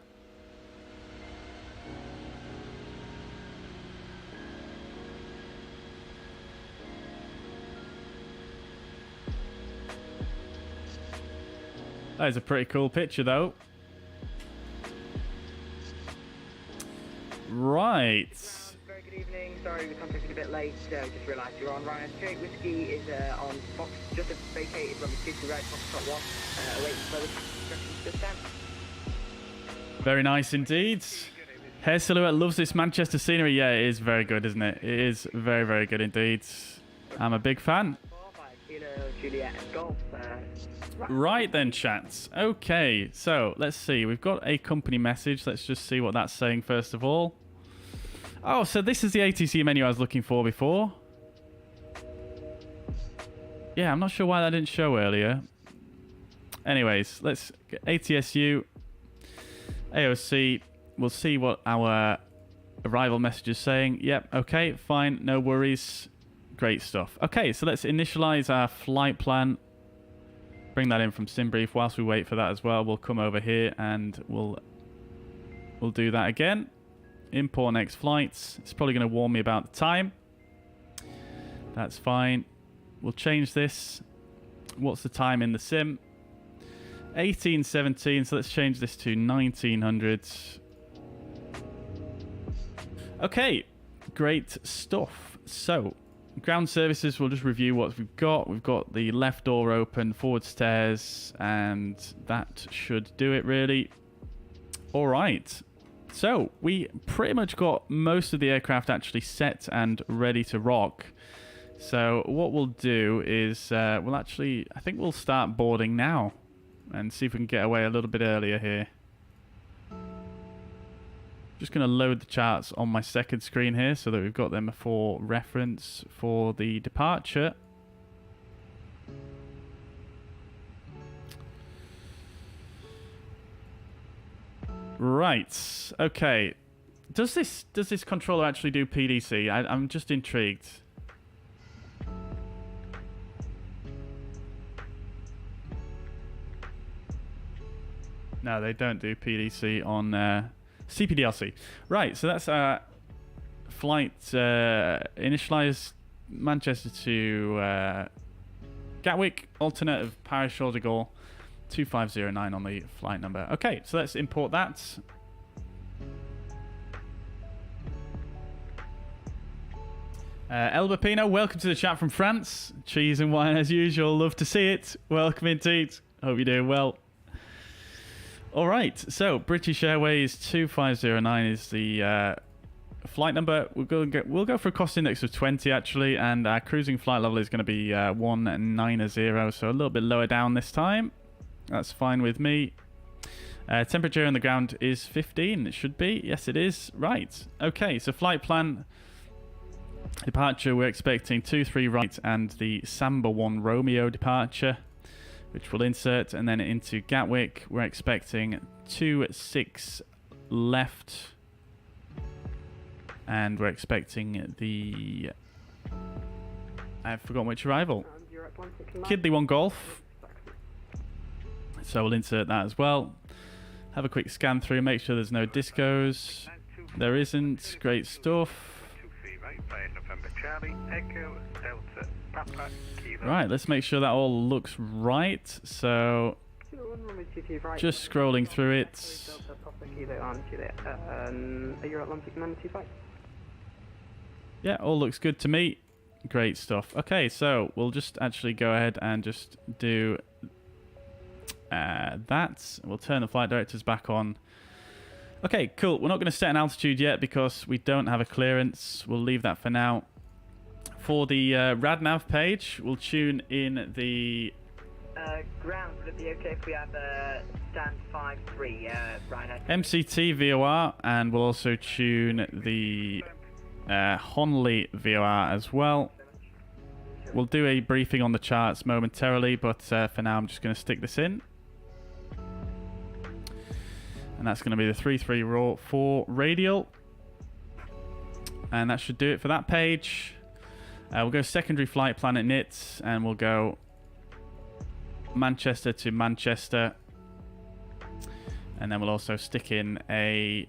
That is a pretty cool picture, though. Right. Very good evening. Sorry, the contacted a bit late. Just realised you're on. Ryan Straight Whiskey is on Fox. Just vacated runway 2 right, Fox 1. Awaiting further instructions just down. Very nice indeed. Hair Silhouette loves this Manchester scenery. Yeah, it is very good, isn't it? It is very, very good indeed. I'm a big fan. Right then, chats. Okay, so let's see. We've got a company message. Let's just see what that's saying first of all. Oh, so this is the ATC menu I was looking for before. Yeah, I'm not sure why that didn't show earlier. Anyways, let's get ATSU, AOC. We'll see what our arrival message is saying. Yep, okay, fine, no worries. Great stuff. Okay, so let's initialize our flight plan. Bring that in from SimBrief. Whilst we wait for that as well, we'll come over here and we'll do that again. Import next flights. It's probably going to warn me about the time. That's fine. We'll change this. What's the time in the sim? 1817. So let's change this to 1900. Okay, great stuff. So ground services, we'll just review what we've got. We've got the left door open, forward stairs, and that should do it really. All right. So we pretty much got most of the aircraft actually set and ready to rock. So what we'll do is I think we'll start boarding now and see if we can get away a little bit earlier here. Just going to load the charts on my second screen here so that we've got them for reference for the departure. Right. Okay. Does this controller actually do PDC? I'm just intrigued. No, they don't do PDC on CPDLC. Right, so that's our flight initialized Manchester to Gatwick, alternate of Paris Charles de Gaulle, 2509 on the flight number. Okay, so let's import that. El Bapino, welcome to the chat from France. Cheese and wine as usual, love to see it. Welcome indeed. Hope you're doing well. All right, so British Airways 2509 is the flight number, we'll go for a cost index of 20 actually, and our cruising flight level is going to be 190, so a little bit lower down this time. That's fine with me. Temperature on the ground is 15. It should be. Yes, it is. Right. Okay, so flight plan. Departure, we're expecting 23 right and the Samba 1 Romeo departure, which we'll insert, and then into Gatwick, we're expecting 26 left, and we're expecting the... I've forgotten which arrival. Kidley 1 Golf. So we'll insert that as well. Have a quick scan through, make sure there's no discos. There isn't. Great stuff. Right, let's make sure that all looks right. So, just scrolling through it. Yeah, all looks good to me. Great stuff. Okay, so we'll just actually go ahead and just do that. We'll turn the flight directors back on. Okay, cool. We're not going to set an altitude yet because we don't have a clearance. We'll leave that for now. For the RadNav page, we'll tune in the... ground, would it be okay if we have stand 5-3, Rhino? MCT VOR, and we'll also tune the Honley VOR as well. We'll do a briefing on the charts momentarily, but for now I'm just going to stick this in. And that's going to be the 334 radial. And that should do it for that page. We'll go secondary flight plan at NIT, and we'll go Manchester to Manchester. And then we'll also stick in a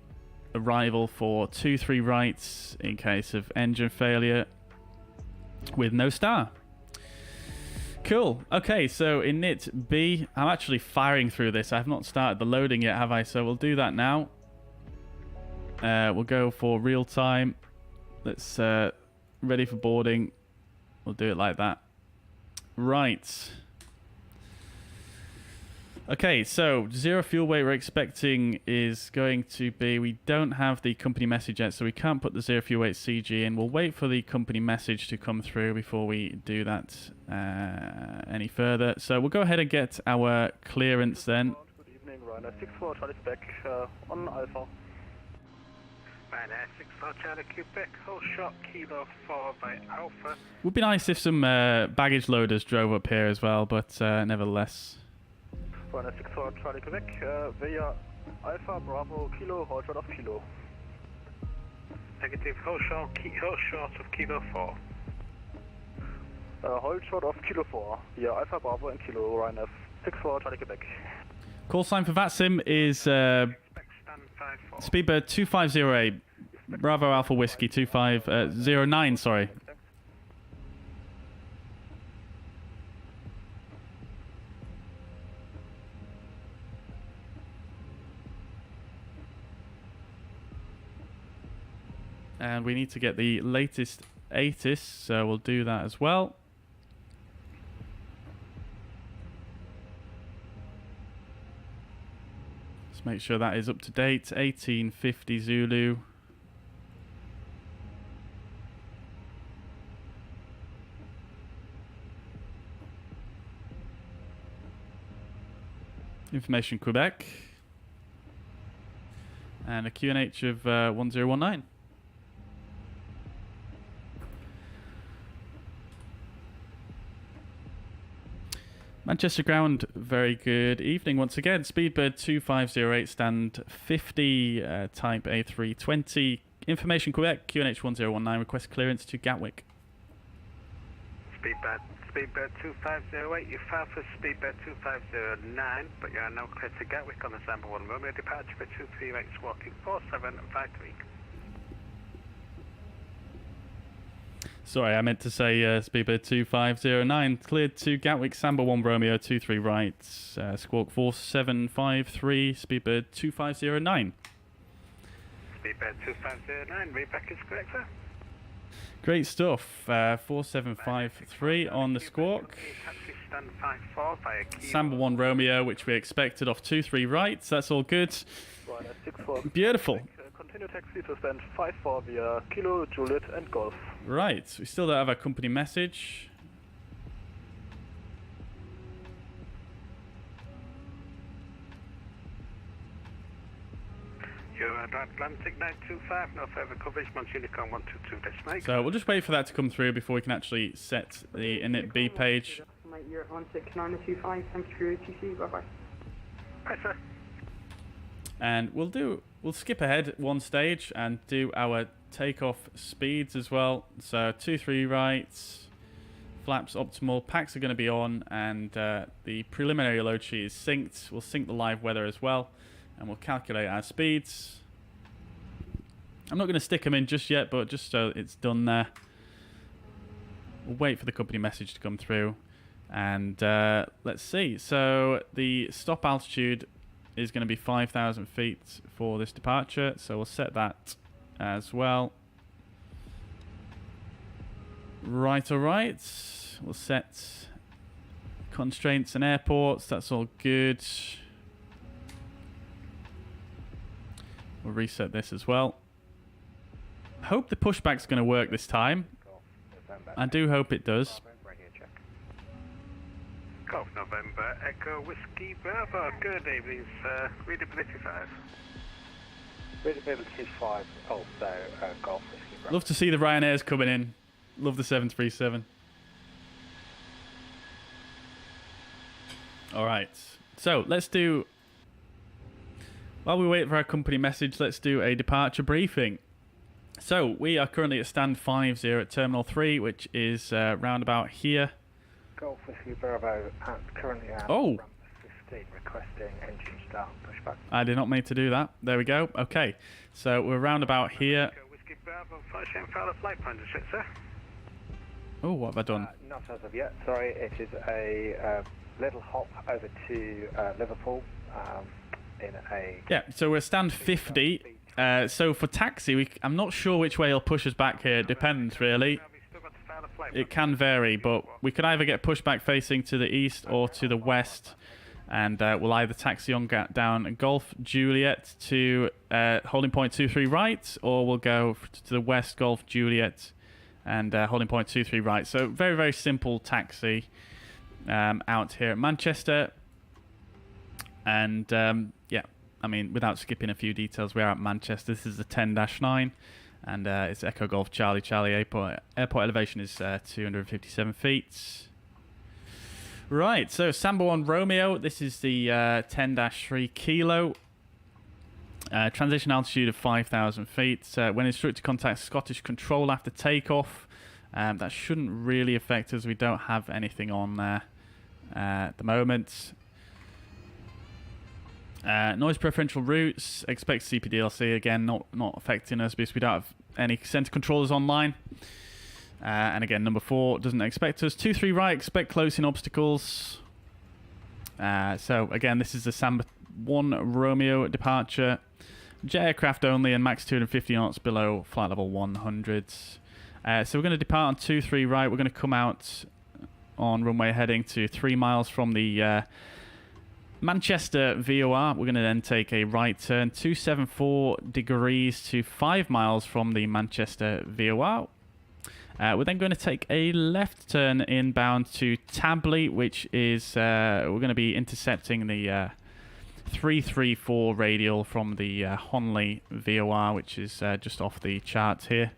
arrival for 23 rights in case of engine failure with no star. Cool. Okay, so in NIT B, I'm actually firing through this. I have not started the loading yet, have I? So we'll do that now. We'll go for real time. Let's ready for boarding. We'll do it like that. Right. Okay, so zero fuel weight we're expecting is going to be, we don't have the company message yet, so we can't put the zero fuel weight CG in. We'll wait for the company message to come through before we do that any further. So we'll go ahead and get our clearance then. Good evening, Ryanair 64 Charlie Spec on Alpha. Ryanair 64 Charlie Quebec, hold shot, kilo 4 by Alpha. Would be nice if some baggage loaders drove up here as well, but nevertheless. Ryanair 64 Charlie Quebec, via Alpha Bravo Kilo, hold short of Kilo. Negative, hold short of kilo 4. Hold short of Kilo 4, via Alpha Bravo and Kilo, Ryanair 64 Charlie Quebec. Call sign for VATSIM is Speedbird 2508, Bravo Alpha Whiskey 2509, sorry. And we need to get the latest ATIS, so we'll do that as well. Let's make sure that is up to date. 1850 Zulu. Information Quebec. And a QNH of 1019. Manchester ground, very good evening once again. Speedbird 2508, stand 50, type A320. Information Quebec, QNH 1019, request clearance to Gatwick. Speedbird 2508, you filed for Speedbird 2509, but you are now cleared to Gatwick on the Samba 1 Romeo departure for 23 rights, walking 4753. Sorry, I meant to say Speedbird 2509, cleared to Gatwick, Samba 1 Romeo, 23 rights, squawk 4753, Speedbird 2509. Speedbird 2509, readback is correct, sir. Great stuff, 4753 on the squawk. Samba 1 Romeo, which we expected off 23 rights, that's all good. Beautiful. Continue taxi to stand 54 via Kilo, Juliet and Golf. Right, we still don't have a company message. You're at Atlantic 925, no further coverage, Mons Unicorn 122 destination. So we'll just wait for that to come through before we can actually set the init B page. Mate, you're at 16925, thank you for your ATC, bye bye. Hi, sir. And we'll skip ahead one stage and do our takeoff speeds as well. So 2-3 right, flaps optimal, packs are going to be on, and the preliminary load sheet is synced. We'll sync the live weather as well, and we'll calculate our speeds. I'm not going to stick them in just yet, but just so it's done there. We'll wait for the company message to come through, and let's see. So the stop altitude is going to be 5,000 feet for this departure, so we'll set that as well. Right, alright. We'll set constraints and airports, that's all good. We'll reset this as well. Hope the pushback's going to work this time. I do hope it does. Golf November, Echo Whiskey Bravo. Good evening, sir. Readability 5. Readability 5, also Golf Whiskey Bravo. Love to see the Ryanairs coming in. Love the 737. Alright, so let's do... While we wait for our company message, let's do a departure briefing. So, we are currently at stand 50 at Terminal 3, which is round about here. Golf Whiskey Bravo currently at ramp 15, requesting engine start and pushback. I did not mean to do that. There we go. Okay, so we're round about here. Whiskey Bravo, flight plan to sit, sir. Oh, what have I done? Not as of yet, sorry. It is a little hop over to Liverpool in a... Yeah, so we're stand 50. So for taxi, I'm not sure which way he'll push us back here. It depends, really. It can vary, but we could either get pushback facing to the east or to the west, and we'll either taxi on down Golf Juliet to holding point 23 right, or we'll go to the west Golf Juliet and holding point 23 right. So very, very simple taxi out here at Manchester. And yeah, I mean, without skipping a few details, we are at Manchester. This is the 10-9. And it's Echo Golf Charlie Charlie. Airport elevation is 257 feet. Right, so Samba 1 Romeo. This is the 10-3 Kilo. Transition altitude of 5,000 feet. When instructed, contact Scottish Control after takeoff. That shouldn't really affect us. We don't have anything on there at the moment. Noise preferential routes, expect CPDLC, again not affecting us because we don't have any center controllers online. And again, number 4 doesn't expect us. 2-3 right, expect close-in obstacles. So again, this is the Samba 1 Romeo departure. Jet aircraft only and max 250 knots below flight level 100. So we're going to depart on 2-3 right. We're going to come out on runway heading to 3 miles from the Manchester VOR. We're going to then take a right turn 274 degrees to 5 miles from the Manchester VOR. We're then going to take a left turn inbound to Tabley, which is we're going to be intercepting the 334 radial from the Honley VOR, which is just off the charts here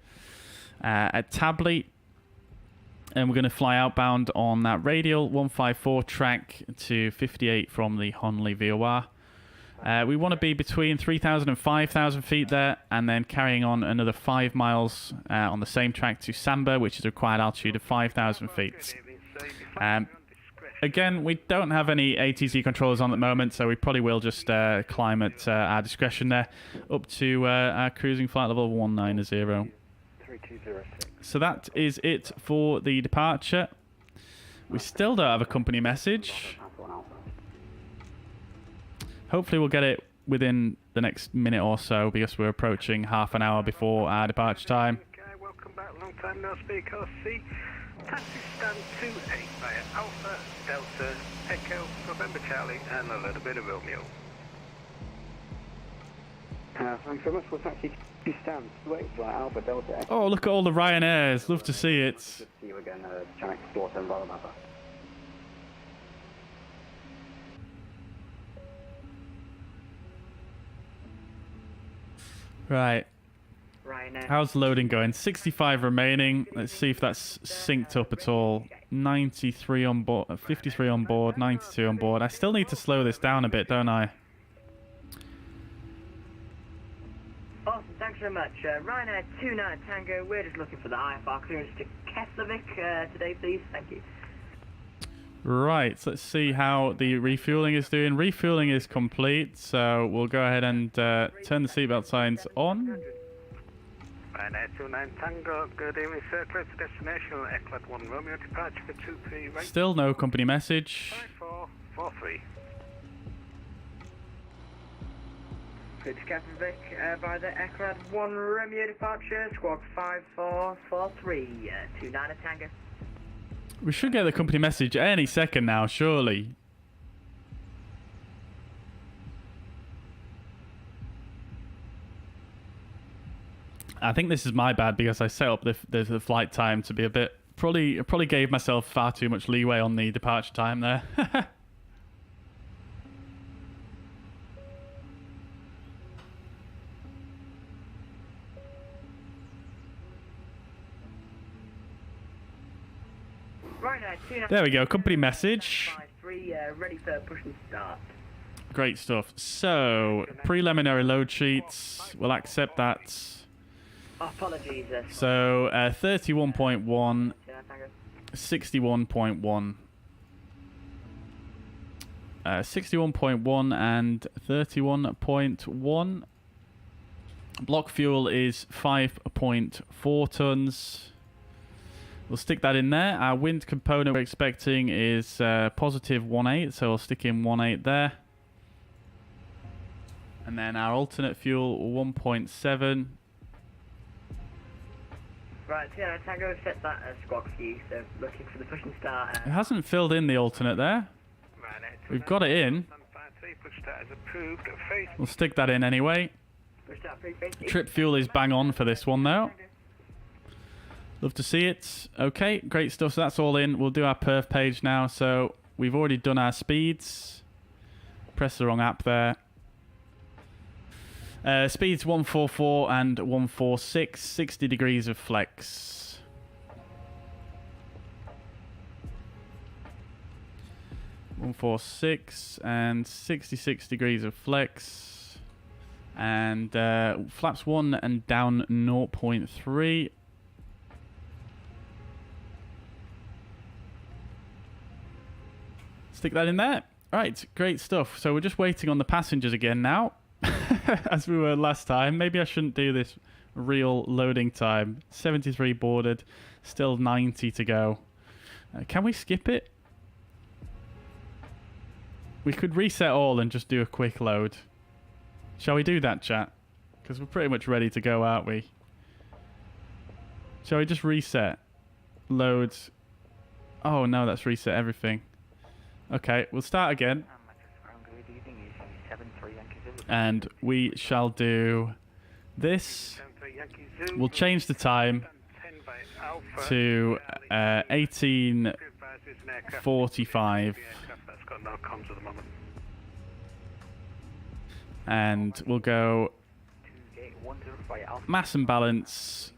at Tabley. And we're going to fly outbound on that radial 154 track to 58 from the Honley VOR. We want to be between 3,000 and 5,000 feet there, and then carrying on another 5 miles on the same track to Samba, which is a required altitude of 5,000 feet. Again, we don't have any ATC controllers on at the moment, so we probably will just climb at our discretion there, up to our cruising flight level 190. 3206. So that is it for the departure. We still don't have a company message. Hopefully we'll get it within the next minute or so, because we're approaching half an hour before our departure time. Okay, welcome back. Long time no speak. RC. Taxi stand 28 via Alpha, Delta, Echo, November Charlie, and a little bit of Romeo. Thanks very much. We'll taxi to stand. Wait, right, Alpha Delta. Oh, look at all the Ryanairs. Love to see it. Good to see you again. Trying to explore some Worldmap. Right. Ryanair. How's loading going? 65 remaining. Let's see if that's synced up at all. 93 on board, 53 on board, 92 on board. I still need to slow this down a bit, don't I? Awesome, thanks very much. Ryanair 29 Tango, we're just looking for the IFR clearance to Keflavik today, please. Thank you. Right, so let's see how the refueling is doing. Refueling is complete, so we'll go ahead and turn the seatbelt signs on. Ryanair 29 Tango, good evening, sir. Clear to destination, Eclat 1 Romeo, departure for 23 right. Still no company message. 5443. Good to Keflavik by the Eclat 1 Romeo departure, squawk 5443, 29 Tango. We should get the company message any second now, surely. I think this is my bad because I set up the flight time to be a bit... Probably gave myself far too much leeway on the departure time there. There we go, company message. Ready for push and start. Great stuff. So, preliminary load sheets, we'll accept that. Apologies. So, 31.1, 61.1. 61.1 and 31.1. Block fuel is 5.4 tons. We'll stick that in there. Our wind component we're expecting is positive 1.8, so we'll stick in 1.8 there. And then our alternate fuel 1.7. Right, yeah, Tango set that as squawk for you, so looking for the push and start. It hasn't filled in the alternate there. We've got it in. We'll stick that in anyway. Trip fuel is bang on for this one though. Love to see it. Okay, great stuff. So that's all in. We'll do our perf page now. So we've already done our speeds. Press the wrong app there. Speeds 144 and 146. 60 degrees of flex. (146) and 66 degrees of flex. And flaps 1 and down 0.3. Stick that in there. Right, great stuff. So we're just waiting on the passengers again now, as we were last time. Maybe I shouldn't do this real loading time. 73 boarded, still 90 to go. Can we skip it? We could reset all and just do a quick load. Shall we do that, chat? Because we're pretty much ready to go, aren't we? Shall we just reset? Loads. Oh no, that's reset everything. Okay, we'll start again. And we shall do this. We'll change the time to 18:45. And we'll go mass and balance,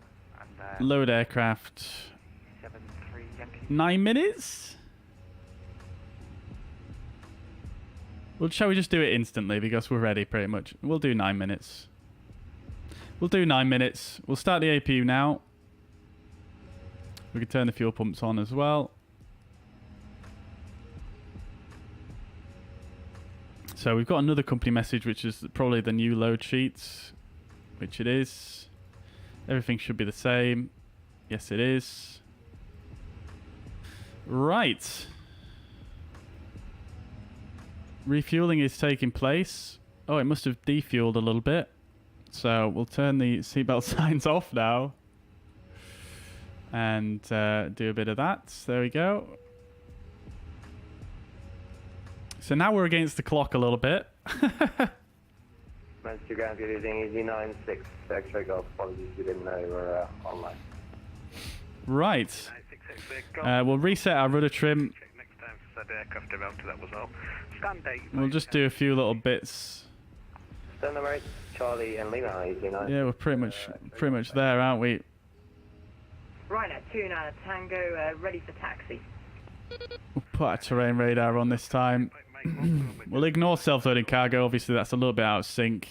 load aircraft, 9 minutes? Well, shall we just do it instantly because we're ready pretty much? We'll do 9 minutes. We'll do 9 minutes. We'll start the APU now. We can turn the fuel pumps on as well. So we've got another company message, which is probably the new load sheets, which it is. Everything should be the same. Yes, it is. Right. Refueling is taking place. Oh, it must have defueled a little bit. So we'll turn the seatbelt signs off now. And do a bit of that. There we go. So now we're against the clock a little bit. Manchester Ground, you're using EG96, X-ray Golf. Apologies, we didn't know you were online. Right. We'll reset our rudder trim. Next time, said aircraft around to that was all. Stand 8. We'll just do a few little bits. Stand number 8, Charlie and Lima, EG9. Yeah, we're pretty much there, aren't we? Right now, 29 Tango, ready for taxi. We'll put our terrain radar on this time. We'll ignore self-loading cargo. Obviously, that's a little bit out of sync.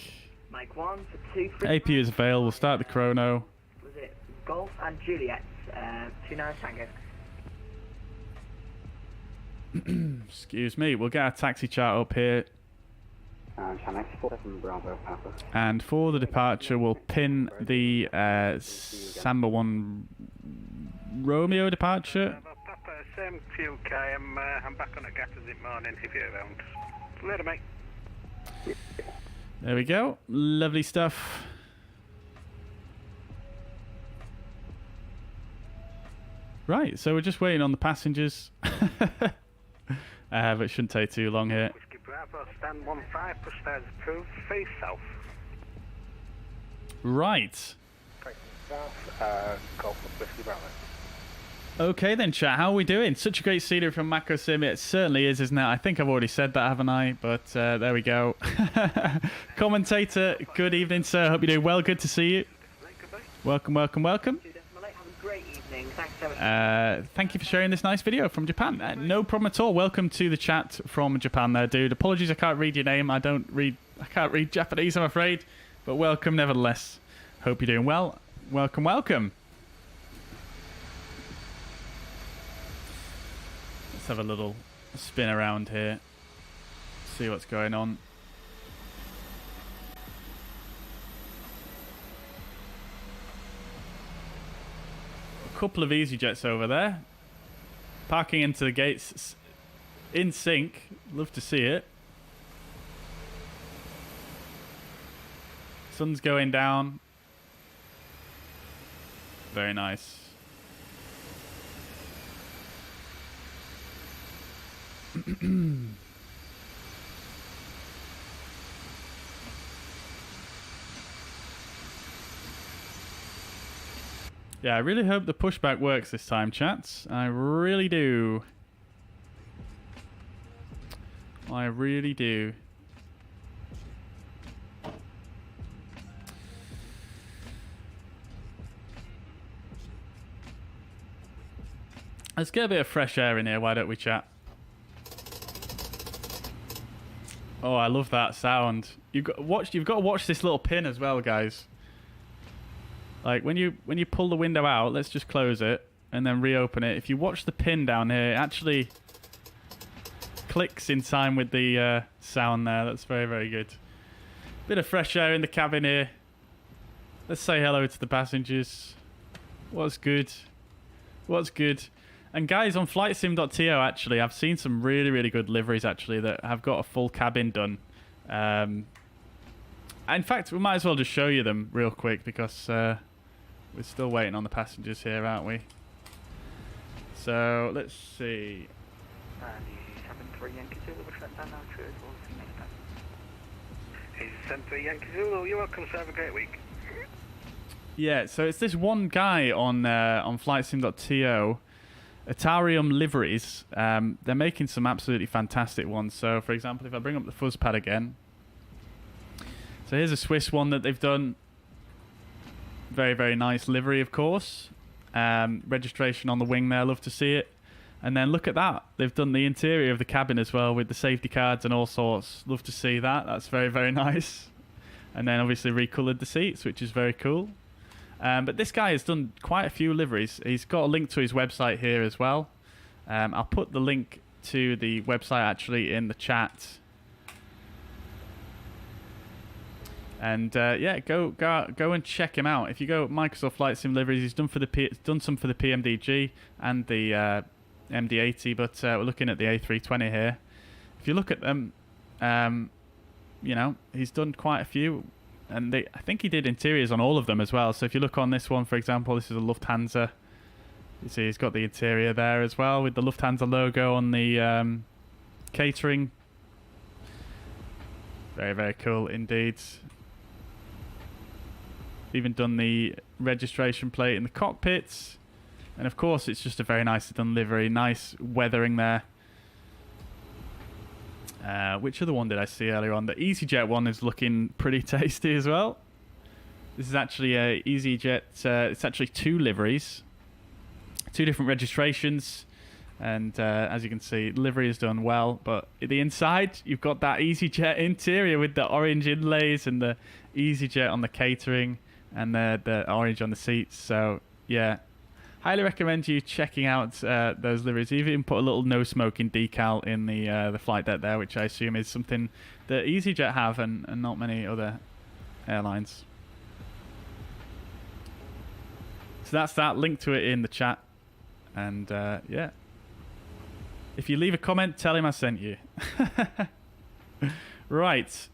Mike 1 for 2, 3. APU is available. We'll start the chrono. Was it Golf and Juliet? 29 Tango. Excuse me. We'll get our taxi chart up here. Channel 47 Bravo Papa. And for the departure, we'll pin the Samba 1 Romeo departure. Papa, same fuel K. I'm back on at Gatters in morning if you're around. Later, mate. There we go. Lovely stuff. Right, so we're just waiting on the passengers. But it shouldn't take too long here. Whiskey Bravo, stand 15, push stairs approved, face south. Right. South, Golf with Whiskey Bravo. Okay then, chat. How are we doing? Such a great scenery from Macco Sim. It certainly is, isn't it? I think I've already said that, haven't I? But there we go. Commentator, good evening, sir. Hope you're doing well. Good to see you. Welcome, welcome, welcome. Thank you for sharing this nice video from Japan. No problem at all. Welcome to the chat from Japan there, dude. Apologies I can't read your name. I can't read Japanese, I'm afraid. But welcome nevertheless. Hope you're doing well. Welcome, welcome. Let's have a little spin around here. See what's going on. A couple of EasyJets over there. Parking into the gates in sync. Love to see it. Sun's going down. Very nice. Yeah, I really hope the pushback works this time, chats. I really do. I really do. Let's get a bit of fresh air in here, why don't we, chat? Oh, I love that sound. You've got to watch this little pin as well, guys. Like when you pull the window out, let's just close it and then reopen it. If you watch the pin down here, it actually clicks in time with the sound there. That's very, very good. Bit of fresh air in the cabin here. Let's say hello to the passengers. What's good? What's good? And guys, on FlightSim.to, actually, I've seen some really, really good liveries, actually, that have got a full cabin done. In fact, we might as well just show you them real quick, because we're still waiting on the passengers here, aren't we? So, let's see. 73 Yankee Zulu, we'll shut down now to it. 73 Yankee Zulu, you're welcome, sir. Have a great week. Yeah, so it's this one guy on FlightSim.to. Atarium liveries, they're making some absolutely fantastic ones. So, for example, if I bring up the fuzz pad again. So here's a Swiss one that they've done. Very, very nice livery, of course. Registration on the wing there, love to see it. And then look at that. They've done the interior of the cabin as well with the safety cards and all sorts. Love to see that. That's very, very nice. And then obviously recoloured the seats, which is very cool. But this guy has done quite a few liveries. He's got a link to his website here as well. I'll put the link to the website actually in the chat. And yeah, go and check him out. If you go Microsoft Flight Sim liveries, he's done some for the PMDG and the MD-80, but we're looking at the A320 here. If you look at them, you know, he's done quite a few. And I think he did interiors on all of them as well. So if you look on this one, for example, this is a Lufthansa. You see he's got the interior there as well with the Lufthansa logo on the catering. Very, very cool indeed. even done the registration plate in the cockpits. And of course, it's just a very nicely done livery. Nice weathering there. Which other one did I see earlier on? The EasyJet one is looking pretty tasty as well. This is actually a EasyJet. It's actually 2 liveries. 2 different registrations. And as you can see, livery is done well. But the inside, you've got that EasyJet interior with the orange inlays and the EasyJet on the catering and the orange on the seats. So, yeah. Highly recommend you checking out those liveries. You even put a little no smoking decal in the flight deck there, which I assume is something that EasyJet have and not many other airlines. So that's that. Link to it in the chat. And yeah. If you leave a comment, tell him I sent you. Right.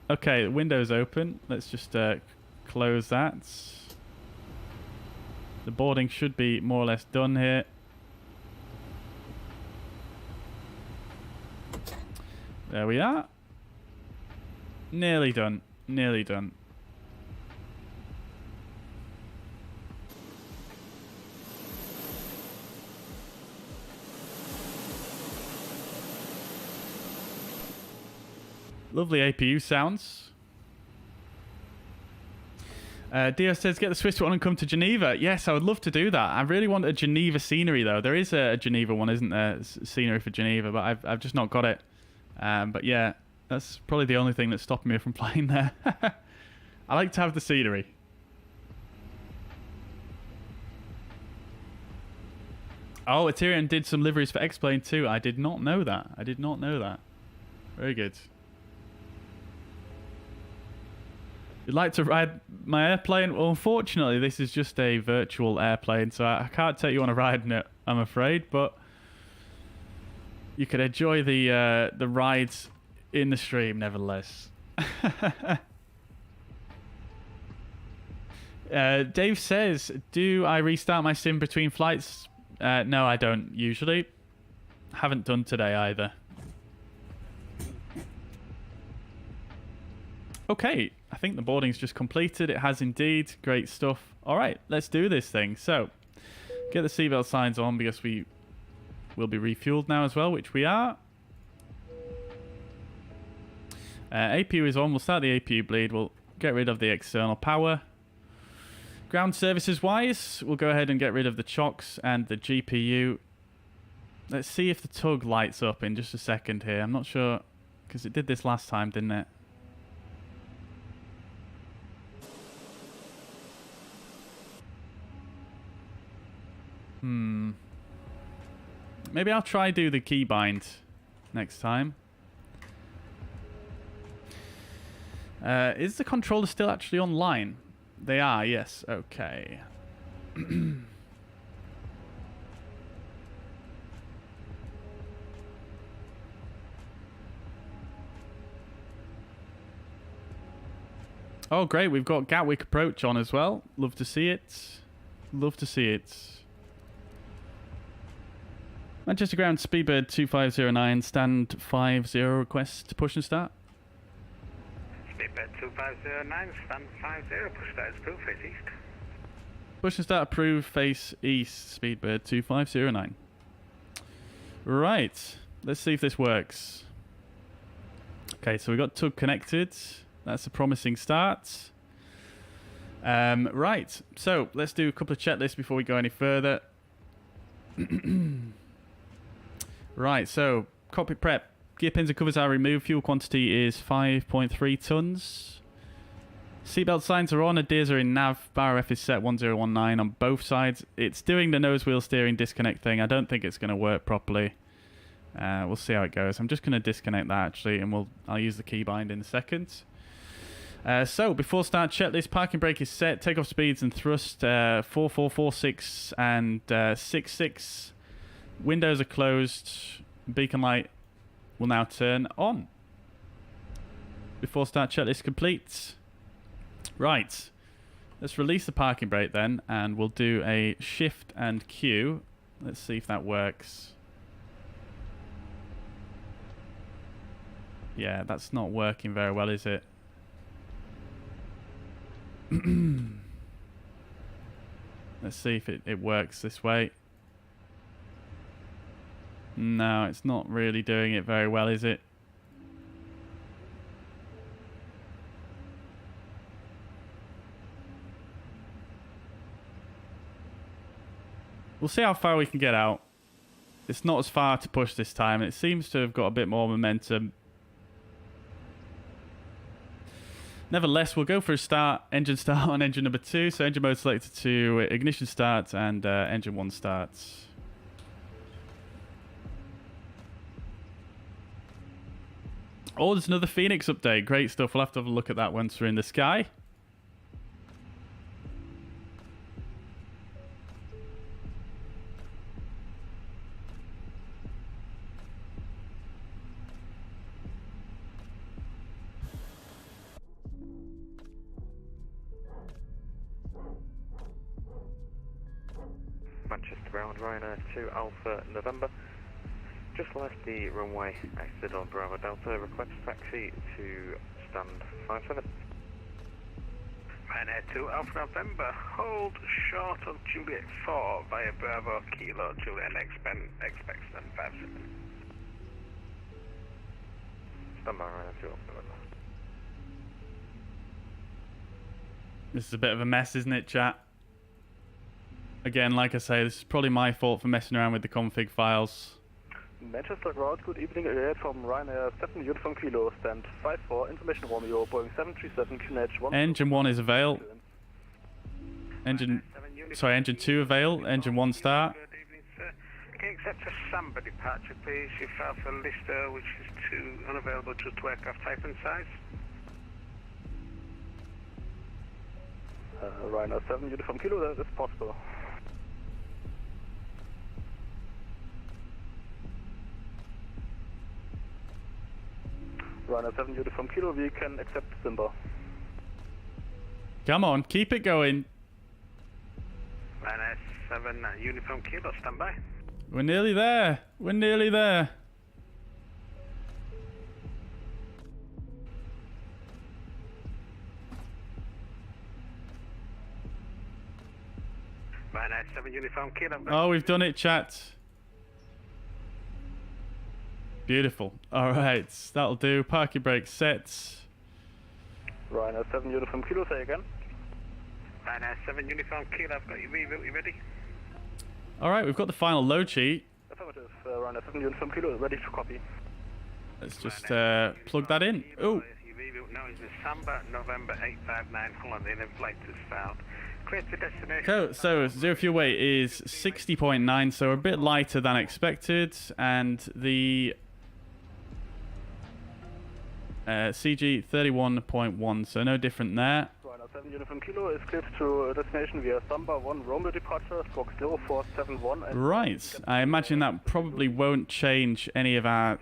Okay, the window's open. Let's just close that. The boarding should be more or less done here. There we are. Nearly done. Nearly done. Lovely APU sounds. Dio says, get the Swiss one and come to Geneva. Yes, I would love to do that. I really want a Geneva scenery, though. There is a Geneva one, isn't there? Scenery for Geneva, but I've just not got it. But yeah, that's probably the only thing that's stopping me from flying there. I like to have the scenery. Oh, Ethereum did some liveries for X-Plane too. I did not know that. I did not know that. Very good. You'd like to ride my airplane? Well, unfortunately, this is just a virtual airplane, so I can't take you on a ride in it, I'm afraid, but you could enjoy the rides in the stream, nevertheless. Dave says, do I restart my sim between flights? No, I don't, usually. Haven't done today, either. Okay, I think the boarding's just completed. It has indeed. Great stuff. All right, let's do this thing. So, get the seatbelt signs on because we will be refueled now as well, which we are. APU is on. We'll start the APU bleed. We'll get rid of the external power. Ground services wise, we'll go ahead and get rid of the chocks and the GPU. Let's see if the tug lights up in just a second here. I'm not sure, because it did this last time, didn't it? Maybe I'll try do the keybind next time. Is the controller still actually online? They are, yes. Okay. Oh, great. We've got Gatwick approach on as well. Love to see it. Love to see it. Manchester Ground, Speedbird 2509, stand 50, request to push and start. Speedbird 2509, stand 50, push start is approved, face east. Push and start approved, face east, Speedbird 2509. Right, let's see if this works. Okay, so we got tug connected. That's a promising start. Right, so let's do a couple of checklists before we go any further. Right, so cockpit prep. Gear pins and covers are removed. Fuel quantity is 5.3 tons. Seatbelt signs are on. ADIRs are in nav. Bar F is set 1019 on both sides. It's doing the nose wheel steering disconnect thing. I don't think it's going to work properly. We'll see how it goes. I'm just going to disconnect that actually, and I'll use the keybind in a second. So before start checklist, parking brake is set. Takeoff speeds and thrust 4446 and 66. Windows are closed. Beacon light will now turn on. Before start checklist complete. Right. Let's release the parking brake then, and we'll do a shift and Q. Let's see if that works. Yeah, that's not working very well, is it? Let's see if it works this way. No, it's not really doing it very well, is it? We'll see how far we can get out. It's not as far to push this time. It seems to have got a bit more momentum. Nevertheless, we'll go for a start. Engine start on engine number 2. So engine mode selected to ignition start and engine 1 starts. Oh, there's another Fenix update. Great stuff. We'll have to have a look at that once we're in the sky. Manchester ground, Ryanair 2 Alpha November. Just left the runway, exited on Bravo Delta, request taxi to stand 57. Ryanair 2 Alpha November, hold short of Juliet 4 via Bravo Kilo Juliet expect stand 57. Stand by Ryanair 2 Alpha November. This is a bit of a mess, isn't it, chat? Again, like I say, this is probably my fault for messing around with the config files. Manchester ground, good evening, ahead from Ryanair 7 Uniform Kilo, stand 54, information Romeo, Boeing 737, QNH 1. Engine 1 is avail. Engine 2 avail. Engine 1 start. Good evening, sir. Can you accept a Samba departure, please? You file for Lister, which is 2 unavailable due to aircraft type and size. Ryanair 7 Uniform Kilo, that is possible. Ryanair 7 Uniform Kilo, we can accept Simba. Come on, keep it going. Ryanair 7 Uniform Kilo, stand by. We're nearly there. We're nearly there. Ryanair 7 Uniform Kilo. Oh, we've done it, chat. Beautiful. All right, that'll do. Parking brake set. Ryanair 7 Uniform Kilo, say again. Ryanair 7 Uniform Kilo, I've got your reroute, you ready? All right, we've got the final load sheet. Affirmative, Ryanair 7 Uniform Kilo, ready to copy. Let's just plug that in. Oh. Your reroute now is the Samba November 859 Holland in flight is found. Clear to destination. So zero fuel weight is 60.9, so a bit lighter than expected, and the CG 31.1, so no different there. Ryanair 7 Uniform Kilo is cleared to destination via Samba 1 Romeo departure, stroke 0471. And right, I imagine that probably won't change any of our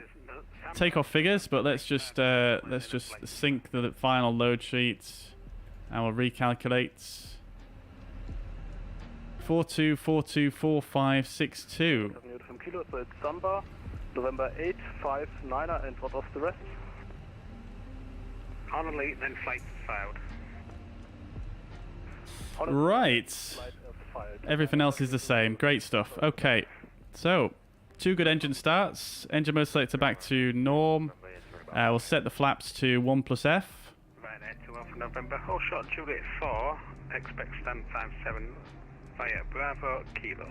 takeoff figures, but let's just sync the final load sheet. I will recalculate. 42424562. 7 Uniform Kilo, so it's Samba, November 859, and what was the rest? On elite, then flight is filed. Right. Everything else is the same. Great stuff. Okay. So, 2 good engine starts. Engine mode selector back to norm. We'll set the flaps to 1+F. Ryanair 2 Alpha November, hold short Juliet 4, expect stand 57 via Bravo Kilo.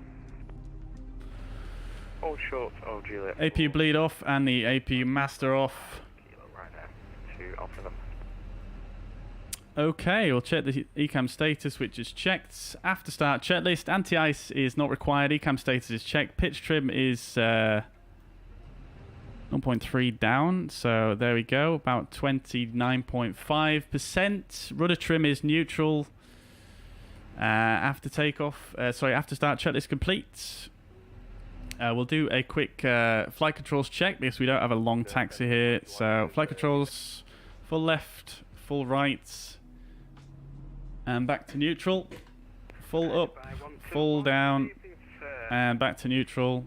Hold short of Juliet. APU bleed off and the APU master off. Kilo, Ryanair 2 Alpha November. Okay, we'll check the ECAM status, which is checked. After start checklist, anti-ice is not required. ECAM status is checked. Pitch trim is 0.3 down, so there we go, about 29.5%. Rudder trim is neutral. After takeoff, after start checklist complete. We'll do a quick flight controls check because we don't have a long taxi here. So flight controls, full left, full right. And back to neutral, full up, full down, and back to neutral.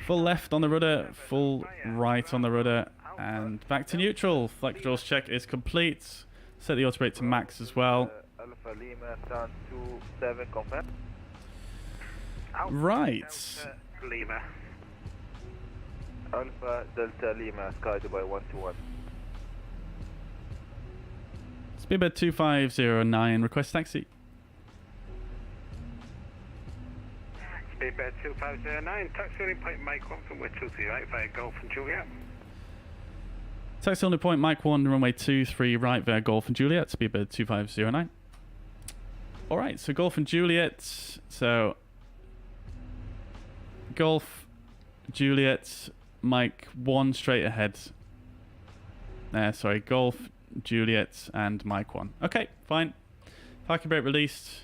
Full left on the rudder, full right on the rudder, and back to neutral. Flight controls check is complete. Set the auto brake to max as well. Alpha Lima, stand 27, confirm. Alpha Right. Delta Lima. Alpha Delta Lima, Sky Dubai 121. Speedbird 2509, request taxi. Speedbird 2509, taxi only point Mike 1 from runway 238 via Golf and Juliet. Taxi only point Mike 1, runway 23 right via Golf and Juliet, Speedbird 2509. Alright, so Golf and Juliet, so Golf, Juliet, Mike 1 straight ahead. Sorry, Golf, Juliet, and Mike 1. Okay, fine. Parking brake released.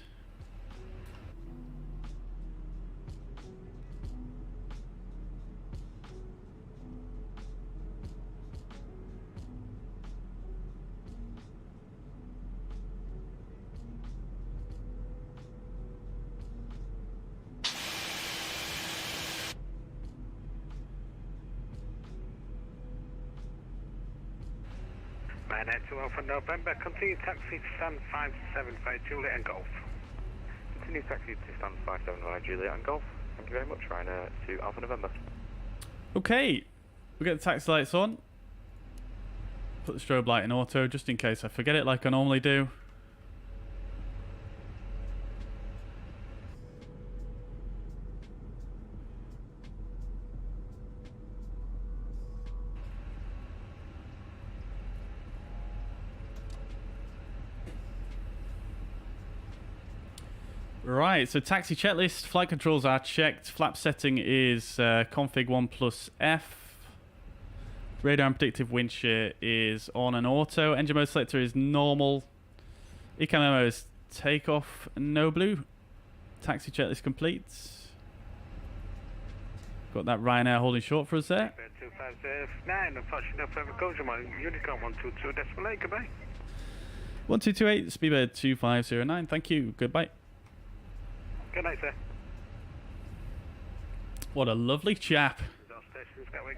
Ryanair 2 Alpha November, continue taxi to stand 575 Juliet and Golf. Continue taxi to stand 575 Juliet and Golf. Thank you very much, Ryanair 2 Alpha November. Okay, we get the taxi lights on. Put the strobe light in auto just in case I forget it like I normally do. Right, so taxi checklist, flight controls are checked, flap setting is config 1 plus F, radar and predictive wind shear is on and auto, engine mode selector is normal, ECAM memo is takeoff, no blue, taxi checklist complete. Got that Ryanair holding short for us there. 2509, unfortunately no further calls, you're on Unicorn 122.8, goodbye. 1228, Speedbird 2509, thank you, goodbye. Good night, sir. What a lovely chap. Stations Gatwick.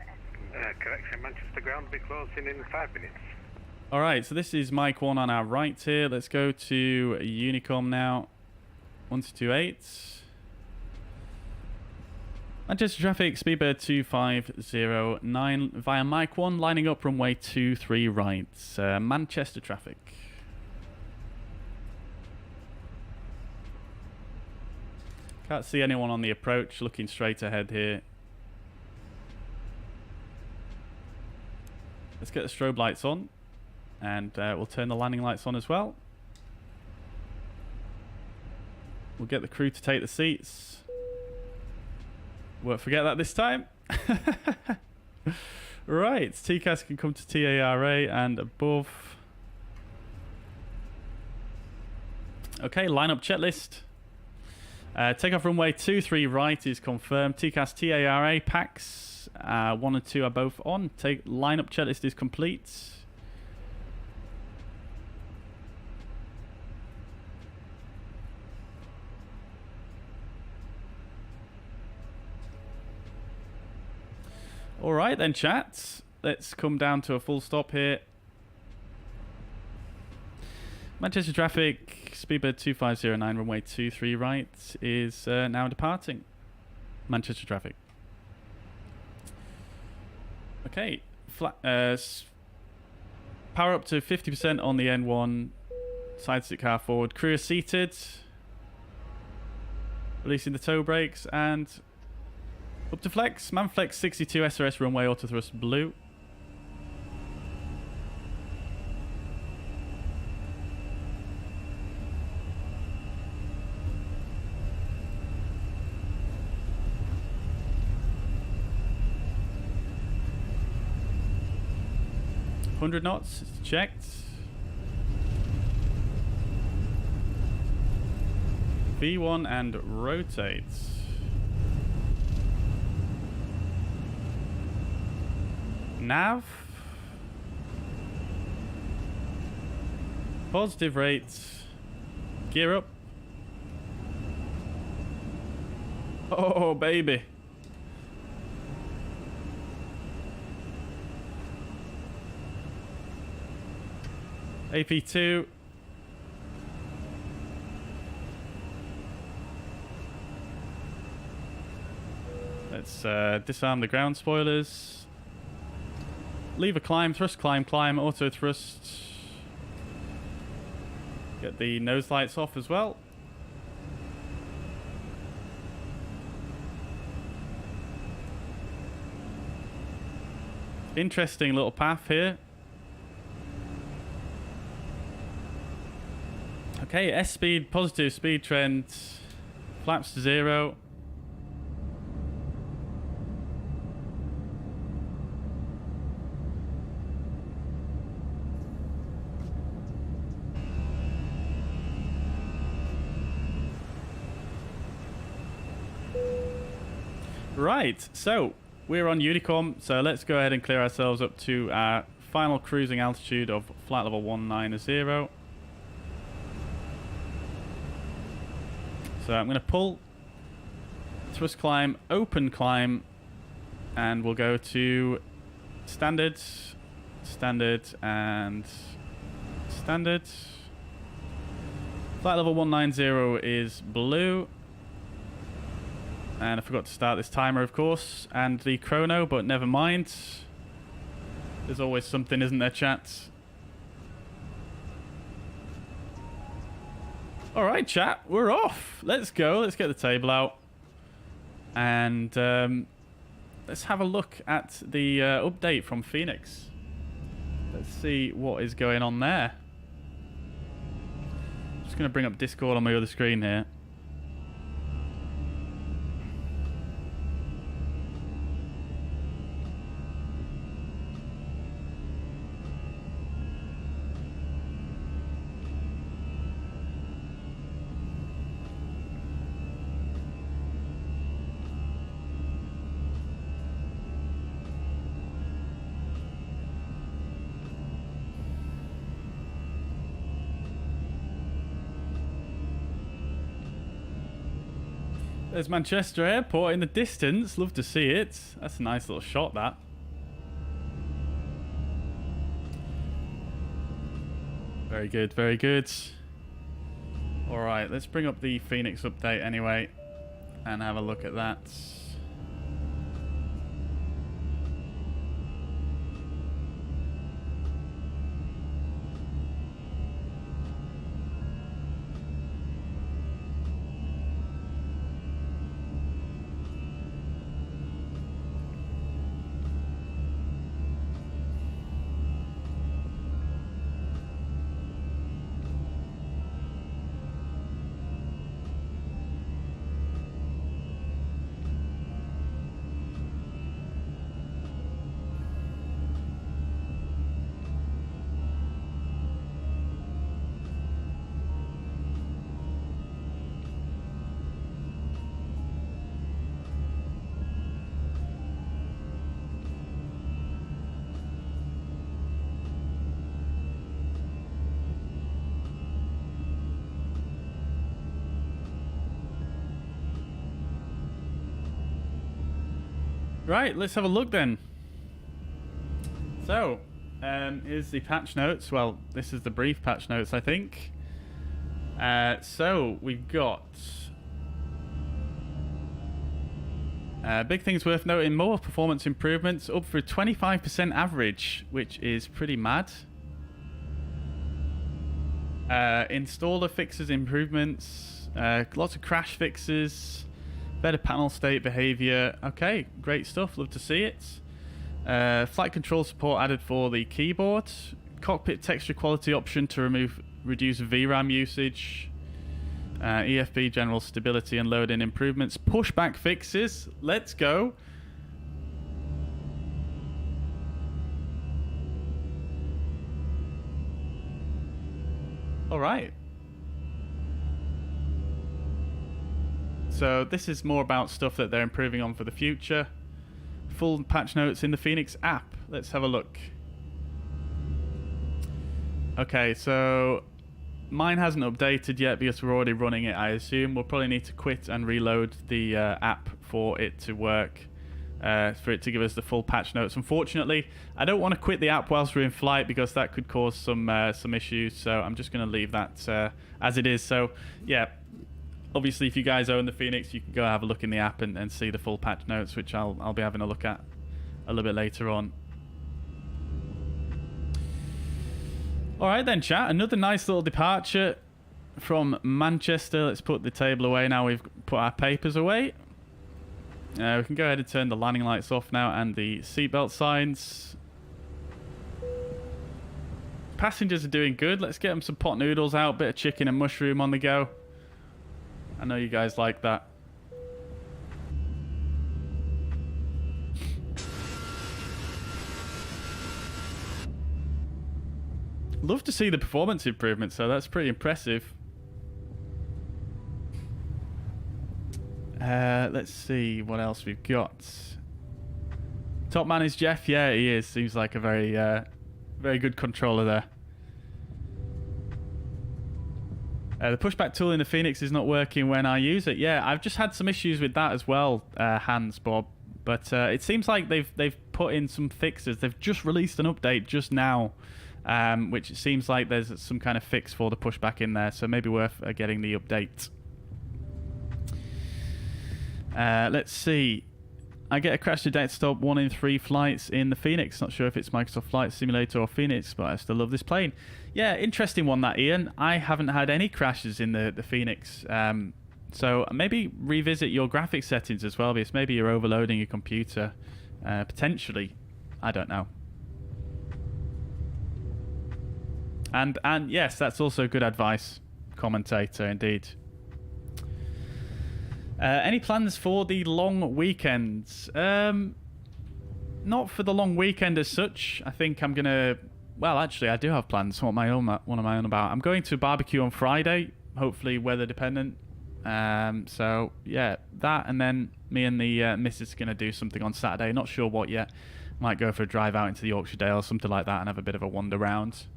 Correction, Manchester ground will be closing in 5 minutes. Alright, so this is Mike 1 on our right here. Let's go to Unicom now. 1228. Manchester traffic, Speedbird 2509 via Mike 1, lining up runway 23 right. Manchester traffic. Can't see anyone on the approach, looking straight ahead here. Let's get the strobe lights on, and we'll turn the landing lights on as well. We'll get the crew to take the seats. Won't forget that this time. Right, TCAS can come to TARA and above. Okay, lineup checklist. Takeoff runway 23 right is confirmed. TCAS, TARA, PAX 1 and 2 are both on. Lineup checklist is complete. Alright then, chat. Let's come down to a full stop here. Manchester traffic, Speedbird 2509, runway 23 right, is now departing. Manchester traffic. Okay, power up to 50% on the N1, side stick car forward. Crew is seated. Releasing the toe brakes and up to flex. Manflex 62 SRS runway auto thrust blue. $100 knots, it's checked. V1 and rotate. Nav. Positive rate. Gear up. Oh, baby. AP2. Let's disarm the ground spoilers. Lever climb, thrust climb, climb, auto thrust. Get the nose lights off as well. Interesting little path here. Okay, S speed, positive speed trend. Flaps to 0. Right, so we're on Unicorn, so let's go ahead and clear ourselves up to our final cruising altitude of flight level 190. So I'm going to pull, thrust climb, open climb, and we'll go to standard, standard, and standard. Flight level 190 is blue. And I forgot to start this timer, of course, and the chrono, but never mind. There's always something, isn't there, chat? Alright, chat, we're off. Let's go. Let's get the table out. And let's have a look at the update from Phoenix. Let's see what is going on there. Just going to bring up Discord on my other screen here. There's Manchester Airport in the distance. Love to see it. That's a nice little shot, that. Very good, very good. Alright, let's bring up the Phoenix update anyway and have a look at that. Right, let's have a look then. So, here's the patch notes. Well, this is the brief patch notes, I think. So, we've got... big things worth noting, more performance improvements, up for a 25% average, which is pretty mad. Installer fixes improvements, lots of crash fixes, better panel state behavior. Okay, great stuff. Love to see it. Flight control support added for the keyboard. Cockpit texture quality option to reduce VRAM usage. EFB general stability and loading improvements. Pushback fixes. Let's go. All right. So this is more about stuff that they're improving on for the future. Full patch notes in the Phoenix app. Let's have a look. Okay, so mine hasn't updated yet because we're already running it, I assume. We'll probably need to quit and reload the app for it to work, for it to give us the full patch notes. Unfortunately, I don't want to quit the app whilst we're in flight because that could cause some issues, so I'm just going to leave that as it is. So, yeah. Obviously, if you guys own the Fenix, you can go have a look in the app and see the full patch notes, which I'll be having a look at a little bit later on. Alright then, chat. Another nice little departure from Manchester. Let's put the table away now we've put our papers away. We can go ahead and turn the landing lights off now and the seatbelt signs. Passengers are doing good. Let's get them some pot noodles out. Bit of chicken and mushroom on the go. I know you guys like that. Love to see the performance improvements, so that's pretty impressive. Let's see what else we've got. Top man is Jeff. Yeah, he is. Seems like a very good controller there. The pushback tool in the Fenix is not working when I use it. Yeah, I've just had some issues with that as well, Hans Bob. But it seems like they've put in some fixes. They've just released an update just now, which it seems like there's some kind of fix for the pushback in there. So maybe worth getting the update. Let's see. I get a crash to desktop 1 in 3 flights in the Fenix. Not sure if it's Microsoft Flight Simulator or Fenix, but I still love this plane. Yeah, interesting one that, Ian. I haven't had any crashes in the Fenix. So maybe revisit your graphics settings as well, because maybe you're overloading your computer. Potentially. I don't know. And yes, that's also good advice, commentator, indeed. Any plans for the long weekends? Not for the long weekend as such. I think I'm gonna. Well, actually, I do have plans. What am I on about? I'm going to a barbecue on Friday. Hopefully, weather dependent. So yeah, that, and then me and the missus are gonna do something on Saturday. Not sure what yet. Might go for a drive out into the Yorkshire Dale or something like that, and have a bit of a wander round.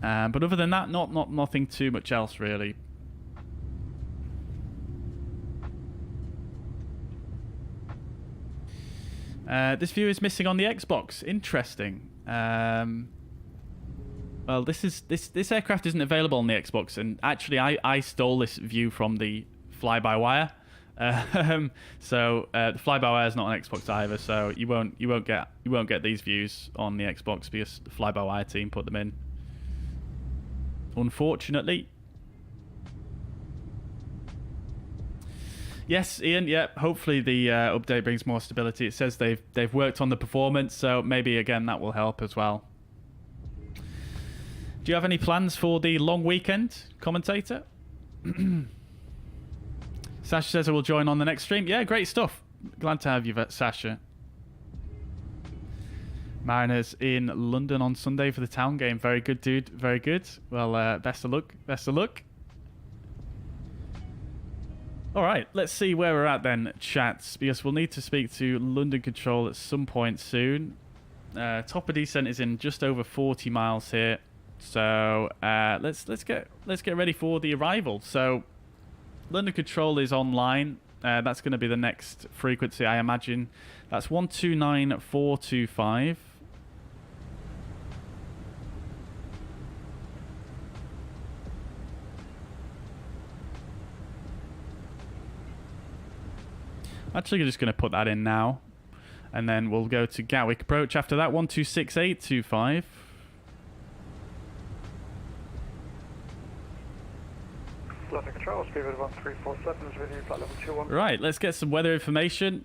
But other than that, nothing too much else really. This view is missing on the Xbox. Interesting. Well, this aircraft isn't available on the Xbox, and actually, I stole this view from the fly-by-wire. So the fly-by-wire is not on Xbox either, so you won't get these views on the Xbox because the fly-by-wire team put them in. Unfortunately. Yes, Ian. Yeah, hopefully the update brings more stability. It says they've worked on the performance, so maybe again that will help as well. Do you have any plans for the long weekend, commentator? Sasha says I will join on the next stream. Yeah, great stuff. Glad to have you, Sasha. Mariners in London on Sunday for the town game. Very good, dude. Very good. Well, best of luck. Best of luck. All right, let's see where we're at then, chats, because we'll need to speak to London Control at some point soon. Top of descent is in just over 40 miles here, so let's get ready for the arrival. So London Control is online. That's going to be the next frequency, I imagine. That's 129425. Actually, just going to put that in now. And then we'll go to Gatwick approach after that. 126825. London Control, speed of 1347 is with you, flight level 21. Right, let's get some weather information.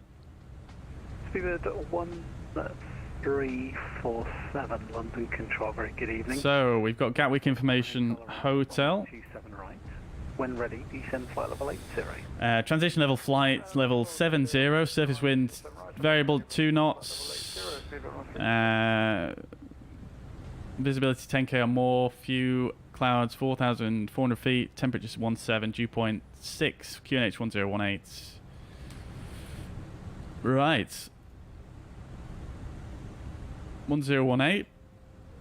Speed of 1347, London Control, very good evening. So, we've got Gatwick Information Hotel. 27 right. When ready, descend flight level 80. Transition level flight level 70. Surface wind variable 2 knots. Visibility 10k or more. Few clouds 4,400 feet. Temperature 17. Dew point 6. QNH 1018. Right. 1018.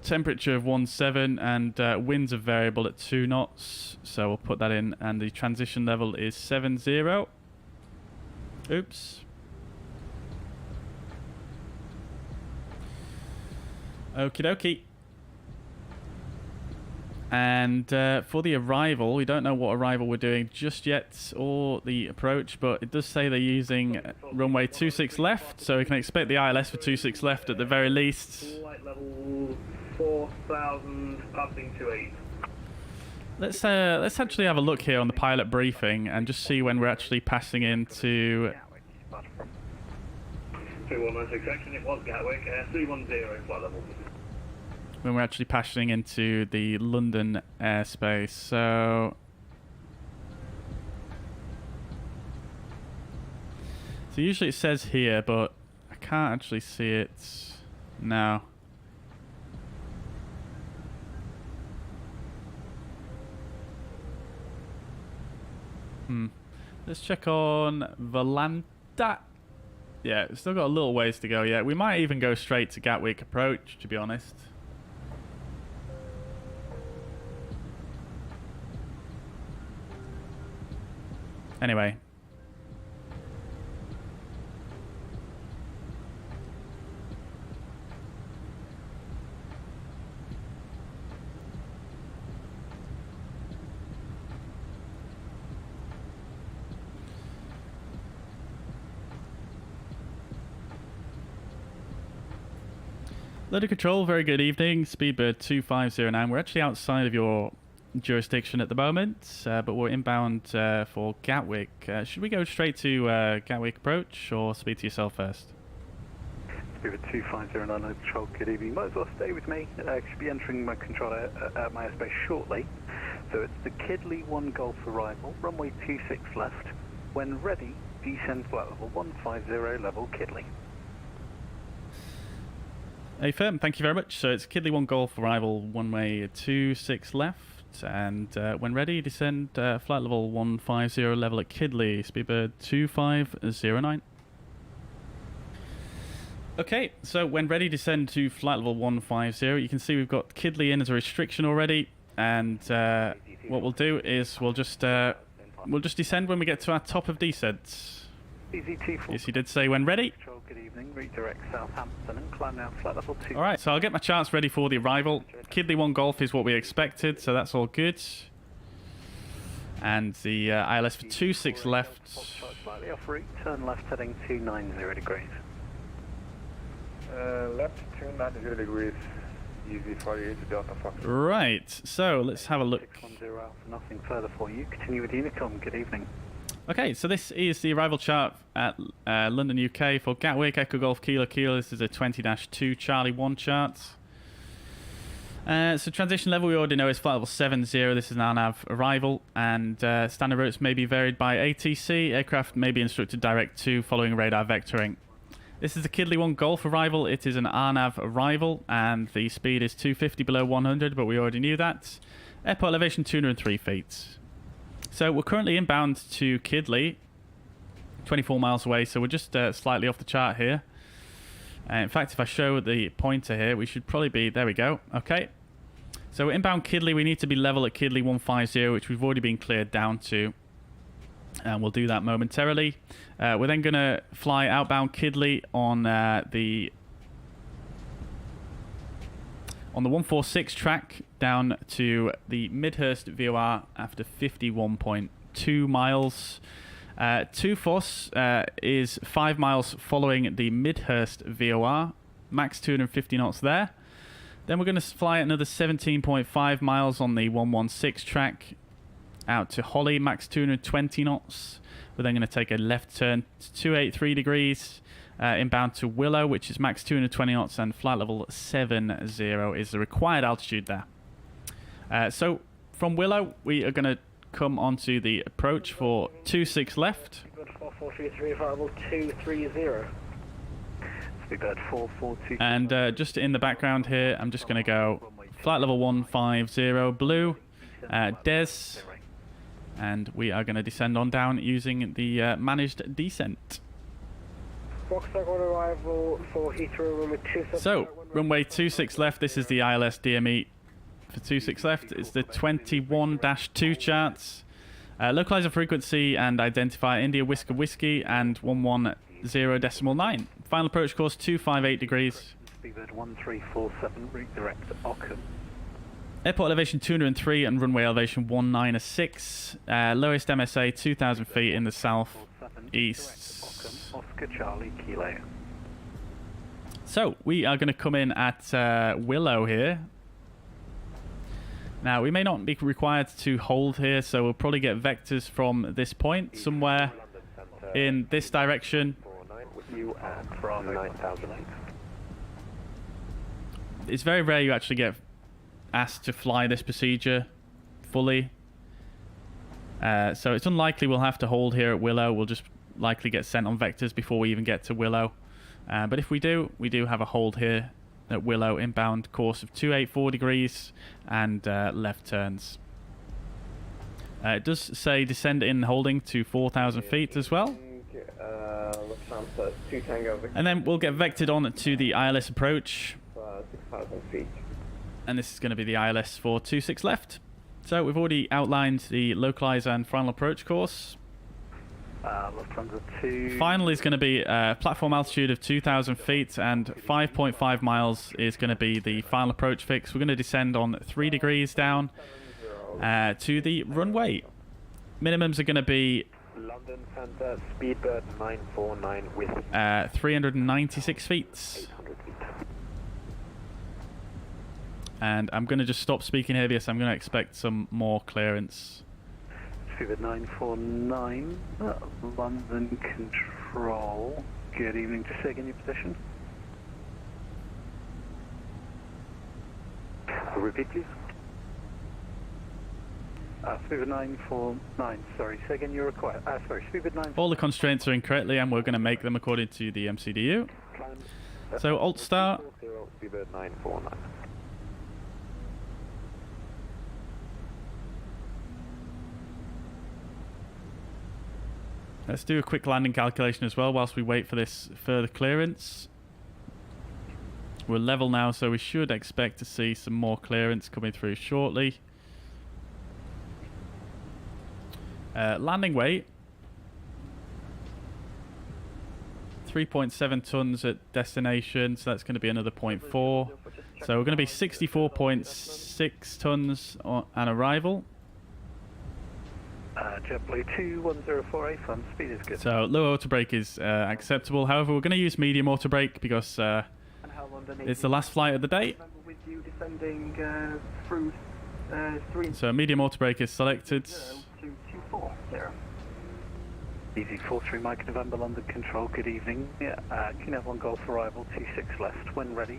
Temperature of 17 and winds are variable at 2 knots, so we'll put that in, and the transition level is 70. Oops. Okie dokie. And for the arrival, we don't know what arrival we're doing just yet, or the approach, but it does say they're using runway 26 left, so we can expect the ILS for 26 left at the very least. Flight level 4000, passing 28. Let's actually have a look here on the pilot briefing and just see when we're actually passing into... 3196 section, it was Gatwick, 310 flight level. When we're actually passing into the London airspace, so usually it says here, but I can't actually see it now. Let's check on Volanta. Yeah, we've still got a little ways to go yet. We might even go straight to Gatwick approach, to be honest. Anyway. Loader control, very good evening. Speedbird 2509. We're actually outside of your jurisdiction at the moment, but we're inbound for Gatwick. Should we go straight to Gatwick approach, or speak to yourself first? Speedbird 2509, control, good evening. Might as well stay with me. I should be entering my controller at my airspace shortly. So it's the Kidley 1 Golf arrival, runway 26 left. When ready, descend flight level 150, level Kidley. A firm, thank you very much. So it's Kidley 1 Golf arrival, runway 26 left. And when ready, descend flight level 150, level at Kidley, Speedbird 2509. Okay, so when ready, descend to flight level 150. You can see we've got Kidley in as a restriction already. And what we'll do is we'll just descend when we get to our top of descent. Yes, he did say when ready. Good evening, redirect Southampton and climb now flight level 2. Alright, so I'll get my charts ready for the arrival. Kidley 1 Golf is what we expected, so that's all good. And the ILS for 26 left. Slightly off route, turn left heading 290 degrees. Left 290 degrees, easy 48 to Delta Fox. Right, so let's have a look. 610 Alpha, nothing further for you. Continue with Unicom, good evening. Okay, so this is the arrival chart at London, UK for Gatwick, Echo Golf Kilo Kilo. This is a 20-2 Charlie 1 chart. So transition level we already know is flight level 70. This is an RNAV arrival, and standard routes may be varied by ATC. Aircraft may be instructed direct to following radar vectoring. This is the Kidley 1 Golf arrival. It is an RNAV arrival, and the speed is 250 below 100, but we already knew that. Airport elevation 203 feet. So we're currently inbound to Kidley, 24 miles away, so we're just slightly off the chart here. In fact, if I show the pointer here, we should probably be... There we go. Okay. So we're inbound Kidley. We need to be level at Kidley 150, which we've already been cleared down to. And we'll do that momentarily. We're then going to fly outbound Kidley on the 146 track down to the Midhurst VOR after 51.2 miles. Two-Foss is 5 miles following the Midhurst VOR, max 250 knots there. Then we're going to fly another 17.5 miles on the 116 track out to Holly, max 220 knots. We're then going to take a left turn to 283 degrees. Inbound to Willow, which is max 220 knots, and flight level 70 is the required altitude there. So from Willow, we are going to come onto the approach for 26 left. Speedbird 4433, flight level 230. Speedbird 4423. And just in the background here, I'm just going to go flight level 150 blue, Des, and we are going to descend on down using the managed descent. Arrival for Heathrow, runway 27. So, runway 26 left, this is the ILS DME for 26 left. It's the 21-2 charts. Localizer frequency and identifier India Whisker Whiskey and 110.9. Final approach course 258 degrees. Speedbird 1347, route direct to Ockham. Airport elevation 203 and runway elevation 196. Lowest MSA 2,000 feet in the southeast. Oscar Charlie Kilo. So we are going to come in at Willow here. Now we may not be required to hold here, so we'll probably get vectors from this point somewhere in this direction. It's very rare you actually get asked to fly this procedure fully. So it's unlikely we'll have to hold here at Willow. We'll just likely get sent on vectors before we even get to Willow. But if we do have a hold here at Willow, inbound course of 284 degrees and left turns. It does say descend in holding to 4,000 feet as well. And then we'll get vectored on to the ILS approach. 6,000 feet. And this is going to be the ILS for 26 left. So we've already outlined the localizer and final approach course. Lufthansa 2. Final is going to be platform altitude of 2,000 feet and 5.5 miles is going to be the final approach fix. We're going to descend on 3 degrees down to the runway. Minimums are going to be London Center, Speedbird 949 with 396 feet. 800 feet. And I'm going to just stop speaking here because I'm going to expect some more clearance. Speedbird 949, London Control. Good evening, just say again your position. Repeat please. Speedbird 949, sorry, say again your request. Sorry, Speedbird 949. All the constraints are incorrectly and we're going to make them according to the MCDU. So Alt Start. Speedbird 949. Let's do a quick landing calculation as well whilst we wait for this further clearance. We're level now, so we should expect to see some more clearance coming through shortly. Landing weight. 3.7 tons at destination, so that's going to be another 0.4. So we're going to be 64.6 tons on arrival. JetBlue 2104A, fun speed is good. So low auto brake is acceptable. However, we're going to use medium auto brake because it's the last flight of the day. With you descending through 3. So medium auto brake is selected. 224 there. Easy 43 Mike November London Control. Good evening. Keynote 1 Golf arrival 26 left. When ready.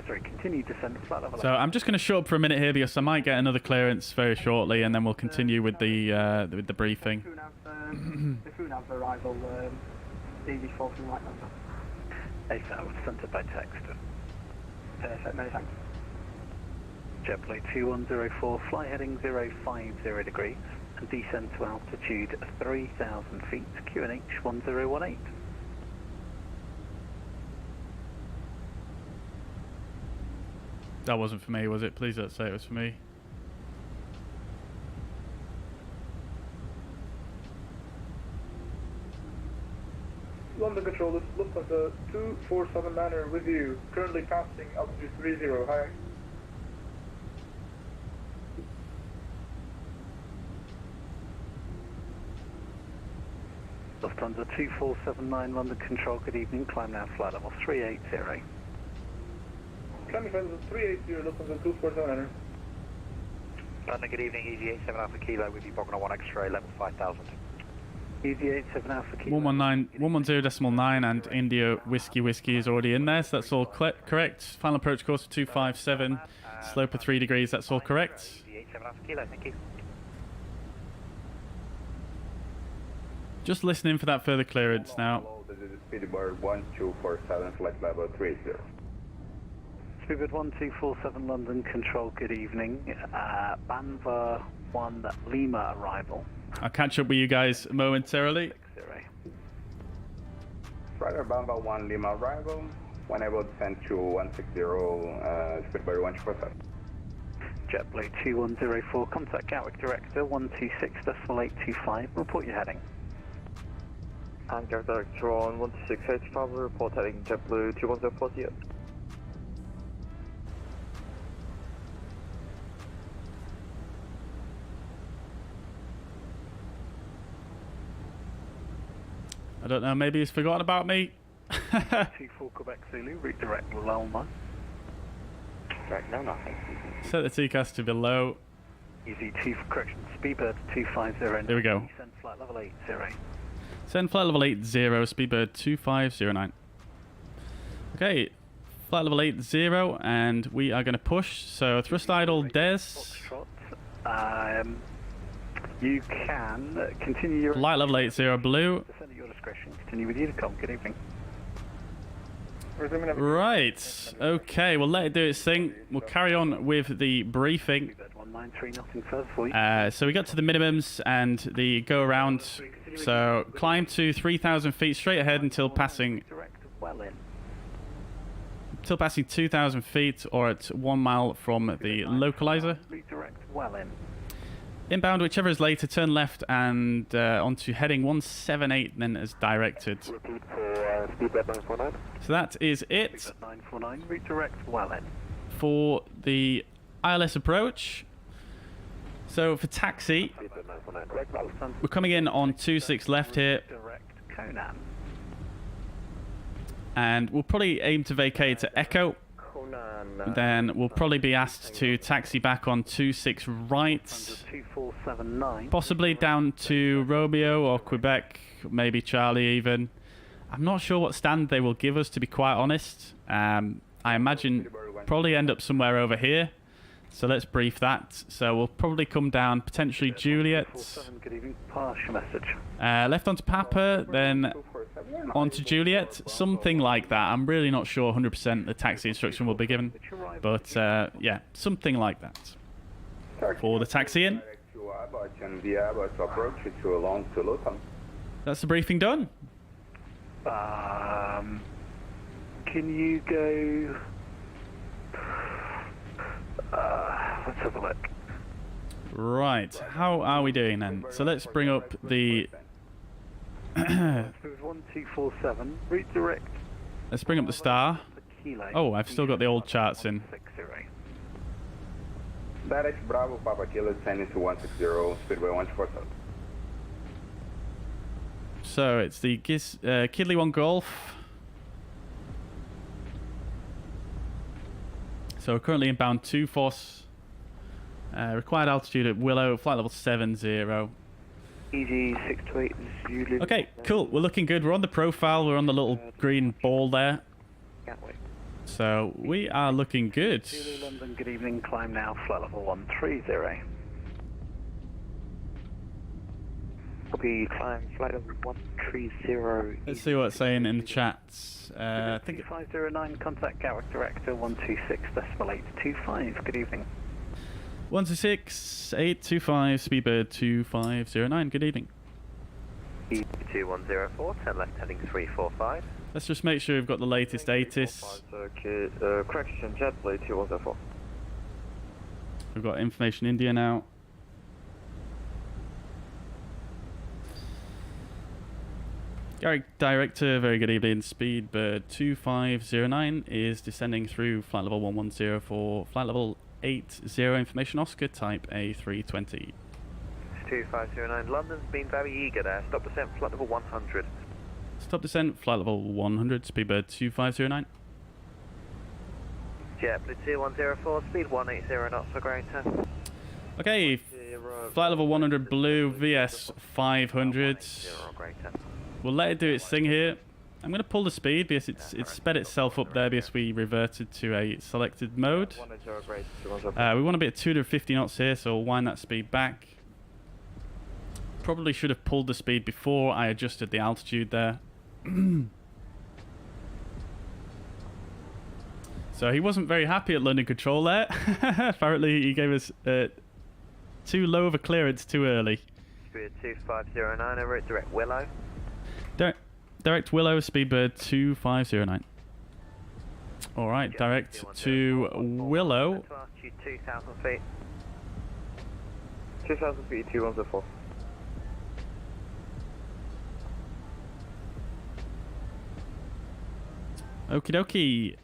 Continue descent flat level. So I'm just going to shut up for a minute here because I might get another clearance very shortly, and then we'll continue with the briefing. The Funab arrival, easy 43 Mike November. AFAB sent by text. Perfect, many thanks. JetBlue 2104, fly heading 050 degrees and descend to altitude 3,000 feet, QNH 1018. That wasn't for me, was it? Please don't say it was for me. London Control, this is Lufthansa 2479er with you. Currently passing altitude 30. Hi. Lufthansa 2479 London Control, good evening. Climb now flight level 380. Climbing flight level 380, Lufthansa 2479er. London, good evening. EG87 Alpha Kilo with you. Bognor 1 X-ray level 5000. EG87 Alpha Kilo. 110.9 and India Whiskey is already in there, so that's all correct. Final approach course of 257, slope of 3 degrees, that's all correct. EG87 Alpha Kilo, thank you. Just listening for that further clearance now. This is Speedbird 1247, flight level 30. Speedbird 1247 London Control, good evening. Banva 1 Lima arrival. I'll catch up with you guys momentarily. Ryder Banva 1 Lima arrival. Whenever descend to 160, Speedbird 1247. JetBlue 2104, contact Gatwick Director 126.825, report your heading. And Gatwick Director on 12685, report heading JetBlue 2104. I don't know, maybe he's forgotten about me. 24 Quebec Zulu, redirect Loma. Right, no, nothing. Set the TCAS to below. Easy 2 for correction, Speedbird 250. There we go. Send flight level 80. Send flight level 80, Speedbird 2509. Okay, flight level 80, and we are going to push. So thrust idle des. You can continue your... Flight level 80, blue. Descend at your discretion. Continue with Unicom. Good evening. Right, okay, we'll let it do its thing. We'll carry on with the briefing. 193, nothing further for you. So we got to the minimums and the go around. So climb to 3,000 feet straight ahead until passing 2,000 feet or at 1 mile from the localizer. Redirect well in. Inbound, whichever is later, turn left and onto heading 178 then as directed. Repeat for Speedbird 949. So that is it. Speedbird 949, redirect well in. For the ILS approach. So for taxi, we're coming in on 26 left here. Direct Conan. And we'll probably aim to vacate to Echo. Then we'll probably be asked to taxi back on 26 right. 2479. Possibly down to Romeo or Quebec, maybe Charlie even. I'm not sure what stand they will give us, to be quite honest. I imagine probably end up somewhere over here. So let's brief that. So we'll probably come down, potentially Juliet. Good evening. Pass your message. Left onto Papa, then onto Juliet. Something like that. I'm really not sure 100% the taxi instruction will be given. But yeah, something like that. For the taxi in. That's the briefing done. Can you go... let's have a look. Right, how are we doing then? So let's bring up the... 1247, redirect. Let's bring up the star. Oh, I've still got the old charts in. Direct Bravo, Papa Kilo, sending to 160, Speedway 147. So it's the Kidley 1 Golf. So we're currently inbound 2 Force. Required altitude at Willow, flight level 70. EG628 Okay, cool. We're looking good. We're on the profile. We're on the little green ball there. So we are looking good. London, good evening. Climb now, flight level 130. Copy, climb, flight level 130. Let's see what's saying in the chats. I think 2509, contact Gatwick Director 126.825. Good evening. 126.825, Speedbird 2509. Good evening. E2104, turn left heading 345. Let's just make sure we've got the latest ATIS. Correction, JetBlue 2104. We've got Information India now. Garrick Director, very good evening. Speedbird 2509 is descending through flight level 110 for flight level 80 Information Oscar type A320. 2509, London's been very eager there. Stop descent, flight level 100. Stop descent, flight level 100, Speedbird 2509. JetBlue 2104, speed 180 knots for greater. Okay, flight level 100 blue, VS 500. We'll let it do its thing here. I'm going to pull the speed because it's sped itself up there because we reverted to a selected mode. We want to be at 250 knots here, so we'll wind that speed back. Probably should have pulled the speed before I adjusted the altitude there. So he wasn't very happy at London Control there. Apparently he gave us too low of a clearance too early. 2509 over at direct Willow. Direct Willow, Speedbird 2509. Alright, direct to Willow. 2,000 feet. 2,000 feet, 2104. Okie dokie.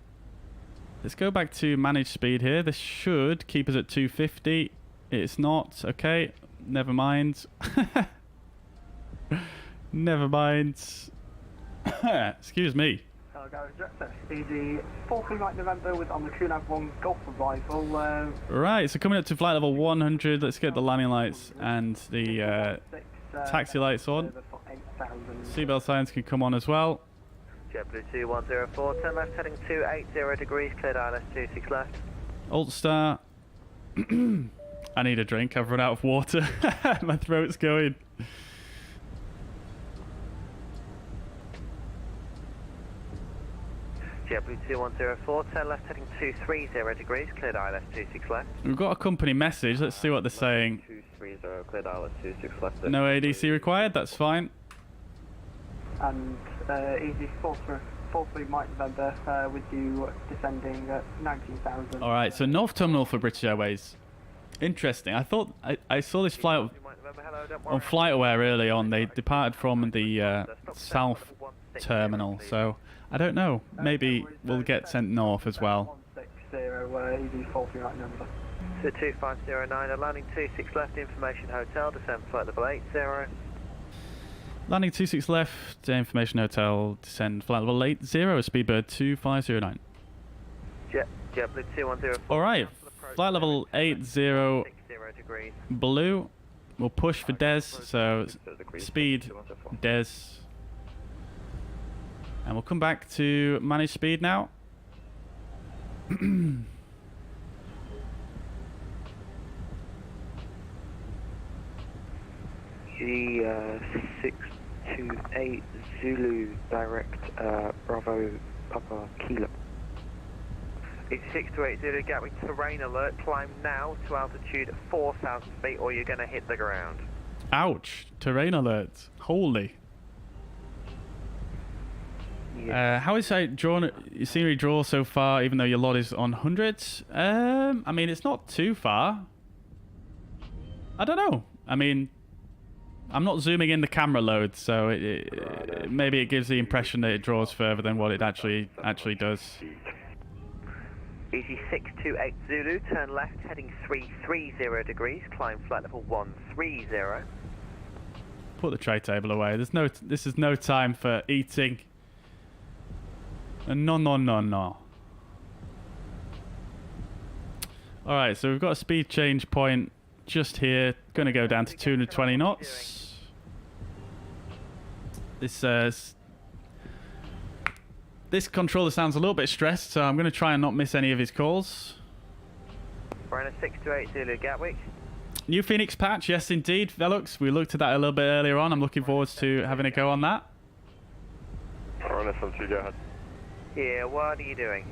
Let's go back to manage speed here. This should keep us at 250. It's not. Okay, never mind. Never mind. Excuse me. Garage Director. Easy 43 Mike November with on the QNAV 1 Golf arrival. Right, so coming up to flight level 100, let's get the landing lights and the taxi lights on. Seatbelt signs can come on as well. JetBlue 2104, turn left heading 280 degrees, cleared ILS 26 left. Alt star. I need a drink, I've run out of water. My throat's going. JetBlue 2104, turn left heading 230 degrees, cleared ILS 26 left. We've got a company message, let's see what they're saying. 230, cleared ILS 26 left. No ADC required, that's fine. And Easy 43 Mike November with you descending at 19,000. Alright, so North Terminal for British Airways. Interesting, I thought, I saw this flight on FlightAware early on. They departed from the South Terminal, so I don't know, maybe we'll get sent north as well. 160, Easy 43 Mike November. So 2509, landing 26 left, information hotel, descend flight level 80. Landing 26 left, Information Hotel, descend flight level 80, Speedbird 2509. JetBlue 2104. Alright, flight level 80, blue, we'll push for Des, so speed, Des. And we'll come back to manage speed now. G628 Zulu direct Bravo Papa Kilo. It's 628 Zulu Gatwick terrain alert. Climb now to altitude 4,000 feet or you're going to hit the ground. Ouch, terrain alert. Holy. How is your scenery draw so far, even though your lot is on hundreds? I mean, it's not too far. I don't know. I mean, I'm not zooming in the camera load, so maybe it gives the impression that it draws further than what it actually does. Easy 628 Zulu, turn left, heading 330 degrees, climb flight level 130. Put the tray table away. This is no time for eating. No. Alright, so we've got a speed change point just here. Going to go down to 220 knots. This controller sounds a little bit stressed, so I'm going to try and not miss any of his calls. Ryanair 628 Zulu Gatwick. New Phoenix patch, yes indeed, Velux. We looked at that a little bit earlier on. I'm looking forward to having a go on that. Ryanair 72, go ahead. Yeah, what are you doing?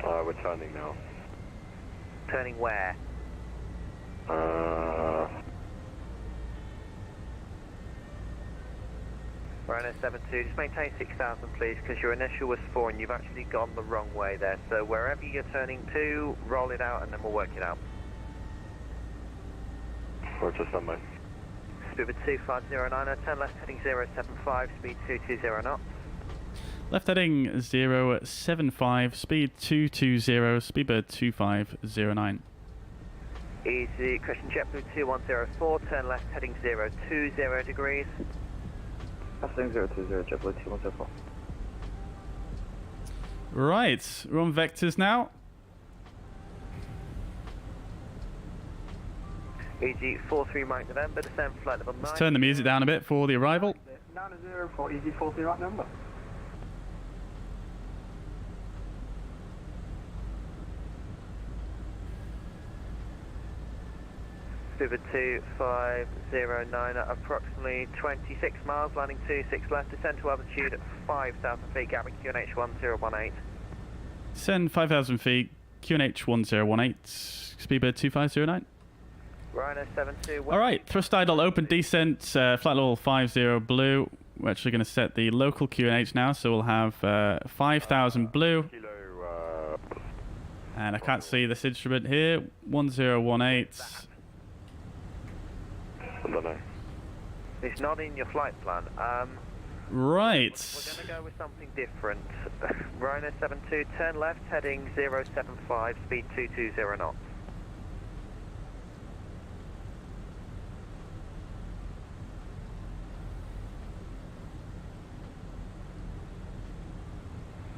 We're turning now. Turning where? Ryanair 72, just maintain 6,000 please, because your initial was 4 and you've actually gone the wrong way there. So wherever you're turning to, roll it out and then we'll work it out. Roger, standby. Speedbird 2509, turn left heading 075, speed 220 knots. Left heading 075, speed 220, Speedbird 2509. Easy, Christian JetBlue 2104, turn left heading 020 degrees. Passing 020, JetBlue 2104. Right, we're on vectors now. EG 43 Mike November, descend flight level 9. Let's turn the music down a bit for the arrival. 90 for EG 43 Mike November. Speedbird 2509 at approximately 26 miles, landing 26 left, descend to altitude 5,000 feet, Gatwick QNH 1018. Descend 5,000 feet, QNH 1018, Speedbird 2509. Ryanair 72. Alright, thrust idle, open descent, flight level 50 blue. We're actually going to set the local QNH now, so we'll have 5,000 blue. And I can't see this instrument here, 1018. I don't know. It's not in your flight plan. Right. We're going to go with something different. Ryanair 72, turn left, heading 075, speed 220 knots.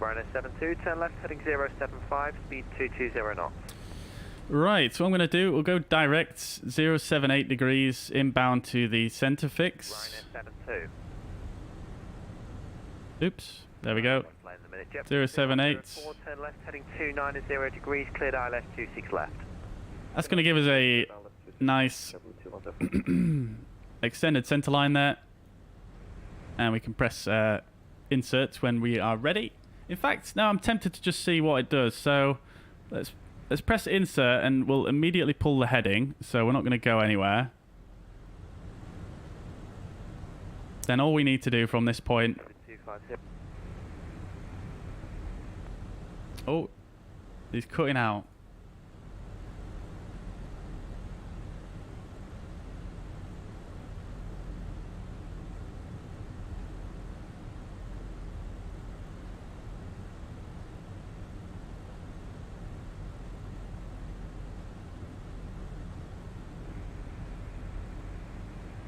Ryanair 72, turn left heading 075, speed 220 knots. Right, so what I'm going to do, we'll go direct 078 degrees inbound to the center fix. Ryanair 72. Oops, there we go. 078. Turn left heading 290 degrees, cleared ILS 26 left. That's going to give us a nice extended center line there. And we can press insert when we are ready. In fact, now I'm tempted to just see what it does. So let's press insert and we'll immediately pull the heading. So we're not going to go anywhere. Then all we need to do from this point... Oh, he's cutting out.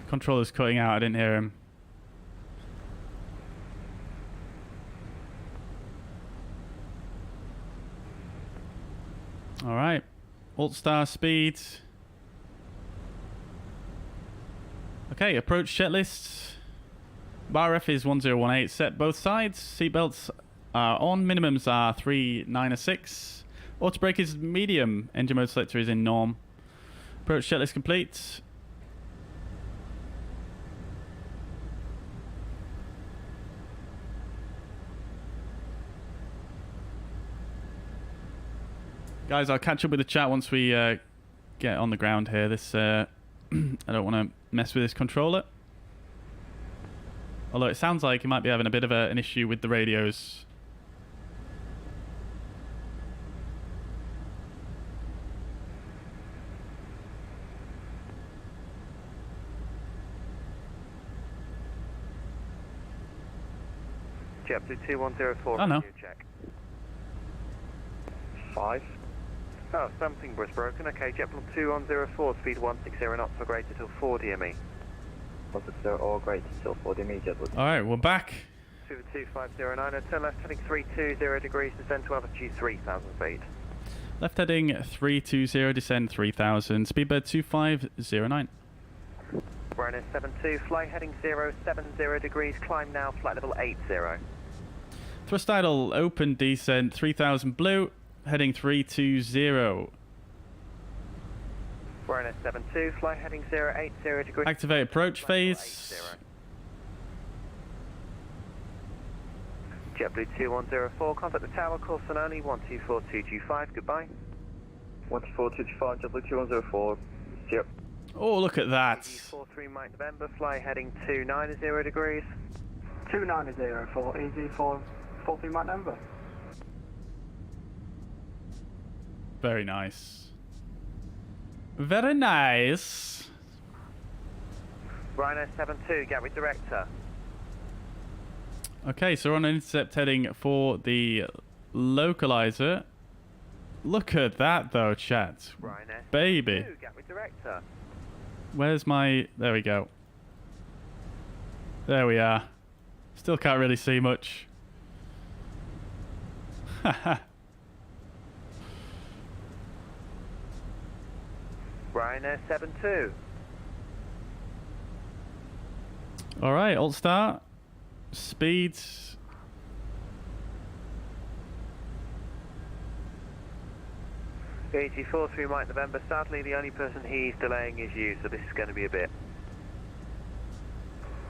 Controller's cutting out, I didn't hear him. Alright, Alt star speed. Okay, approach checklist. Bar F is 1018, set both sides. Seatbelts are on, minimums are 396. Auto brake is medium, engine mode selector is in norm. Approach checklist complete. Guys, I'll catch up with the chat once we get on the ground here. This I don't want to mess with this controller. Although it sounds like he might be having a bit of an issue with the radios. JetBlue 2104. Oh no. Check. 5. Oh, something was broken. Okay, JetBlue 2104, speed 160 knots for greater till 4 DME. 160 or greater till 4 DME, JetBlue. Alright, we're back. 22509, turn left heading 320 degrees, descend to altitude 3000 feet. Left heading 320, descend 3000, speedbird 2509. Ryanair 72, fly heading 070 degrees, climb now, flight level 80. Thrust idle, open descent 3000 blue, heading 320. Ryanair 72, fly heading 080 degrees. Activate approach phase. JetBlue 2104, contact the tower, course on only 124225, goodbye. 12425, JetBlue 2104, yep. Oh, look at that. 43 Mike November, fly heading 290 degrees. 290 for easy for 43 Mike November. Very nice. Very nice. Ryanair 72, Gatwick Director. Okay, so we're on an intercept heading for the localizer. Look at that though, chat. Ryanair Baby. 72, Gatwick Director. Where's my... There we go. There we are. Still can't really see much. Haha. Ryanair 72. Alright, alt start. Speed. EG43 Mike November, sadly the only person he's delaying is you, so this is going to be a bit.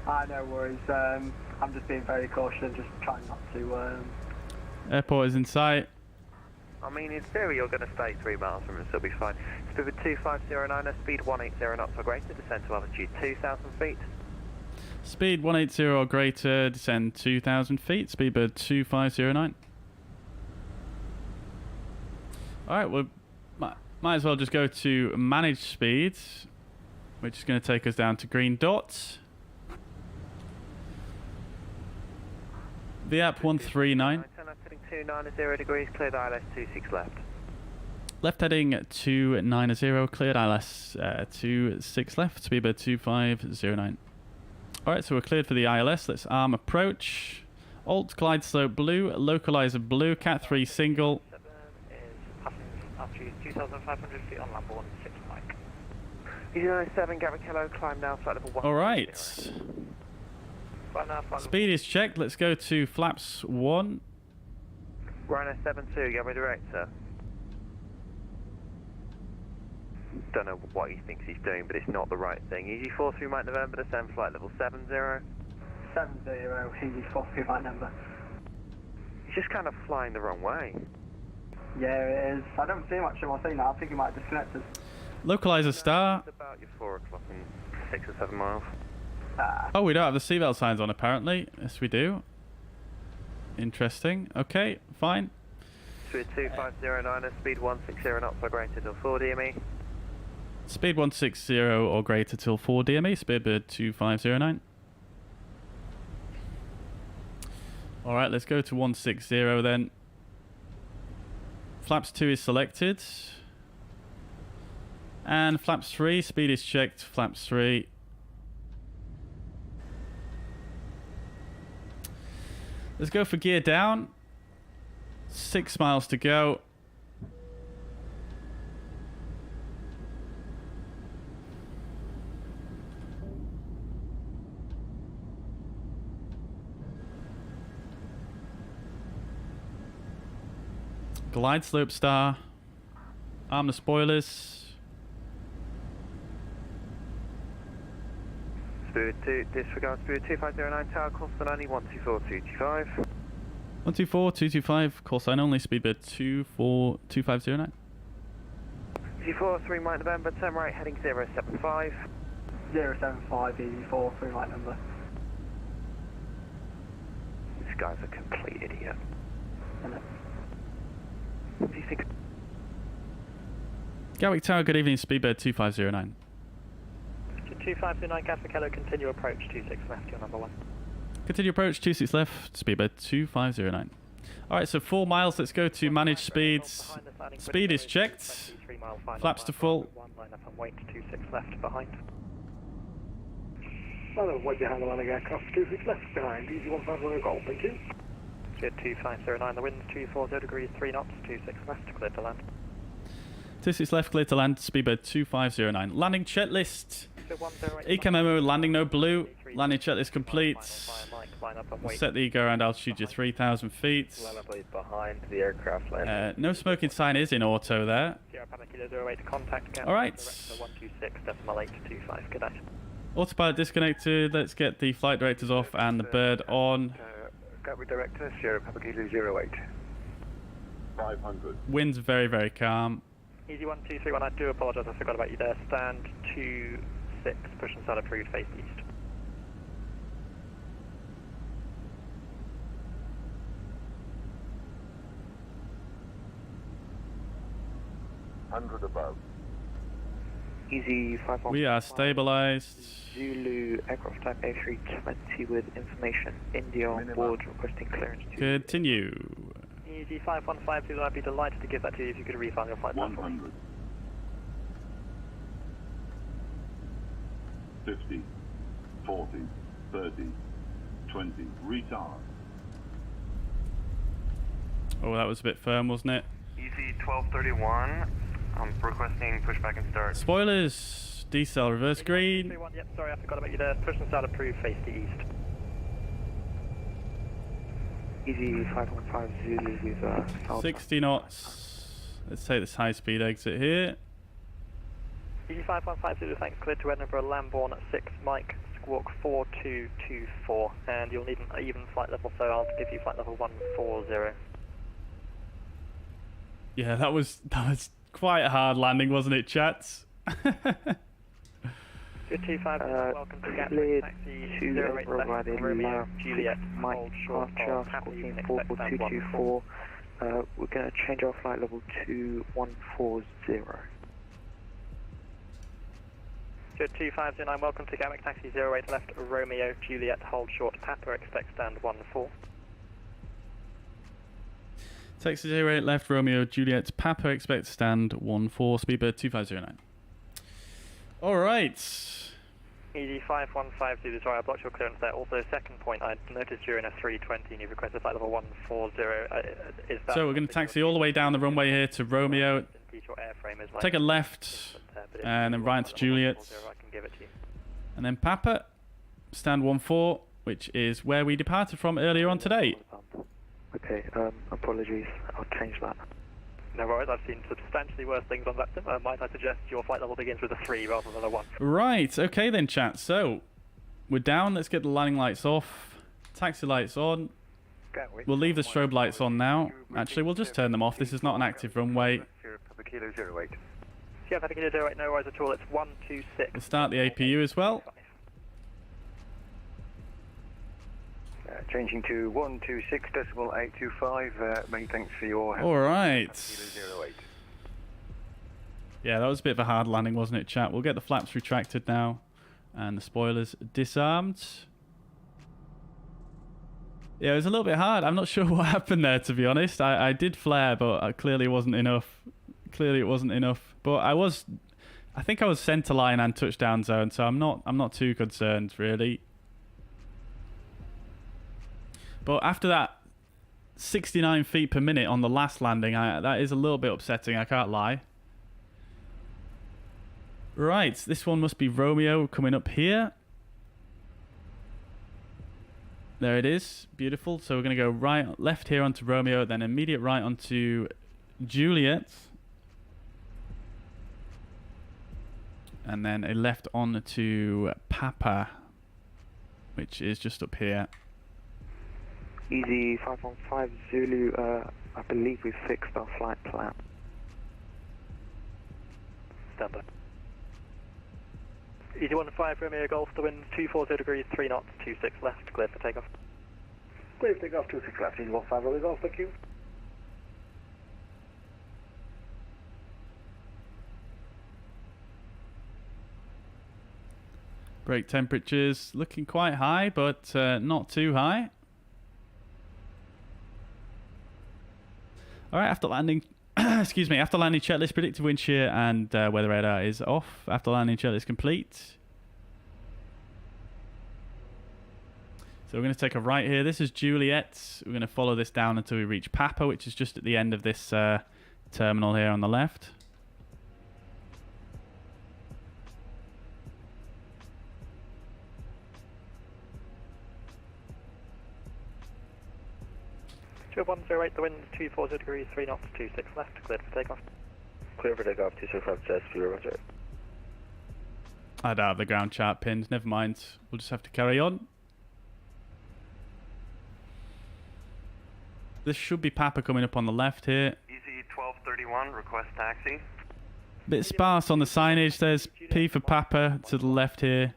No worries, I'm just being very cautious and just trying not to... Airport is in sight. I mean, in theory you're going to stay 3 miles from it, so it'll be fine. Speed 2509, speed 180 knots or greater, descend to altitude 2000 feet. Speed 180 or greater, descend 2000 feet, speedbird 2509. Alright, we might as well just go to manage speed, which is going to take us down to green dot. VAP 139. Left heading 290 degrees, cleared ILS 26 left. Left heading 290, cleared ILS 26 left, speedbird 2509. Alright, so we're cleared for the ILS. Let's arm approach. Alt glide slope blue, localizer blue, cat 3 single. Altitude 2,500 feet on Lamborn 6 Mike. EG97 Gatwick Hello, climb now, flight level 1. Alright. Flight now, flight Speed is checked. Let's go to flaps 1. Rhino 72, Gatwick Director. Don't know what he thinks he's doing, but it's not the right thing. EG43 Mike November, descend flight level 70. 70, EG43 Mike number. He's just kind of flying the wrong way. Yeah, it is. I don't see much of my thing now. I think he might have disconnected. Localizer star. It's about your 4 o'clock and 6 or 7 miles. Oh, we don't have the seatbelt signs on apparently. Yes, we do. Interesting. Okay, fine. Speed 2509 speed 160 knots or greater till 4 DME. Speed 160 or greater till 4 DME. Speedbird 2509. Alright, let's go to 160 then. Flaps 2 is selected. And flaps 3, speed is checked. Flaps 3. Let's go for gear down. 6 miles to go. Glide slope star. Arm the spoilers. Spirit 2, disregard Spirit 2509, tower, course the 90, 124, 225. 124, 225, call sign only, speedbird 2509. EG4, 3 Mike November, turn right, heading 075. 075, EG4, 3 Mike number. This guy's a complete idiot. What do you think? Gatwick Tower, good evening, speedbird 2509. 2509, Gatwick Hello, continue approach, 26 left, your number 1. Continue approach, 26 left, speedbird 2509. Alright, so 4 miles, let's go to manage speeds. Speed is checked. Flaps to full. Line up and wait, 26 left behind. Hello, wait behind the landing aircraft, 26 left behind, EG150 Golf, thank you. Clear 2509, the wind's 240 degrees, 3 knots, 26 left, clear to land. 26 left, clear to land, speedbird 2509. Landing checklist. Eco memo, landing no blue. Landing checklist complete. Set the go around altitude to 3,000 feet. Behind the aircraft landing. No smoking sign is in auto there. Alright. 126.825, good night. Autopilot disconnected. Let's get the flight directors off and the bird on. Gatwick Director, Sierra Papa Kilo 08. 500. Wind's very, very calm. Easy 1231, I do apologise, I forgot about you there. Stand 26, push and start approved, face east. above. Easy 515. We are stabilized. Zulu aircraft type A320 with information. India on board requesting clearance. Continue. Easy 515 Zulu, I'd be delighted to give that to you if you could refund your flight. 100. 50, 40, 30, 20, retard. Oh, that was a bit firm, wasn't it? Easy 1231, I'm requesting pushback and start. Spoilers, decel, reverse green. Yep, sorry, I forgot about you there. Push and start approved, face to east. Easy 515 Zulu with 60 knots. Let's take this high speed exit here. Easy 515 Zulu, thanks. Cleared to Edinburgh, Lambourne at 6 Mike, squawk 4224, and you'll need an even flight level, so I'll give you flight level 140. Yeah, that was quite a hard landing, wasn't it, chats? Good 25, welcome to Gatwick, taxi 08 left, Romeo, Juliet, hold short, happy, expect stand 124. We're going to change our flight level to 140. Good 2509, welcome to Gatwick, taxi 08 left, Romeo, Juliet, hold short, Papa, expect stand 14. Taxi 08 left, Romeo, Juliet, Papa, expect stand 14, speedbird 2509. Alright. Easy 515 Zulu, sorry, I blocked your clearance there. Also, second point, I noticed you're in a 320 and you've requested flight level 140. Is that So we're going to taxi all the way down the runway here to Romeo. your airframe is like Take a left and then right into Juliet. I can give it to you. And then Papa, stand 14, which is where we departed from earlier on today. Okay, apologies, I'll change that. No worries, I've seen substantially worse things on VATSIM. Might I suggest your flight level begins with a 3 rather than a 1? Right, okay then chat. So, we're down, let's get the landing lights off. Taxi lights on. We'll leave the strobe lights on now. Actually, we'll just turn them off. This is not an active runway. Kilo 08. Yeah, Papa Kilo 08, no worries at all. It's 126. We'll start the APU as well. Changing to 126.825. Many thanks for your help. Alright. Yeah, that was a bit of a hard landing, wasn't it, chat? We'll get the flaps retracted now. And the spoilers disarmed. Yeah, it was a little bit hard. I'm not sure what happened there, to be honest. I did flare, but clearly it wasn't enough. Clearly it wasn't enough. But I think I was centre line and touchdown zone, so I'm not too concerned, really. But after that 69 feet per minute on the last landing, that is a little bit upsetting, I can't lie. Right, this one must be Romeo coming up here. There it is, beautiful. So we're going to go left here onto Romeo, then immediate right onto Juliet. And then a left on to Papa, which is just up here. Easy 515 Zulu, I believe we've fixed our flight plan. Stand by. Easy 15 Romeo Golf, the wind 240 degrees, 3 knots, 26 left, clear for takeoff. Clear for takeoff, 26 left, Easy 15 Romeo Golf, thank you. Brake temperatures looking quite high, but not too high. All right, after landing, excuse me, after landing checklist, predicted wind shear and weather radar is off. After landing checklist complete. So we're going to take a right here. This is Juliet. We're going to follow this down until we reach Papa, which is just at the end of this terminal here on the left. Sure, 108, the wind 240 degrees, 3 knots, 26 left, cleared for takeoff. Clear for takeoff, 26 left, just 010. I don't have the ground chart pinned, never mind. We'll just have to carry on. This should be Papa coming up on the left here. Easy 1231, request taxi. Bit sparse on the signage. There's P for Papa to the left here.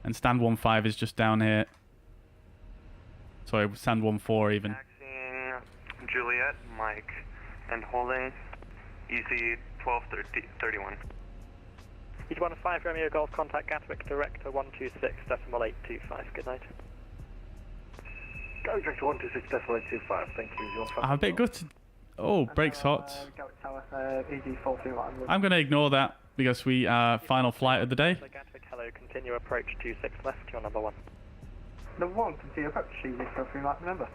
And stand 15 is just down here. Sorry, stand 14 even. Juliet, Mike, and holding EC 1231. Each 15 Romeo Golf, contact Gatwick, director 126.825. Good night. Go director 126.825. Thank you. I'm a bit gutted. Oh, brakes hot. Gatwick Tower, EG43. I'm going to ignore that because we are final flight of the day. Gatwick, hello, continue approach 26 left, your number 1. Number 1, continue approach, EG43, like remember.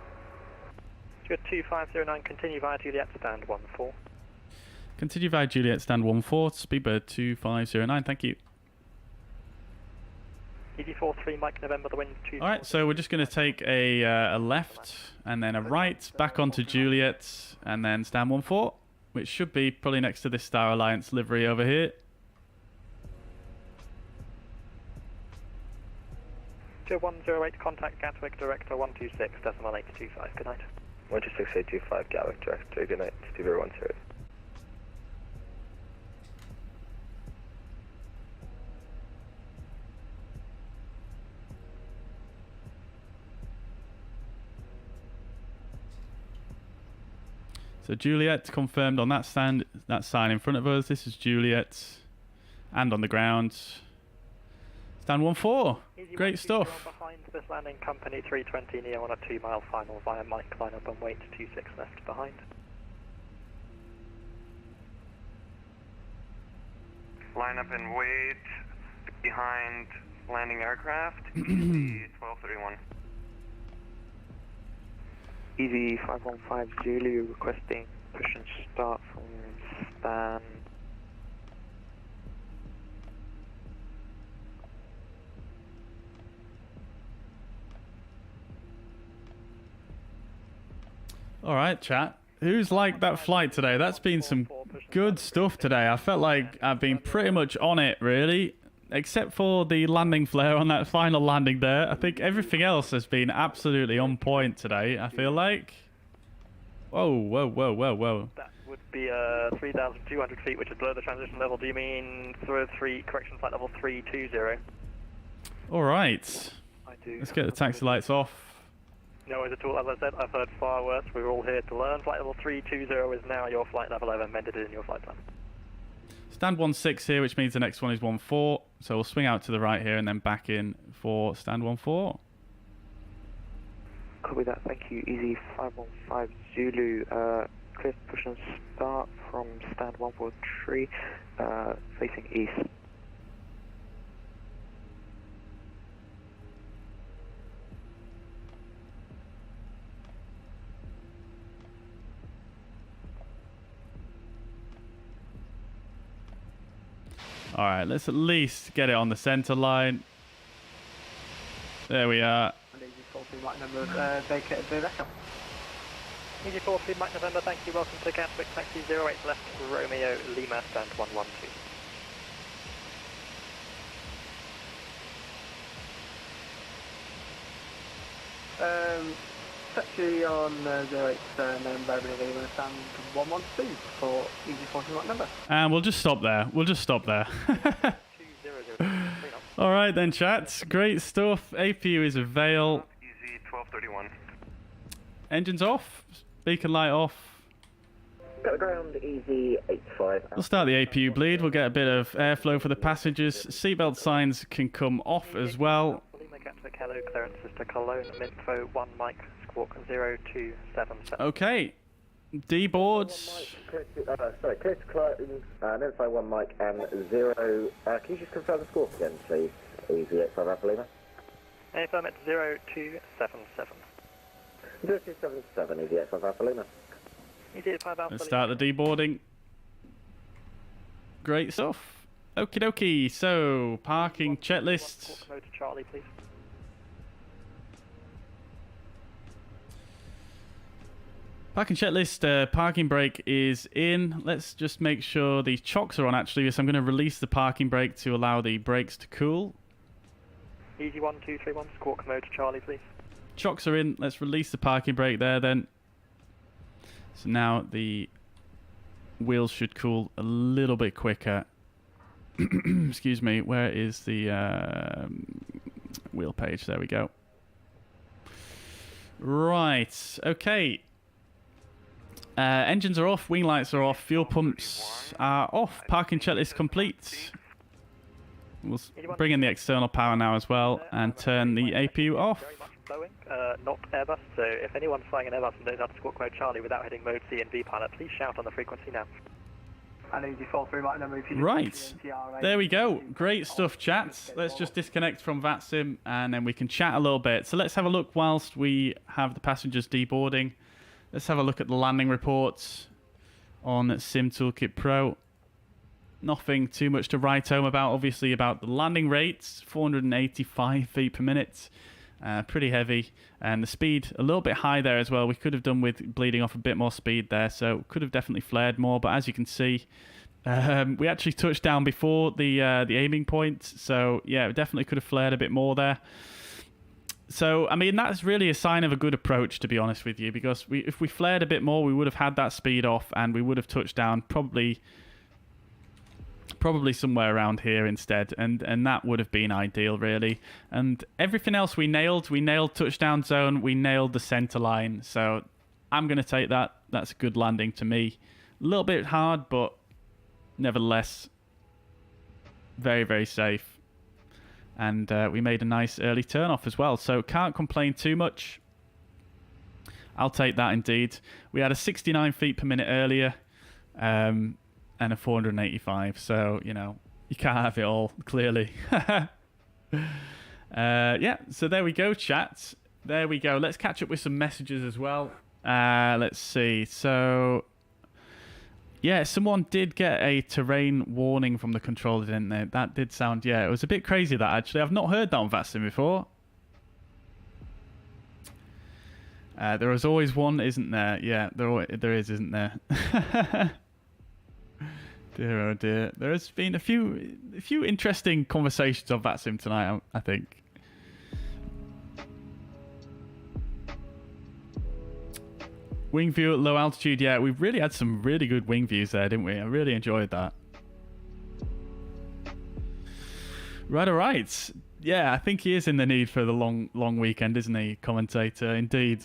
You're 2509, continue via Juliet, stand 14. Continue via Juliet, stand 14, Speedbird 2509, thank you. EG43, Mike, November, the wind 2. Alright, so we're just going to take a left and then a right, back onto Juliet, and then stand 14, which should be probably next to this Star Alliance livery over here. Joe 108, contact Gatwick, director 126.825. Good night. 126.825, Gatwick, director, good night, 2010. So Juliet confirmed on that stand, that sign in front of us. This is Juliet, and on the ground, stand 14. Great stuff. Behind this landing, company 320 Neo on a 2-mile final via Mike, line up and wait 26 left behind. Line up and wait. Behind landing aircraft, Easy 1231. Easy 515 Zulu requesting push and start from stand. All right, chat. Who's liked that flight today? That's been some good stuff today. I felt like I've been pretty much on it, really. Except for the landing flare on that final landing there. I think everything else has been absolutely on point today, I feel like. Whoa, whoa, whoa, whoa, whoa. That would be 3,200 feet, which is below the transition level. Do you mean correction flight level 320? All right. Let's get the taxi lights off. No worries at all. As I said, I've heard far worse. We're all here to learn. Flight level 320 is now your flight level. I've amended it in your flight plan. Stand 16 here, which means the next one is 14. So we'll swing out to the right here and then back in for stand 14. Copy that, thank you. Easy 515 Zulu, clear push and start from stand 143, facing east. All right, let's at least get it on the center line. There we are. Vacated the record. Easy 43 Mike November, thank you. Welcome to Gatwick, taxi 08 left, Romeo Lima, stand 112. Taxi on 08 November Lima, stand 112 for Easy 43 Mike number. And we'll just stop there. We'll just stop there. All right then, chat. Great stuff. APU is a veil. Easy 1231. Engines off. Beacon light off. Got the ground, Easy 85. We'll start the APU bleed. We'll get a bit of airflow for the passengers. Seatbelt signs can come off as well. Lima Gatwick, hello, clearances to Cologne, info 1 Mike, squawk 0277. Okay. D boards. Clear to Cologne, notify 1 Mike and 0. Can you just confirm the score again, please? Easy 85 Alpha Lima. Affirm at 0277. 0277, Easy 85 Alpha Lima. Easy 85 Alpha Let's start the deboarding. Great stuff. Okie dokie. So, parking checklist. Mode to Charlie, please. Parking checklist, parking brake is in. Let's just make sure the chocks are on actually. So I'm going to release the parking brake to allow the brakes to cool. Easy 1231, squawk mode to Charlie, please. Chocks are in. Let's release the parking brake there then. So now the wheels should cool a little bit quicker. Excuse me, where is the wheel page? There we go. Right, okay. Engines are off, wing lights are off, fuel pumps are off, parking checklist complete. We'll bring in the external power now as well and turn the APU off. Boeing, not Airbus, so if anyone's flying an Airbus and knows how to squawk mode Charlie without hitting mode C and V pilot, please shout on the frequency now. Right, there we go. Great stuff, chat. Let's just disconnect from VATSIM and then we can chat a little bit. So let's have a look whilst we have the passengers deboarding. Let's have a look at the landing reports on SimToolkitPro. Nothing too much to write home about, obviously, about the landing rates, 485 feet per minute. Pretty heavy. And the speed, a little bit high there as well. We could have done with bleeding off a bit more speed there, so could have definitely flared more. But as you can see, we actually touched down before the aiming point. So, yeah, we definitely could have flared a bit more there. So, I mean, that's really a sign of a good approach, to be honest with you, because if we flared a bit more, we would have had that speed off and we would have touched down probably somewhere around here instead, and that would have been ideal, really. And everything else we nailed touchdown zone, we nailed the center line, so I'm going to take that. That's a good landing to me. A little bit hard, but nevertheless, very, very safe. And we made a nice early turn-off as well, so can't complain too much. I'll take that indeed. We had a 69 feet per minute earlier, and a 485, so, you know, You can't have it all, clearly. Yeah, so there we go, chat. There we go. Let's catch up with some messages as well. Let's see. So, yeah, someone did get a terrain warning from the controller, didn't they? That did sound, yeah, it was a bit crazy, that, actually. I've not heard that on VATSIM before. There is always one, isn't there? Yeah, there is, isn't there? Dear, oh dear. There has been a few interesting conversations on VATSIM tonight, I think. Wing view at low altitude, yeah, we've really had some really good wing views there, didn't we? I really enjoyed that. Right, all right. Yeah, I think he is in the need for the long weekend, isn't he, commentator? Indeed.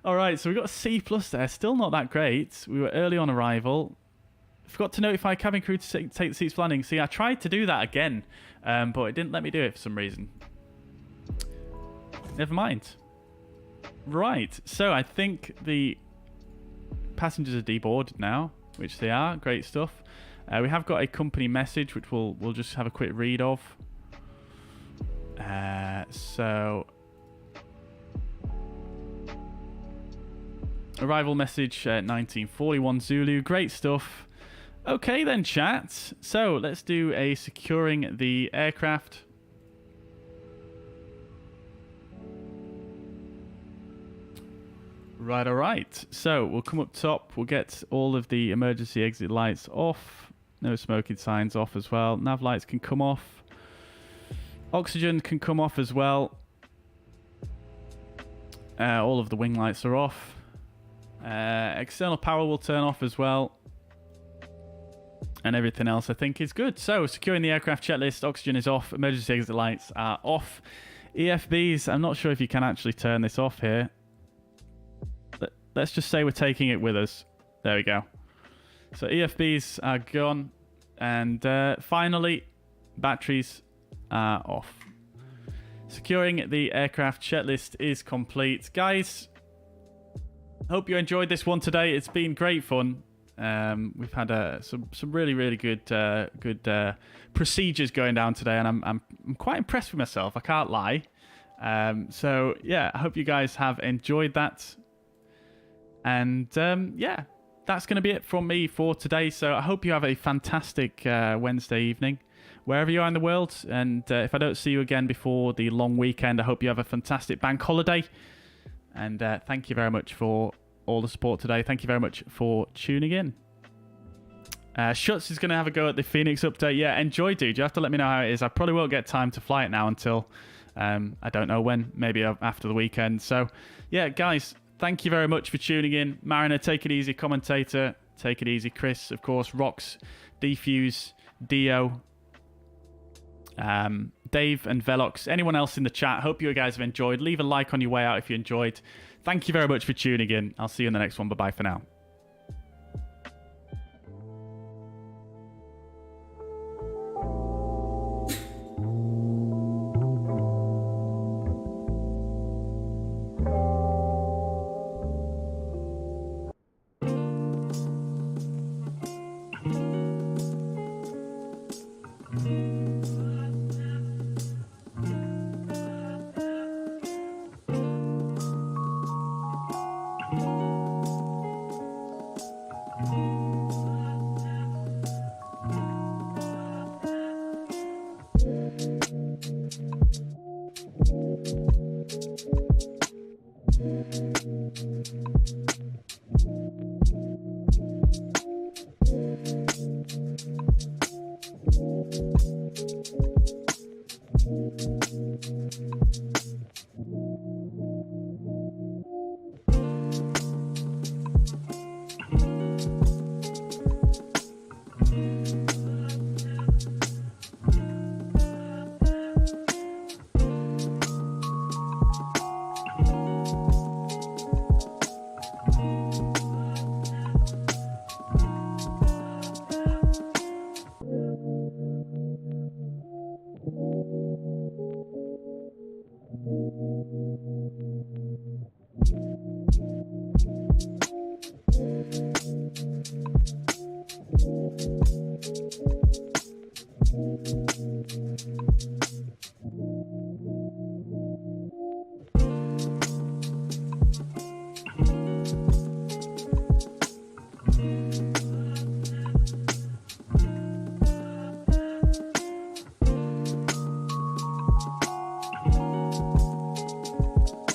All right, so we've got a C+ there. Still not that great. We were early on arrival. Forgot to notify cabin crew to take the seats for landing. See, I tried to do that again, but it didn't let me do it for some reason. Never mind. Right, so I think the passengers are deboarded now, which they are. Great stuff. We have got a company message, which we'll just have a quick read of. So arrival message 1941 Zulu. Great stuff. Okay then, chat. So let's do a securing the aircraft. Right, all right. So we'll come up top. We'll get all of the emergency exit lights off. No smoking signs off as well. Nav lights can come off. Oxygen can come off as well. All of the wing lights are off. External power will turn off as well. And everything else, I think, is good. So, securing the aircraft checklist. Oxygen is off. Emergency exit lights are off. EFBs, I'm not sure if you can actually turn this off here. Let's just say we're taking it with us. There we go. So, EFBs are gone. And finally, batteries are off. Securing the aircraft checklist is complete. Guys, hope you enjoyed this one today. It's been great fun. We've had some really good procedures going down today, and I'm quite impressed with myself. I can't lie. So yeah, I hope you guys have enjoyed that. And yeah, that's going to be it from me for today. So I hope you have a fantastic Wednesday evening, wherever you are in the world. And if I don't see you again before the long weekend, I hope you have a fantastic bank holiday. And thank you very much for all the support today. Thank you very much for tuning in. Schutz is going to have a go at the Phoenix update. Yeah, enjoy, dude. You have to let me know how it is. I probably won't get time to fly it now until I don't know when, maybe after the weekend. So yeah, guys, thank you very much for tuning in. Mariner, take it easy. Commentator, take it easy. Chris, of course. Rox, Defuse, Dio, Dave and Velox. Anyone else in the chat, hope you guys have enjoyed. Leave a like on your way out if you enjoyed. Thank you very much for tuning in. I'll see you in the next one. Bye-bye for now.